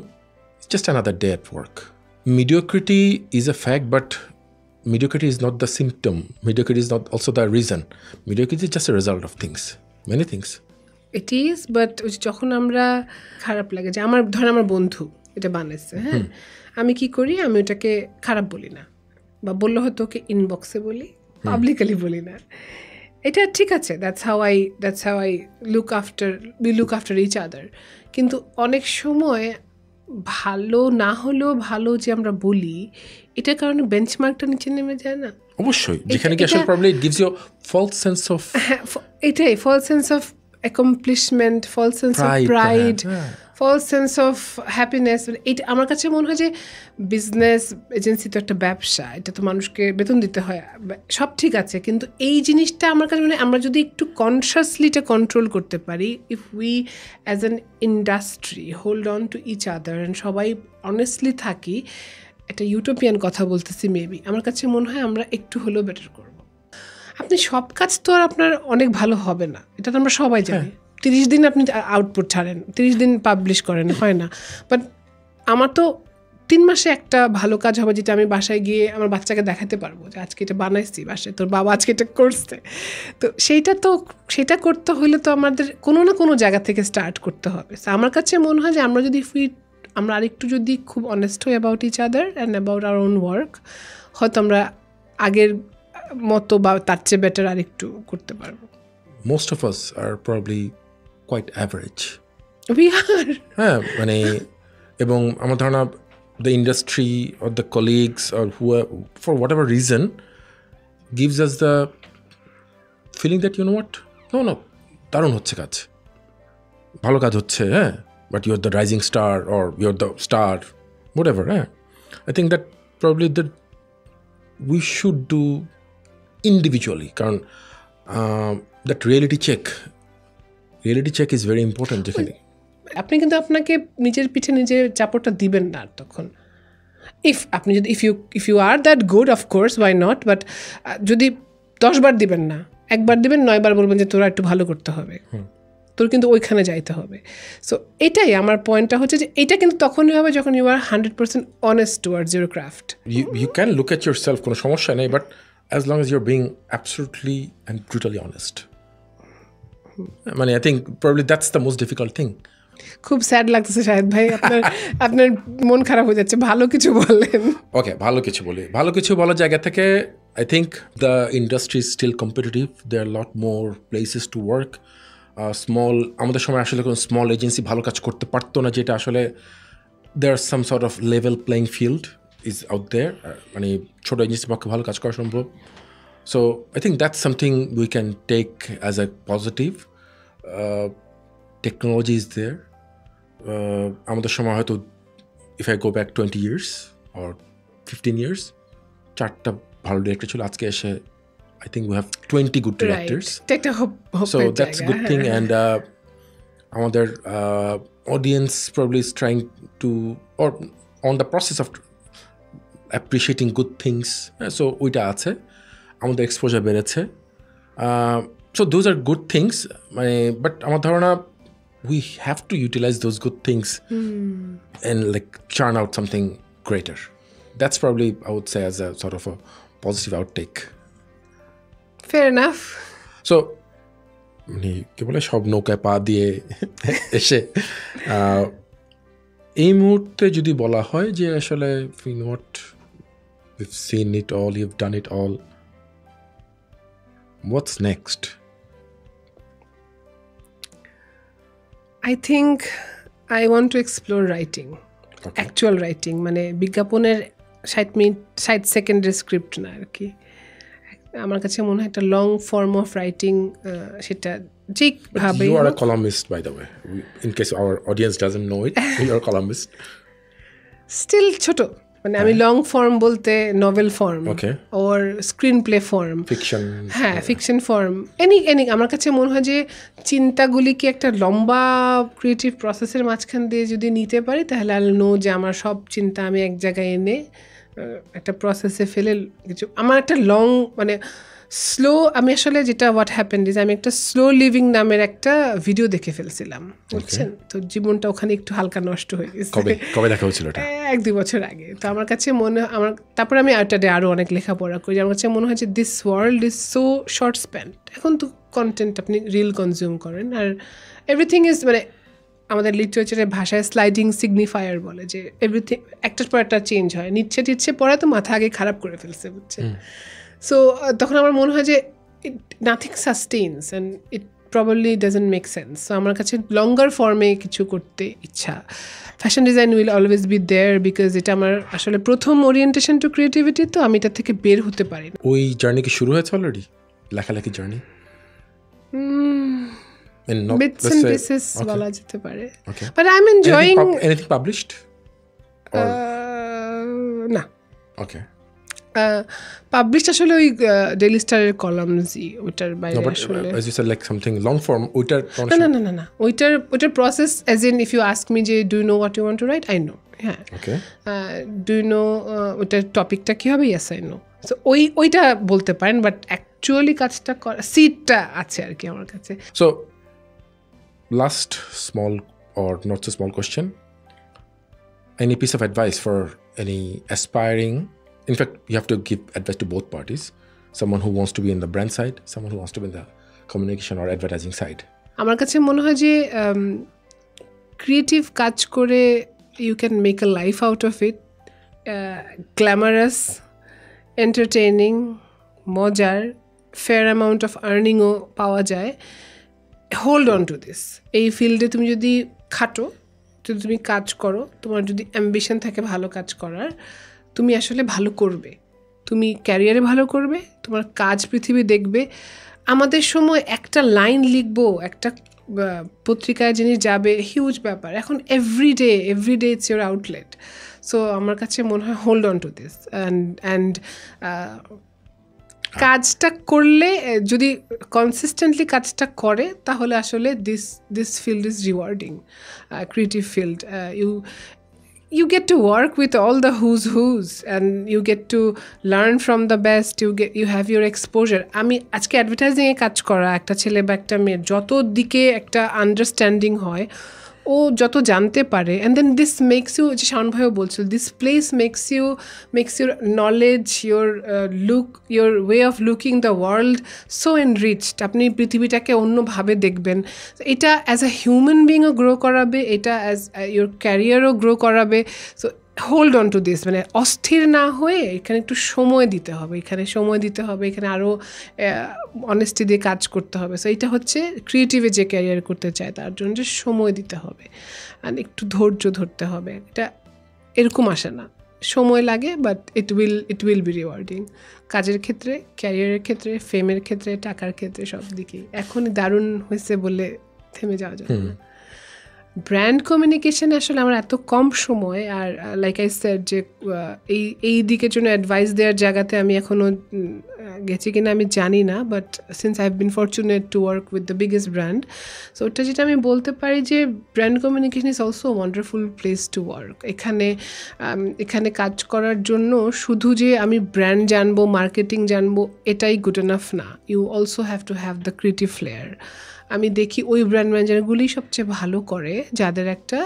just another day at work. Mediocrity is a fact, but mediocrity is not the symptom. Mediocrity is not also the reason. Mediocrity is just a result of things, many things. It is, but যখন আমরা খারাপ লাগে যে আমার বন্ধু এটা বানাইছে, হ্যাঁ, আমি কি করি, আমি ওটাকে খারাপ বলি না, বা বললে হয়তো ওকে ইনবক্সে বলি, পাবলিকলি বলি না। এটা ঠিক আছে, that's how I we look after each other. কিন্তু অনেক সময় ভালো না হলেও ভালো যে আমরা বলি, এটার কারণে বেঞ্চমার্কটা নিচে নেমে যায় না? অবশ্যই, যেখানে কি আসলে problem, it gives you false sense of, এটাই false sense of accomplishment, false sense of pride, false sense of happiness. এটা আমার কাছে মনে হয় যে বিজনেস এজেন্সি তো একটা ব্যবসা, এটা তো মানুষকে বেতন দিতে হয়, সব ঠিক আছে, কিন্তু এই জিনিসটা আমার কাছে মানে আমরা যদি একটু কনসিয়াসলি এটা কন্ট্রোল করতে পারি, if we as an industry hold on to each other and সবাই অনেস্টলি থাকি, একটা ইউটোপিয়ান কথা বলতেছি মেবি, আমার কাছে মনে হয় আমরা একটু হলেও বেটার করব। আপনি সব কাজ তো আর আপনার অনেক ভালো হবে না, এটা তো আমরা সবাই জানি। 30 দিন আপনি আউটপুট ছাড়েন, 30 দিন পাবলিশ করেন, হয় না। বাট আমার তো 3 মাসে একটা ভালো কাজ হবে, যেটা আমি বাসায় গিয়ে আমার বাচ্চাকে দেখাতে পারবো যে আজকে এটা বানাইছি বাসায়, তোর বাবা আজকে এটা করছে। তো সেটা করতে হলে তো আমাদের কোনো না কোনো জায়গা থেকে স্টার্ট করতে হবে। আমার কাছে মনে হয় যে আমরা যদি আমরা আরেকটু যদি খুব অনেস্ট হই about each other and about our own work, হয়তো আমরা আগের মতো বা তার চেয়ে বেটার আরেকটু করতে পারবো। Most of us are probably quite average. We are. হ্যাঁ, মানে এবং আমার ধারণা the industry or the colleagues or who for whatever reason gives us the feeling that you know what, no দারুণ হচ্ছে কাজ, ভালো কাজ হচ্ছে, হ্যাঁ, but you're the rising star or you're the star, whatever. I think that probably that we should do individually, কারণ that reality check is very important যেখানে আপনি কিন্তু আপনাকে নিজের পিঠে নিজের চাপড়টা দিবেন না তখন। আপনি যদি if you are that good, of course why not, but যদি 10 বার দিবেন না, একবার দিবেন, 9 বার বলবেন যে তোরা একটু ভালো করতে হবে, তোর কিন্তু ওইখানে যাইতে হবে। সো এটাই আমার পয়েন্টটা হচ্ছে যে এটা কিন্তু তখনই হবে যখন you are 100% honest towards your craft. You can look at yourself, কোনো সমস্যা নেই, but as long as you're being absolutely and brutally honest. মানে I think probably that's the most difficult thing. খুব স্যাড লাগতেছে শাহেদ ভাই, আপনার মন খারাপ হয়ে যাচ্ছে, ভালো কিছু বলেন। ওকে, ভালো কিছু বলার জায়গা থেকে I think the industry is still competitive. There are a lot more places to work. Small, আমাদের সময় আসলে কোনো স্মল এজেন্সি ভালো কাজ করতে পারতো না, যেটা আসলে there are some sort of level playing field is out there. মানে ছোট এজেন্সির পক্ষে ভালো কাজ করা সম্ভব। So I think that's something we can take as a positive. Technology is there. আমাদের সময় হয়তো if I go back 20 years or 15 years, 4টা ভালো ডিরেক্টর ছিল, আজকে এসে I think we have 20 good directors. So that's a good thing. And আমাদের audience probably is trying to, or on the process of appreciating good things. So ওইটা আছে, আমাদের exposure বেড়েছে. So those are good things. But আমার ধারণা we have to utilize those good things and like churn out something greater. That's probably, I would say, as a sort of a positive outtake. Fair enough. So কি বলে, সব নৌকায় পা দিয়ে এসে এই মুহূর্তে যদি বলা হয় যে আসলে you know what, we've seen it all, you've done it all, what's next? I think I want to explore writing. Okay. Actual writing, মানে বিজ্ঞাপনের 60 সেকেন্ডের স্ক্রিপ্ট না আর কি। আমার কাছে মনে হয় একটা লং ফর্ম অফ রাইটিং, সেটা ঠিকভাবে। You are a columnist, by the way, in case our audience doesn't know it. You are a columnist. Still ছোট, মানে আমি লং ফর্ম বলতে নভেল ফর্ম ওর স্ক্রিন প্লে ফর্ম, ফিকশন, হ্যাঁ fiction form, any আমার কাছে মনে হয় যে চিন্তাগুলিকে একটা লম্বা ক্রিয়েটিভ প্রসেসের মাঝখান দিয়ে যদি নিতে পারি, তাহলে আই নো যে আমার সব চিন্তা আমি এক জায়গায় এনে একটা প্রসেসে ফেলে কিছু, আমার একটা লং মানে স্লো, আমি আসলে যেটা হোয়াট হ্যাপেন্ড ইজ, আমি একটা স্লো লিভিং নামের একটা ভিডিও দেখে ফেলছিলাম, বুঝছেন, তো জীবনটা ওখানে একটু হালকা নষ্ট হয়ে গেছে। কবে দেখা হয়েছিল? 1-2 বছর আগে। তো আমার কাছে তারপরে আমি আরও অনেক লেখাপড়া করি, আমার কাছে মনে হয় যে this world is so short spend. এখন তো কন্টেন্ট আপনি রিল কনজিউম করেন, আর এভরিথিং ইজ, মানে আমাদের লিটারেচারের ভাষায় স্লাইডিং সিগনিফায়ার বলে, যে এভরিথিং একটার পর একটা চেঞ্জ হয়, নিচ্ছে পড়া তো মাথা আগে খারাপ করে ফেলছে, বুঝছেন। সো তখন আমার মনে হয় যে nothing sustains and it probably doesn't make sense. So আমার কাছে লঙ্গার ফর্মে কিছু করতে ইচ্ছা। Fashion design will always be there, because এটা আমার আসলে প্রথম ওরিয়েন্টেশন টু ক্রিয়েটিভিটি, তো আমি এটা থেকে বের হতে পারি না। ওই জার্নি কি শুরু হয়েছে অলরেডি, লেখালেখি জার্নি? Bits and pieces বলা যেতে পারে, but I'm enjoying. Anything published? না। Okay. পাবলিশড আসলে ওই ডেইলি স্টারের কলামসই, ওইটার বাইরে আসলে as you said like something long form, ওইটার না ওইটার process, as in if you ask me যে do you know what you want to write, I know. হ্যাঁ, okay. Do you know ওইটার টপিকটা কি হবে? Yes, I know. So ওইটা বলতে পারেন, বাট অ্যাকচুয়ালি কাজটা করা সিটটা আছে আর কি আমার কাছে। So last small or not so small question, any piece of advice for any aspiring, in fact you have to give advice to both parties, someone who wants to be in the brand side, someone who wants to be in the communication or advertising side? আমার কাছে মনে হয় যে creative কাজ করে you can make a life out of it. Glamorous, entertaining, মজার, fair amount of earningও পাওয়া যায়. Hold on to this. এই ফিল্ডে তুমি যদি খাটো, যদি তুমি কাজ করো, তোমার যদি অ্যাম্বিশন থাকে ভালো কাজ করার, তুমি আসলে ভালো করবে, তুমি ক্যারিয়ারে ভালো করবে, তোমার কাজ পৃথিবী দেখবে. আমাদের সময় একটা লাইন লিখবো, একটা পত্রিকায় জিনিস যাবে, হিউজ ব্যাপার. এখন everyday it's your outlet. So আমার কাছে মনে হয় hold on to this and কাজটা করলে, যদি কনসিস্টেন্টলি কাজটা করে, তাহলে আসলে this field is rewarding, creative field. You get to work with all the who's and you get to learn from the best. You have your exposure. আমি আজকে অ্যাডভার্টাইজিংয়ে কাজ করা একটা ছেলে বা একটা মেয়ের যত দিকে একটা আন্ডারস্ট্যান্ডিং হয়, ও যত জানতে পারে, and then this makes you, যে শাওন ভাইও বলছিল, this place makes your knowledge, your look, your way of looking the world so enriched. আপনি পৃথিবীটাকে অন্যভাবে দেখবেন. এটা অ্যাজ আ হিউম্যান বিইংও গ্রো করাবে, এটা অ্যাজ ইউর ক্যারিয়ারও গ্রো করাবে. So hold on to this. মানে অস্থির না হয়ে এখানে একটু সময় দিতে হবে, এখানে আরও অনেস্টি দিয়ে কাজ করতে হবে. সো এটা হচ্ছে ক্রিয়েটিভে যে ক্যারিয়ার করতে চায় তার জন্য যে সময় দিতে হবে আর একটু ধৈর্য ধরতে হবে. এটা এরকম আসে না, সময় লাগে, but it will be rewarding. কাজের ক্ষেত্রে, ক্যারিয়ারের ক্ষেত্রে, ফেমের ক্ষেত্রে, টাকার ক্ষেত্রে, সব দিকেই. এখনই দারুণ হয়েছে বলে থেমে যাওয়া যাবে না. ব্র্যান্ড কমিউনিকেশনে আসলে আমার এত কম সময়, আর লাইক আই সেড যে এই দিকের জন্য অ্যাডভাইস দেওয়ার জায়গাতে আমি এখনও গেছি কিনা আমি জানি না, but since I have been fortunate to work with the biggest brand, so ওটা যেটা আমি বলতে পারি যে brand communication is also wonderful place to work. এখানে কাজ করার জন্য শুধু যে আমি ব্র্যান্ড জানবো, মার্কেটিং জানবো, এটাই গুড এনাফ না. You also have to have the creative flair. আমি দেখি ওই ব্র্যান্ড ম্যানেজারগুলি সবচেয়ে ভালো করে যাদের একটা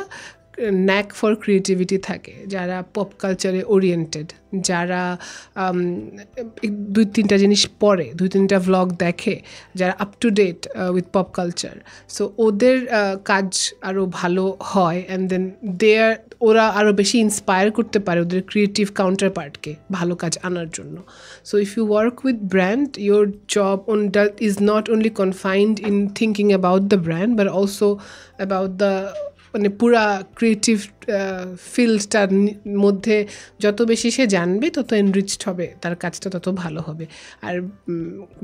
ন্যাক ফর ক্রিয়েটিভিটি থাকে, যারা পপ কালচারে ওরিয়েন্টেড, যারা 2-3টা জিনিস পড়ে, 2-3টা ভ্লগ দেখে, যারা up to date with pop culture. So ওদের কাজ আরও ভালো হয়, অ্যান্ড দেন ওরা আরও বেশি ইন্সপায়ার করতে পারে ওদের ক্রিয়েটিভ কাউন্টার পার্টকে ভালো কাজ আনার জন্য. So if you work with brand, your job is not only confined in thinking about the brand, but also about the, মানে পুরা ক্রিয়েটিভ ফিল্ডটার মধ্যে যত বেশি সে জানবে, তত এনরিচড হবে, তার কাজটা তত ভালো হবে. আর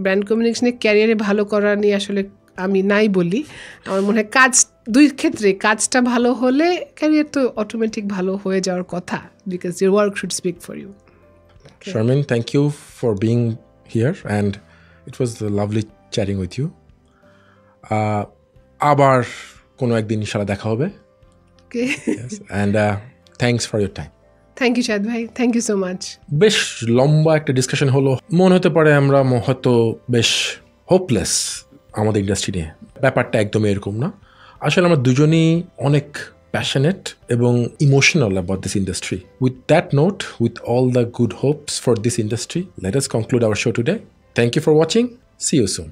ব্র্যান্ড কমিউনিকেশনে ক্যারিয়ারে ভালো করা নিয়ে আসলে আমি নাই বলি. আমার মনে হয় দুই ক্ষেত্রে কাজটা ভালো হলে ক্যারিয়ার তো অটোমেটিক ভালো হয়ে যাওয়ার কথা, because your work should speak for you. Sharmin, thank you for being here, and it was lovely chatting with you. আবার কোনো একদিন ইনশাআল্লাহ দেখা হবে. Okay. Yes, and thanks for your time. Thank you Shahad ভাই, থ্যাংক ইউ সো মাচ. বেশ লম্বা একটা ডিসকাশন হলো. মনে হতে পারে আমরা হয়তো বেশ হোপলেস আমাদের ইন্ডাস্ট্রি নিয়ে. ব্যাপারটা একদমই এরকম না. আসলে আমরা দুজনই অনেক passionate এবং emotional about this industry. With that note, with all the good hopes for this industry, let us conclude our show today. Thank you for watching. See you soon.